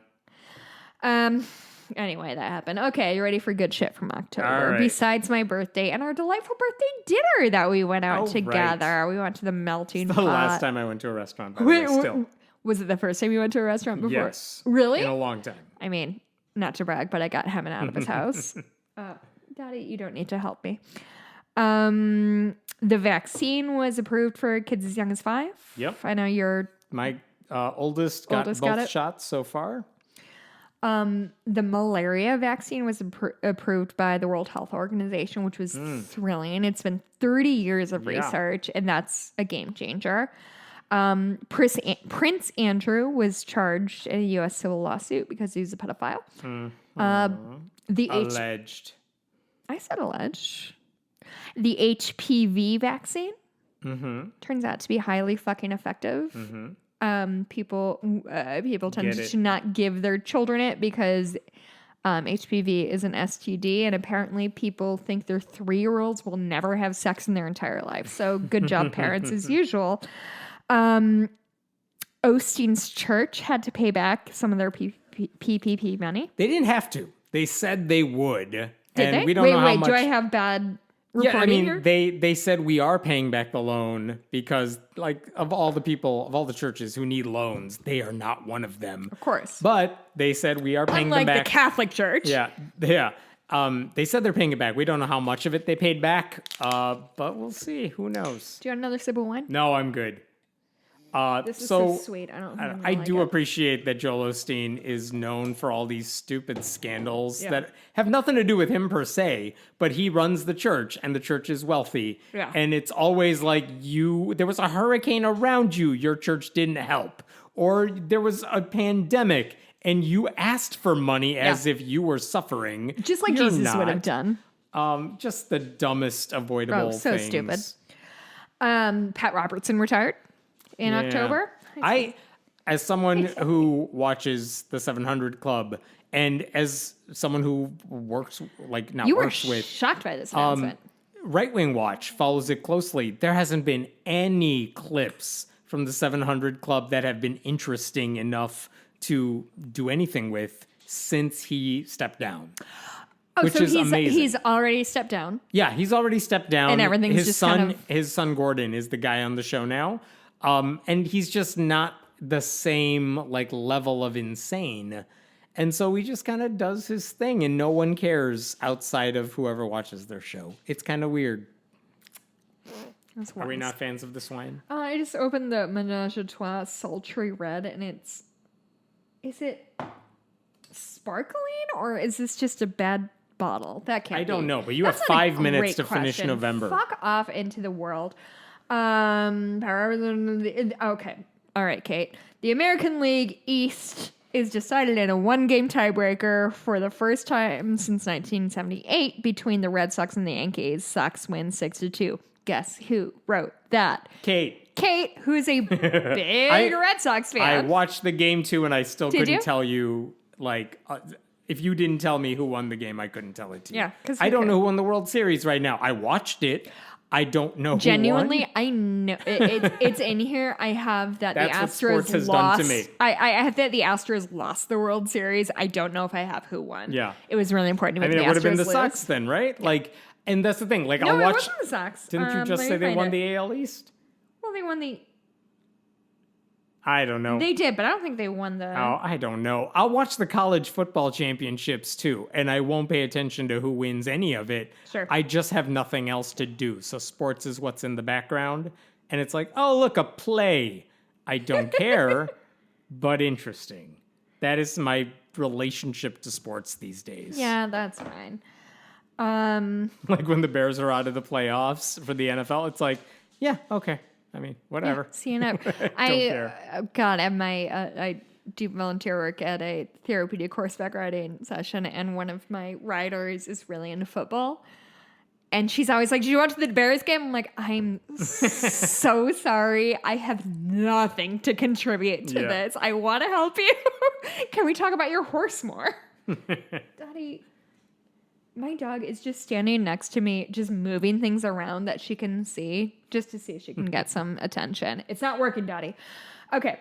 Anyway, that happened. Okay, you ready for good shit from October? All right. Besides my birthday and our delightful birthday dinner that we went out together. Right. We went to the Melting Pot. The last time I went to a restaurant, by the way, still. Was it the first time you went to a restaurant before? Yes. Really? In a long time. I mean, not to brag, but I got him out of his house. Daddy, you don't need to help me. The vaccine was approved for kids as young as 5. Yep. I know you're... My oldest got both shots so far. The malaria vaccine was approved by the World Health Organization, which was thrilling. It's been 30 years of research, and that's a game changer. Prince Andrew was charged in a U.S. civil lawsuit because he was a pedophile. Alleged. I said alleged. The HPV vaccine turns out to be highly fucking effective. People tend to not give their children it because HPV is an STD, and apparently people think their 3-year-olds will never have sex in their entire life. So good job, parents, as usual. Osteen's church had to pay back some of their PPP money. They didn't have to. They said they would. Did they? We don't know how much. Do I have bad reporting? Yeah, I mean, here? they said we are paying back the loan because, like, of all the churches who need loans, they are not one of them. Of course. But they said we are paying them back. Unlike the Catholic Church. Yeah. They said they're paying it back. We don't know how much of it they paid back, but we'll see. Who knows? Do you want another sip of wine? No, I'm good. This is so sweet. I do appreciate that Joel Osteen is known for all these stupid scandals that have nothing to do with him per se, but he runs the church and the church is wealthy. Yeah. And it's always like there was a hurricane around you, your church didn't help. Or there was a pandemic and you asked for money as if you were suffering. Just like You're Jesus would not. have done. Just the dumbest avoidable so things. stupid. Pat Robertson retired in Yeah. October. As someone who watches the 700 Club, and as someone who works, You were works with, shocked by this announcement. Right Wing Watch follows it closely. There hasn't been any clips from the 700 Club that have been interesting enough to do anything with since he stepped down. Which so is amazing. He's already stepped down. Yeah, he's already stepped down. And everything's his just son, kind of... His son Gordon is the guy on the show now. And he's just not the same level of insane. And so he just kind of does his thing and no one cares outside of whoever watches their show. It's kind of weird. Are we not fans of the swine? I just opened the Menage a Trois Sultry Red and is it sparkling or is this just a bad bottle? That can't be. I don't know, but you have That's not a 5 minutes great to finish question. November. Fuck off into the world. Okay. All right, Kate. The American League East is decided in a 1-game tiebreaker for the first time since 1978 between the Red Sox and the Yankees. Sox win 6-2. Guess who wrote that? Kate, who is a big Red Sox fan. I watched the game too, and I still Did couldn't you? tell you, if you didn't tell me who won the game, I couldn't tell it to you. Yeah, 'cause I who don't could? know who won the World Series right now. I watched it. I don't know Genuinely, who won. I know it's in here. I have that That's the what Astros sports has lost. done to me. I have that the Astros lost the World Series. I don't know if I have who won. Yeah. It was really important to me. I mean, it would have been the Astros Sox lose. then, right? And that's the thing. No, I'll it watch. wasn't the Sox. Didn't you just let say me they find won it. the AL East? Well, they won the. I don't know. They did, but I don't think they won the. Oh, I don't know. I'll watch the college football championships too, and I won't pay attention to who wins any of it. Sure. I just have nothing else to do. So sports is what's in the background. And it's like, oh, look, a play. I don't care, but interesting. That is my relationship to sports these days. Yeah, that's fine. Like when the Bears are out of the playoffs for the NFL, it's like, yeah, okay. I mean, whatever. Seeing it. I do volunteer work at a therapeutic horseback riding session, and one of my riders is really into football. And she's always like, did you watch the Bears game? I'm like, I'm so sorry. I have nothing to contribute to this. I want to help you. Can we talk about your horse more? Daddy, my dog is just standing next to me, just moving things around that she can see, just to see if she can get some attention. It's not working, Daddy. Okay.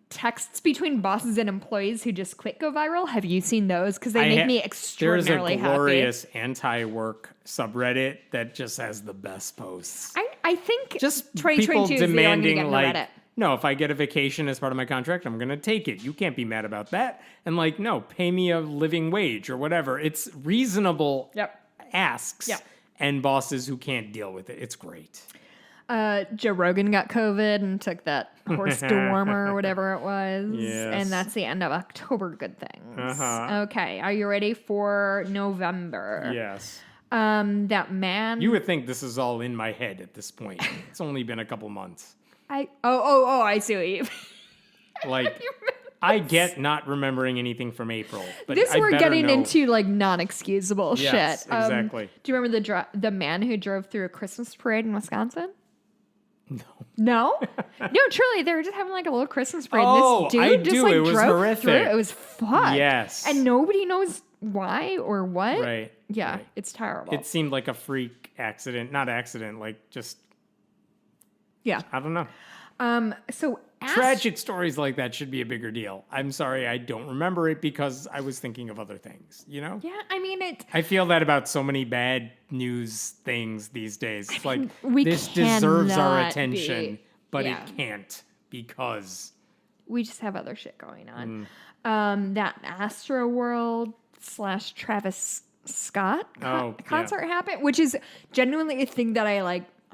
Texts between bosses and employees who just quit go viral. Have you seen those? Because they make me extraordinarily happy. There's a glorious anti-work subreddit that just has the best posts. I think Just 2022 people is the only one to demanding get Reddit. no, if I get a vacation as part of my contract, I'm going to take it. You can't be mad about that. And no, pay me a living wage or whatever. It's reasonable asks and bosses who can't deal with it. It's great. Joe Rogan got COVID and took that horse dewormer or whatever it was. Yes. And that's the end of October good things. Uh-huh. Okay. Are you ready for November? Yes. That man. You would think this is all in my head at this point. It's only been a couple months. I see what you I get not remembering anything from April. But this I we're better getting know. into non-excusable Yes, shit. exactly. Do you remember the man who drove through a Christmas parade in Wisconsin? No. No? No, truly, they were just having a little Christmas parade. Oh, this dude I just do. It was drove horrific. through. It was fucked. Yes. And nobody knows why or what. Right. Yeah, right. it's terrible. It seemed like a freak accident. Not accident, just, yeah. I don't know. So Tragic stories like that should be a bigger deal. I'm sorry I don't remember it because I was thinking of other things, you know? Yeah, I mean it. I feel that about so many bad news things these days. It's we this deserves our cannot attention, be- but yeah. it can't because We just have other shit going on. That Astro World / Travis Scott concert happened, which is genuinely a thing that I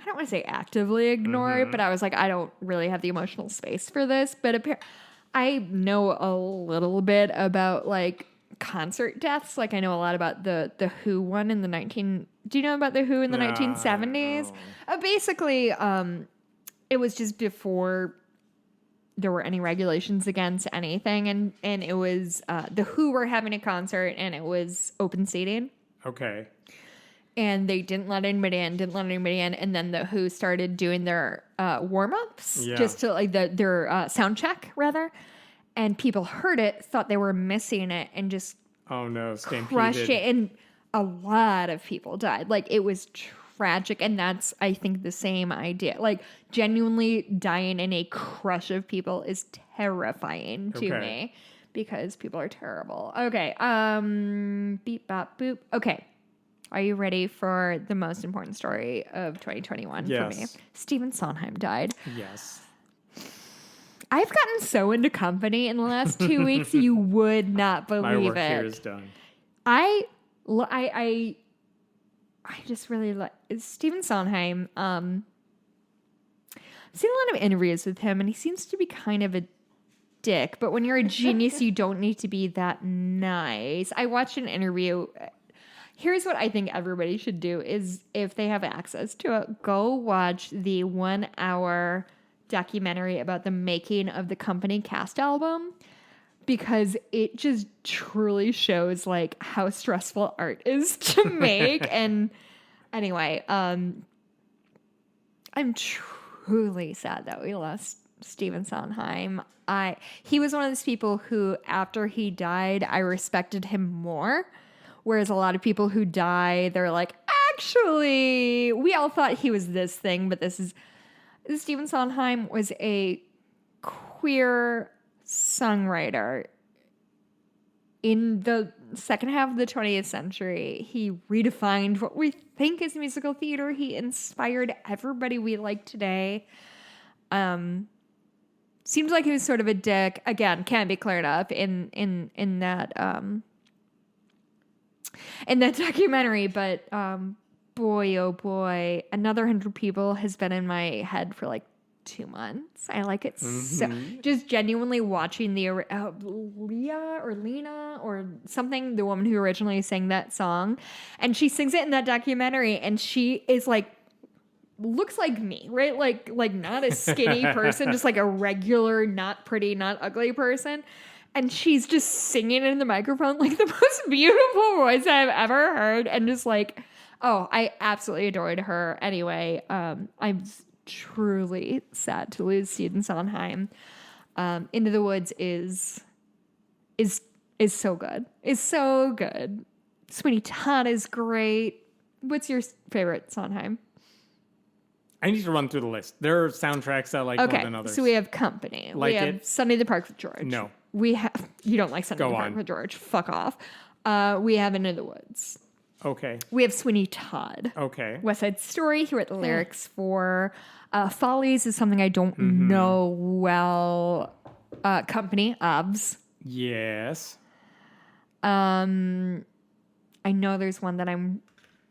don't want to say actively ignore, but I was like, I don't really have the emotional space for this. But I know a little bit about concert deaths. I know a lot about the Who one in the Do you know about the Who in the 1970s? Basically, it was just before there were any regulations against anything. And it was the Who were having a concert, and it was open seating. Okay. And they didn't let anybody in. And then the Who started doing their warm-ups, just to like their sound check, rather. And people heard it, thought they were missing it, and just crushed it. And a lot of people died. Like, it was tragic. And that's, I think, the same idea. Like, genuinely dying in a crush of people is terrifying to me, because people are terrible. Okay. Beep, bop, boop. Okay. Are you ready for the most important story of 2021 for me? Stephen Sondheim died. Yes. I've gotten so into Company in the last 2 weeks, you would not believe it. My work here is done. I just really like Stephen Sondheim. I've seen a lot of interviews with him, and he seems to be kind of a dick. But when you're a genius, you don't need to be that nice. I watched an interview. Here's what I think everybody should do is, if they have access to it, go watch the 1 hour documentary about the making of the Company cast album, because it just truly shows like how stressful art is to make. And anyway, I'm truly sad that we lost Stephen Sondheim. He was one of those people who, after he died, I respected him more. Whereas a lot of people who die, they're like, actually, we all thought he was this thing, but Stephen Sondheim was a queer songwriter. In the second half of the 20th century, he redefined what we think is musical theater. He inspired everybody we like today. Seems like he was sort of a dick. Again, can't be cleared up in that documentary, but boy, oh boy, Another 100 People has been in my head for like 2 months. I like it so. Just genuinely watching the Lena or something, the woman who originally sang that song, and she sings it in that documentary, and she is like, looks like me, right? Like not a skinny person, just like a regular, not pretty, not ugly person. And she's just singing in the microphone like the most beautiful voice I've ever heard. And just like, oh, I absolutely adored her. Anyway, I'm truly sad to lose Stephen Sondheim. Into the Woods is so good. It's so good. Sweeney Todd is great. What's your favorite Sondheim? I need to run through the list. There are soundtracks I like more than others. So we have Company. Like we have Sunday in the Park with George. No. We have, you don't like Sunday in the Park with George. Fuck off. We have Into the Woods. Okay. We have Sweeney Todd. Okay. West Side Story. He wrote the lyrics for Follies is something I don't know well. Company, OBS. Yes. I know there's one that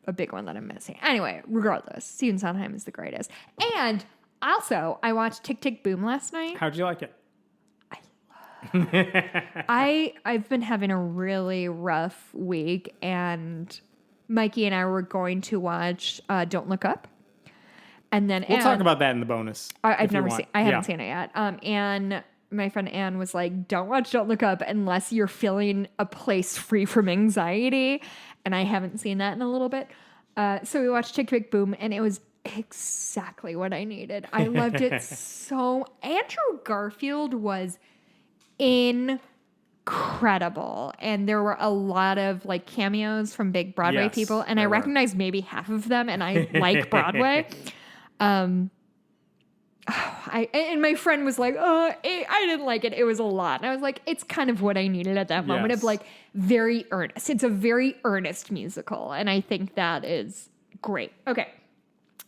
a big one that I'm missing. Anyway, regardless, Stephen Sondheim is the greatest. And also, I watched Tick Tick Boom last night. How'd you like it? I've been having a really rough week, and Mikey and I were going to watch Don't Look Up, and then we'll talk about that in the bonus. I haven't seen it yet. And my friend Anne was like, "Don't watch Don't Look Up unless you're feeling a place free from anxiety," and I haven't seen that in a little bit. So we watched Tick Tick Boom, and it was exactly what I needed. I loved it so. Andrew Garfield was incredible, and there were a lot of like cameos from big Broadway people, and I recognized maybe half of them, and I like Broadway. And my friend was like, I didn't like it. It was a lot. And I was like, it's kind of what I needed at that moment of like very earnest. It's a very earnest musical, and I think that is great. Okay.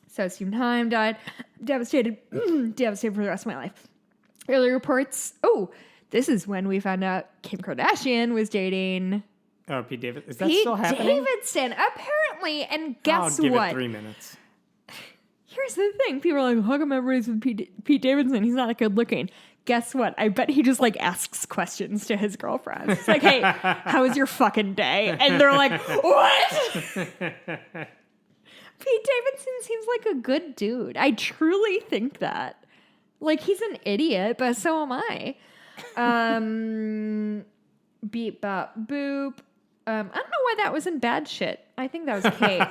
So Stephen Sondheim died. Devastated for the rest of my life. Early reports. Oh, this is when we found out Kim Kardashian was dating Pete Davidson. Is that still happening? Pete Davidson, apparently. And guess I'll give what? it 3 minutes. Here's the thing. People are like, how come everybody's with Pete Davidson? He's not that good looking. Guess what? I bet he just like asks questions to his girlfriends. It's like, hey, how was your fucking day? And they're like, what? Pete Davidson seems like a good dude. I truly think that. Like, he's an idiot, but so am I. Beep, bop, boop. I don't know why that was in bad shit. I think that was Kate.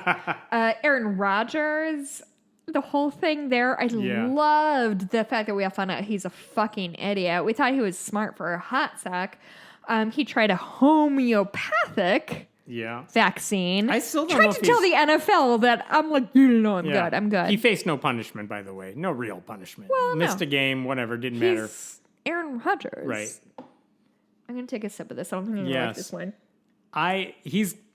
Aaron Rodgers, the whole thing there. I loved the fact that we all found out he's a fucking idiot. We thought he was smart for a hot sec. He tried a homeopathic vaccine. I still don't tried know to tell the NFL that I'm like, no, I'm good. I'm good. He faced no punishment, by the way. No real punishment. Well, missed a game, whatever, didn't matter. Aaron Rodgers. Right. I'm gonna take a sip of this. I don't think I'm gonna like this one.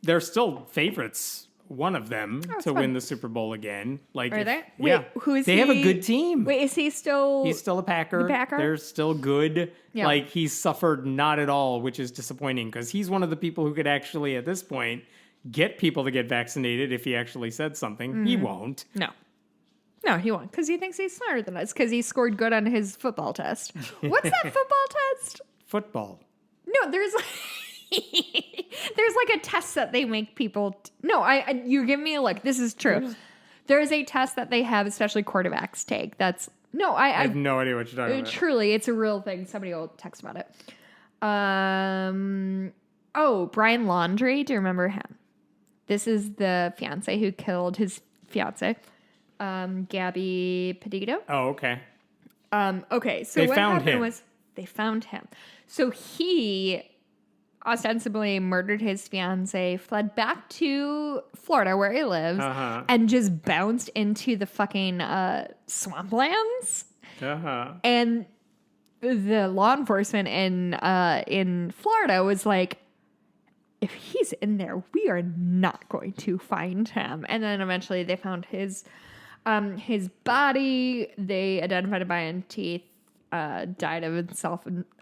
They're still favorites, one of them, to win the Super Bowl again. Like, are they? Yeah. Wait, who is they he? have a good team. Wait, is he still? He's still a Packer. The Packer? They're still good. Yeah. Like, he's suffered not at all, which is disappointing because he's one of the people who could actually, at this point, get people to get vaccinated if he actually said something. Mm-hmm. He won't. No, he won't because he thinks he's smarter than us because he scored good on his football test. What's that football test? Football. No, there's like a test that they make people. You're giving me a look. This is true. There is a test that they have, especially quarterbacks take. I have no idea what you're talking about. Truly, it's a real thing. Somebody will text about it. Brian Laundrie. Do you remember him? This is the fiance who killed his fiance, Gabby Petito. Oh, okay. Okay. So they what found happened him. was they found him. So he ostensibly murdered his fiance, fled back to Florida where he lives, and just bounced into the fucking swamplands. And the law enforcement in Florida was like, if he's in there, we are not going to find him. And then eventually they found his body. They identified it by teeth. Died of a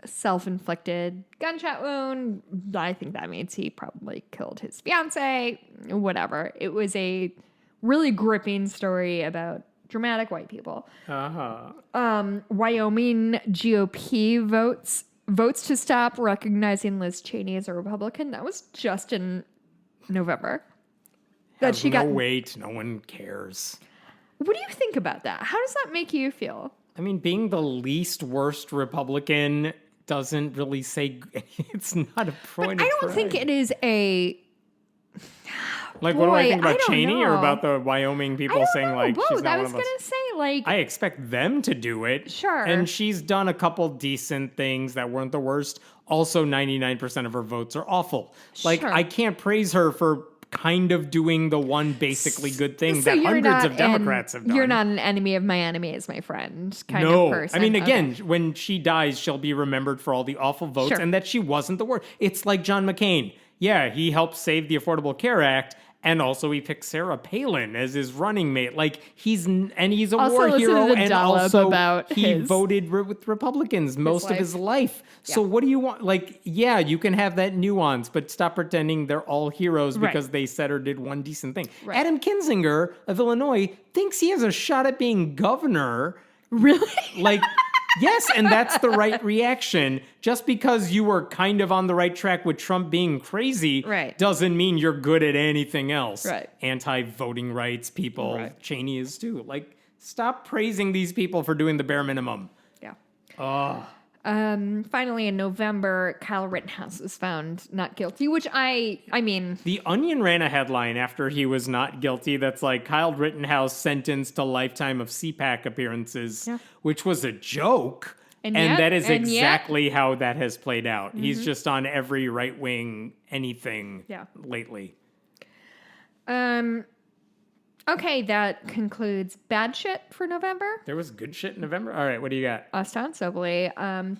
self-inflicted gunshot wound. I think that means he probably killed his fiance. Whatever. It was a really gripping story about dramatic white people. Wyoming GOP votes to stop recognizing Liz Cheney as a Republican. That was just in November. That she got no weight. No one cares. What do you think about that? How does that make you feel? I mean, being the least worst Republican doesn't really say it's not a point. But I don't think it is a. Like, what do I think about Cheney or about the Wyoming people saying like both. she's not I one was of us? gonna say like I expect them to do it. Sure. And she's done a couple decent things that weren't the worst. Also, 99% of her votes are awful. Like, sure. I can't praise her for kind of doing the one basically good thing that hundreds of Democrats have done. You're not an enemy of my enemy is my friend kind of person. I mean, again, when she dies, she'll be remembered for all the awful votes and that she wasn't the worst. It's like John McCain. Yeah, he helped save the Affordable Care Act. And also he picked Sarah Palin as his running mate. Like, he's a war hero, and also he voted with Republicans most of his life. Yeah. So what do you want? Like, yeah, you can have that nuance, but stop pretending they're all heroes because they said or did one decent thing. Right. Adam Kinzinger of Illinois thinks he has a shot at being governor. Really? Like... Yes, and that's the right reaction. Just because you were kind of on the right track with Trump being crazy doesn't mean you're good at anything else. Right. Anti-voting rights people. Right. Cheney is too. Like, stop praising these people for doing the bare minimum. Yeah. Finally, in November, Kyle Rittenhouse was found not guilty, which I mean... The Onion ran a headline after he was not guilty that's like, Kyle Rittenhouse sentenced to lifetime of CPAC appearances, which was a joke. And that is exactly how that has played out. Mm-hmm. He's just on every right-wing anything lately. Okay, that concludes bad shit for November. There was good shit in November? All right, what do you got? Ostensibly,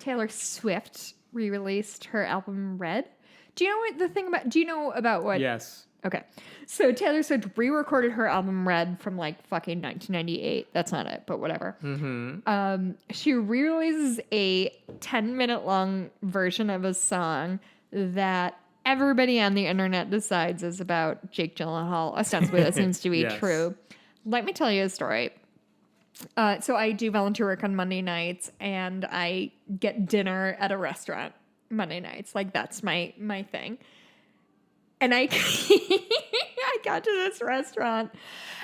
Taylor Swift re-released her album Red. Do you know about what? Yes. Okay. So Taylor Swift re-recorded her album Red from like fucking 1998. That's not it, but whatever. Mm-hmm. She re-releases a 10-minute long version of a song that everybody on the internet decides is about Jake Gyllenhaal. Ostensibly, that seems to be true. Let me tell you a story. So I do volunteer work on Monday nights, and I get dinner at a restaurant Monday nights. Like, that's my thing. And I got to this restaurant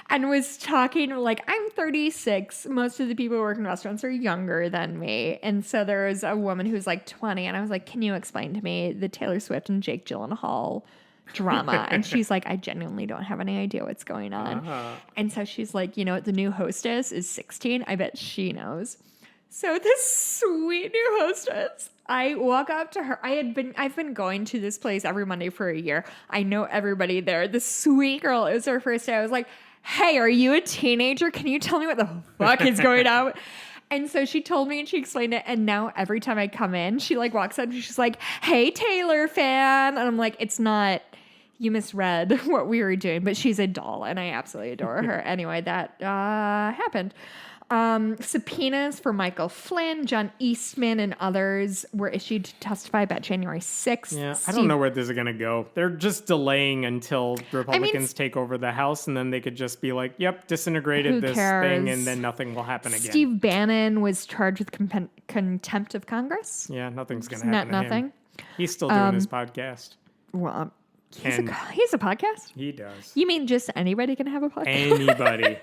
and was talking like, I'm 36. Most of the people who work in restaurants are younger than me. And so there was a woman who's like 20. And I was like, can you explain to me the Taylor Swift and Jake Gyllenhaal drama? And she's like, I genuinely don't have any idea what's going on. And so she's like, you know what? The new hostess is 16. I bet she knows. So this sweet new hostess, I walk up to her. I've been going to this place every Monday for a year. I know everybody there. This sweet girl, it was her first day. I was like, hey, are you a teenager? Can you tell me what the fuck is going on? And so she told me and she explained it. And now every time I come in, she like walks up and she's like, hey, Taylor fan. And I'm like, it's not, you misread what we were doing, but she's a doll and I absolutely adore her. Anyway, that happened. Subpoenas for Michael Flynn, John Eastman, and others were issued to testify about January 6th. Yeah, I don't know where this is going to go. They're just delaying until Republicans take over the House, and then they could just be like, yep, disintegrated this thing, and then nothing will happen again. Steve Bannon was charged with contempt of Congress. Yeah, nothing's going to happen to him. He's still doing his podcast. Well, he's a podcast? He does. You mean just anybody can have a podcast? Anybody.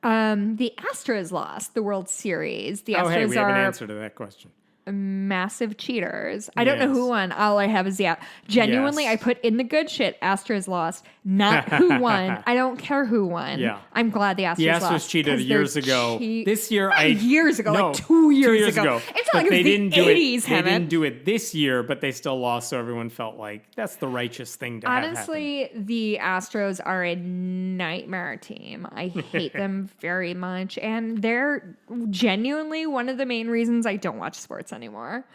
The Astros lost the World Series. The Astros we have an answer to that question. Massive cheaters. I don't know who won. All I have is genuinely, I put in the good shit. Astros lost, not who won. I don't care who won. Yeah. I'm glad the Astros lost. The Astros cheated years ago. This year, years ago, like 2 years ago. It's not like it was the 80s, They didn't do it this year, but they still lost, so everyone felt like that's the righteous thing to have happen. Honestly, the Astros are a nightmare team. I hate them very much, and they're genuinely one of the main reasons I don't watch sports anymore.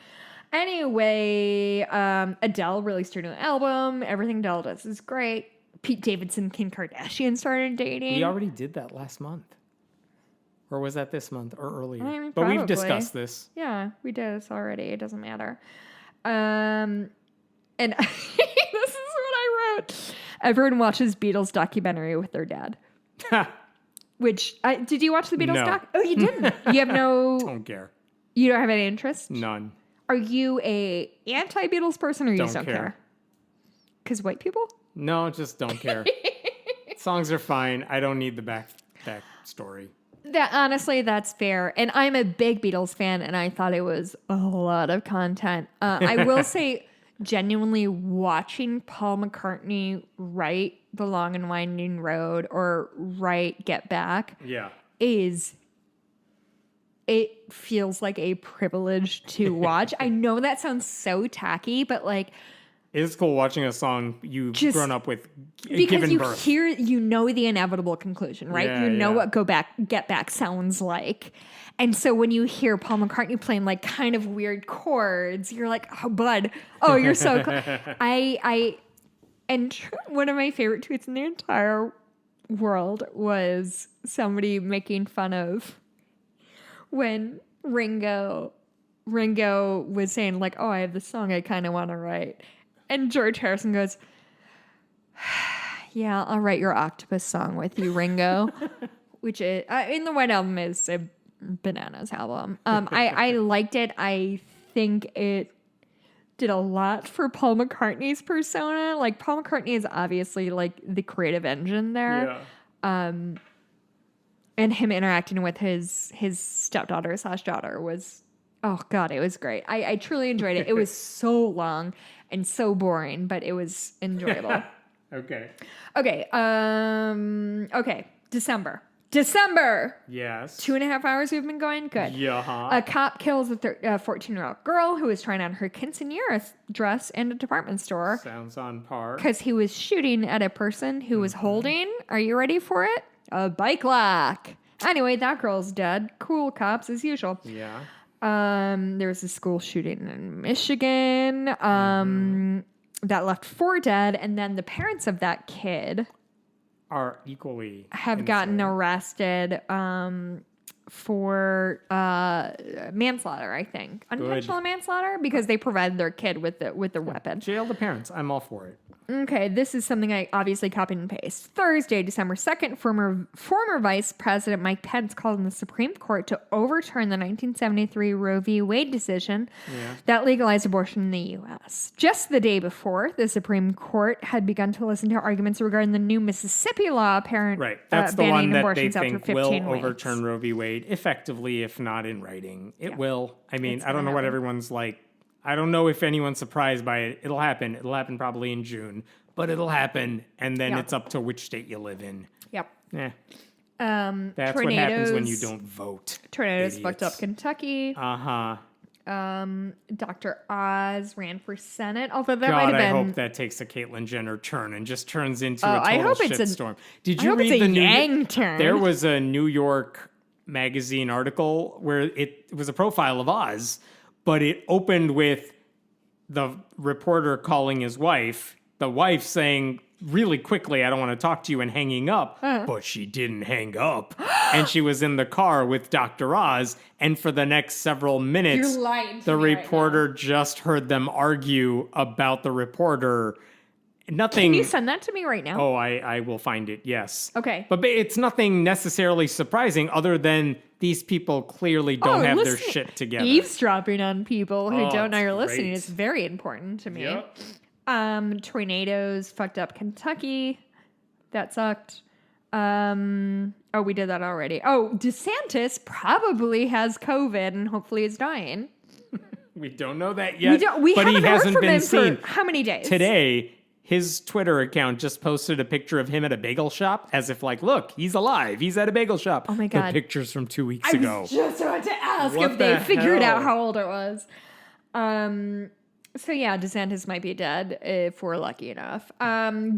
Anyway, Adele released her new album. Everything Adele does is great. Pete Davidson, Kim Kardashian started dating. We already did that last month. Or was that this month or earlier? I mean, but we've discussed this. Yeah, we did this already. It doesn't matter. And this is what I wrote. Everyone watches Beatles documentary with their dad. Which, did you watch the Beatles doc? Oh, you didn't? You have no... Don't care. You don't have any interest? None. Are you a anti-Beatles person or you just don't care? Because white people? No, just don't care. Songs are fine. I don't need the back story. Honestly, that's fair. And I'm a big Beatles fan, and I thought it was a lot of content. I will say, genuinely watching Paul McCartney write The Long and Winding Road or write Get Back it feels like a privilege to watch. I know that sounds so tacky, but like... It's cool watching a song you've grown up with because you birth. hear, you know the inevitable conclusion, right? Yeah, you know what Get Back sounds like. And so when you hear Paul McCartney playing like kind of weird chords, you're like, oh, bud. Oh, you're so cool. And one of my favorite tweets in the entire world was somebody making fun of when Ringo was saying like, oh, I have this song I kind of want to write. And George Harrison goes, yeah, I'll write your octopus song with you, Ringo. Which is, in the White Album is a bananas album. I liked it. I think it did a lot for Paul McCartney's persona. Like, Paul McCartney is obviously like the creative engine there. Yeah. And him interacting with his stepdaughter/daughter was, oh God, it was great. I truly enjoyed it. It was so long and so boring, but it was enjoyable. Okay. Okay. December. Yes. 2.5 hours we've been going. Good. Yeah. A cop kills a 14-year-old girl who was trying on her quinceañera dress in a department store. Sounds on par. Because he was shooting at a person who was holding, are you ready for it? A bike lock. Anyway, that girl's dead. Cool cops as usual. Yeah. There was a school shooting in Michigan that left 4 dead, and then the parents of that kid are equally have insane. gotten arrested for manslaughter, I think. Unintentional manslaughter, because they provided their kid with the weapon. Jail the parents. I'm all for it. Okay, this is something I obviously copied and pasted. Thursday, December 2nd, former Vice President Mike Pence called on the Supreme Court to overturn the 1973 Roe v. Wade decision that legalized abortion in the U.S. Just the day before, the Supreme Court had begun to listen to arguments regarding the new Mississippi law Right. That's the one that they think will weeks. overturn Roe v. Wade effectively, if not in writing. It will. I mean, I don't know what everyone's like. I don't know if anyone's surprised by it. It'll happen. It'll happen probably in June, but it'll happen, and then it's up to which state you live in. Yep. That's what happens when you don't vote. Tornadoes fucked up Kentucky. Uh-huh. Dr. Oz ran for Senate, although that God, might have been... I hope that takes a Caitlyn Jenner turn and just turns into a total shitstorm. Did you read the Yang turn? There was a New York Magazine article where it was a profile of Oz, but it opened with the reporter calling his wife, the wife saying really quickly, I don't want to talk to you, and hanging up. But she didn't hang up. And she was in the car with Dr. Oz. And for the next several minutes, the reporter just heard them argue about the reporter. Nothing. Can you send that to me right now? Oh, I will find it, yes. Okay. But it's nothing necessarily surprising other than these people clearly don't have their shit together. Eavesdropping on people who don't know you're listening great. is very important to me. Yep. Tornadoes fucked up Kentucky. That sucked. Oh, we did that already. Oh, DeSantis probably has COVID and hopefully is dying. We don't know that yet. We but haven't he heard hasn't from been him seen. for how many days? Today, his Twitter account just posted a picture of him at a bagel shop as if like, look, he's alive. He's at a bagel shop. Oh my God. The picture's from 2 weeks ago. I was just about to ask What if they the figured hell? out how old it was. So yeah, DeSantis might be dead if we're lucky enough.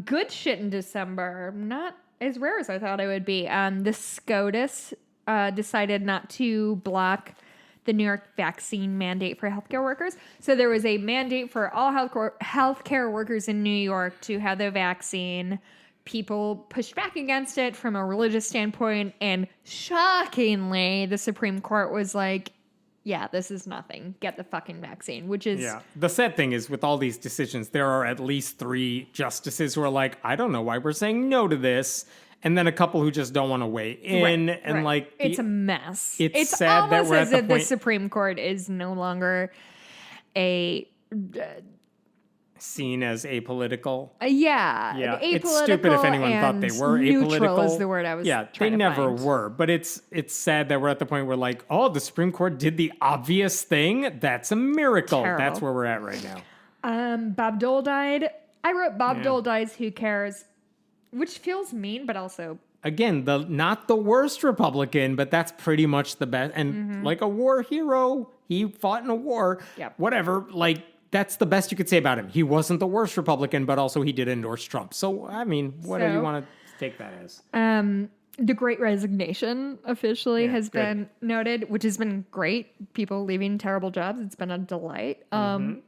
Good shit in December. Not as rare as I thought it would be. The SCOTUS decided not to block the New York vaccine mandate for healthcare workers. So there was a mandate for all healthcare workers in New York to have the vaccine. People pushed back against it from a religious standpoint, and shockingly, the Supreme Court was like, yeah, this is nothing. Get the fucking vaccine, which is... Yeah. The sad thing is with all these decisions, there are at least 3 justices who are like, I don't know why we're saying no to this. And then a couple who just don't want to weigh in. Like, it's a mess. It's sad that we're at as the if point... the Supreme Court is no longer a... seen as apolitical. Yeah. It's stupid if anyone thought they were neutral apolitical. Neutral is the word I was Yeah, trying they to never find. were. But it's sad that we're at the point where like, oh, the Supreme Court did the obvious thing. That's a miracle. Terrible. That's where we're at right now. Bob Dole died. I wrote Bob Dole dies, who cares? Which feels mean, but also... Again, not the worst Republican, but that's pretty much the best. And like a war hero, he fought in a war. Yep. Whatever, like... That's the best you could say about him. He wasn't the worst Republican, but also he did endorse Trump. So, I mean, whatever you want to take that as. The Great Resignation officially has been noted, which has been great. People leaving terrible jobs. It's been a delight. The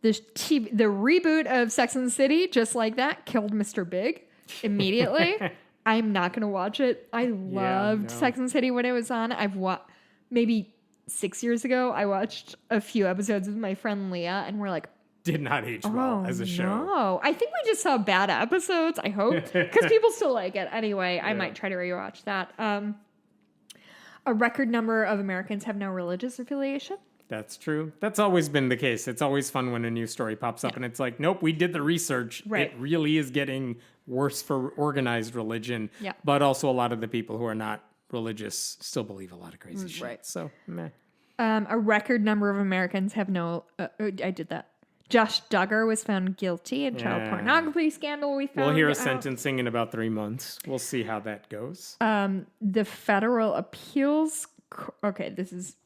reboot of Sex and the City, just like that, killed Mr. Big immediately. I'm not going to watch it. I loved Sex and the City when it was on. I've watched maybe 6 years ago, I watched a few episodes with my friend Leah, and we're like, did not age well as a show. No, I think we just saw bad episodes, I hope, because people still like it. Anyway, I might try to rewatch that. A record number of Americans have no religious affiliation. That's true. That's always been the case. It's always fun when a new story pops up and it's like, nope, we did the research. Right. It really is getting worse for organized religion. Yeah. But also a lot of the people who are not religious still believe a lot of crazy shit. Right. So, meh. A record number of Americans have no... I did that. Josh Duggar was found guilty in child pornography scandal. We'll hear a sentencing in about 3 months. We'll see how that goes. The federal appeals... Okay, this is...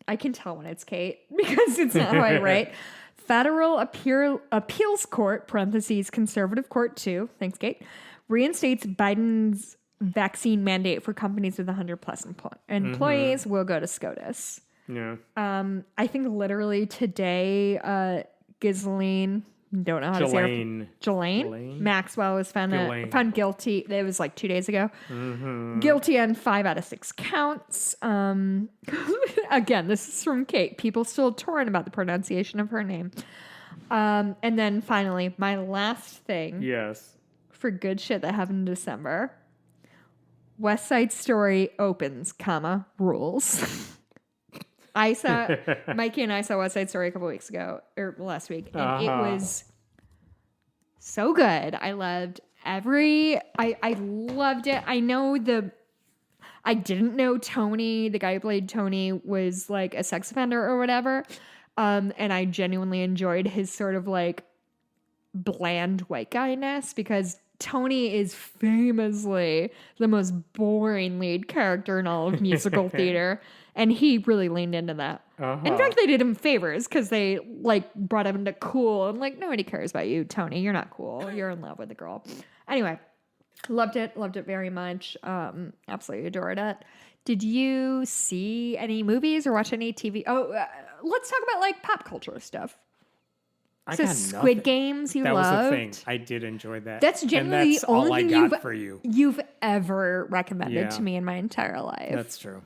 I can tell when it's Kate because it's not how I write. Federal Appeals Court, parentheses, Conservative Court 2, thanks, Kate, reinstates Biden's vaccine mandate for companies with 100-plus employees will go to SCOTUS. Yeah. I think literally today, Ghislaine don't know how to say her. Jelaine. Jelaine Maxwell was found Jelaine. guilty. It was like 2 days ago. Mm-hmm. Guilty on 5 out of 6 counts. Again, this is from Kate. People still torn about the pronunciation of her name. And then finally, my last thing. Yes. For good shit that happened in December. West Side Story opens, rules. Mikey and I saw West Side Story a couple weeks ago, or last week, and it was so good. I loved I loved it. I didn't know Tony, the guy who played Tony, was like a sex offender or whatever. And I genuinely enjoyed his sort of like bland white guy-ness, because Tony is famously the most boring lead character in all of musical theater. And he really leaned into that. In fact, they did him favors, because they like brought him into cool. And like, nobody cares about you, Tony. You're not cool. You're in love with the girl. Anyway, loved it very much. Absolutely adored it. Did you see any movies or watch any TV? Let's talk about like pop culture stuff. So Squid Games, you loved. That was the thing. I did enjoy that. That's generally the only thing all I got for you. You've ever recommended to me in my entire life. That's true.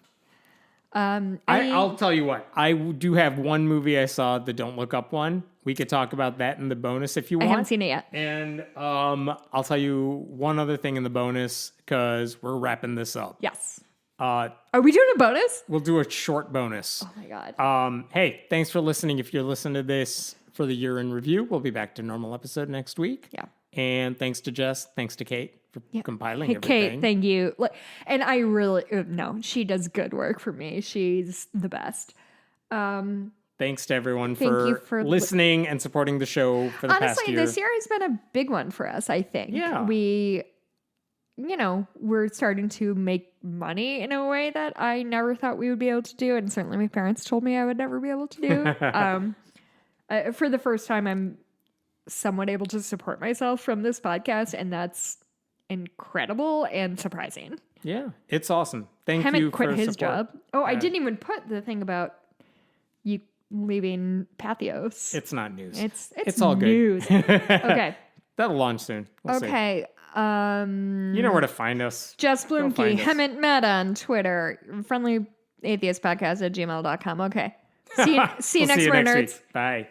I'll tell you what. I do have one movie I saw, the Don't Look Up one. We could talk about that in the bonus if you want. I haven't seen it yet. And I'll tell you one other thing in the bonus, because we're wrapping this up. Yes. Are we doing a bonus? We'll do a short bonus. Oh my God. Hey, thanks for listening. If you're listening to this for the year in review, we'll be back to normal episode next week. Yeah. And thanks to Jess, thanks to Kate for compiling everything. Kate, thank you. And I really, no, she does good work for me. She's the best. Thanks to everyone for listening and supporting the show for the past year. Honestly, this year has been a big one for us, I think. Yeah. We're starting to make money in a way that I never thought we would be able to do. And certainly my parents told me I would never be able to do. For the first time, I'm somewhat able to support myself from this podcast, and that's incredible and surprising. Yeah, it's awesome. Thank Hammett you quit for his support. job. Oh, I didn't even put the thing about you leaving Pathos. It's not news. It's all news. good. Okay. That'll launch soon. We'll see. Okay. You know where to find us. Jess Blumke, Hemmett Matt on Twitter, friendlyatheistpodcast@gmail.com. Okay. See you next week, nerds. Bye.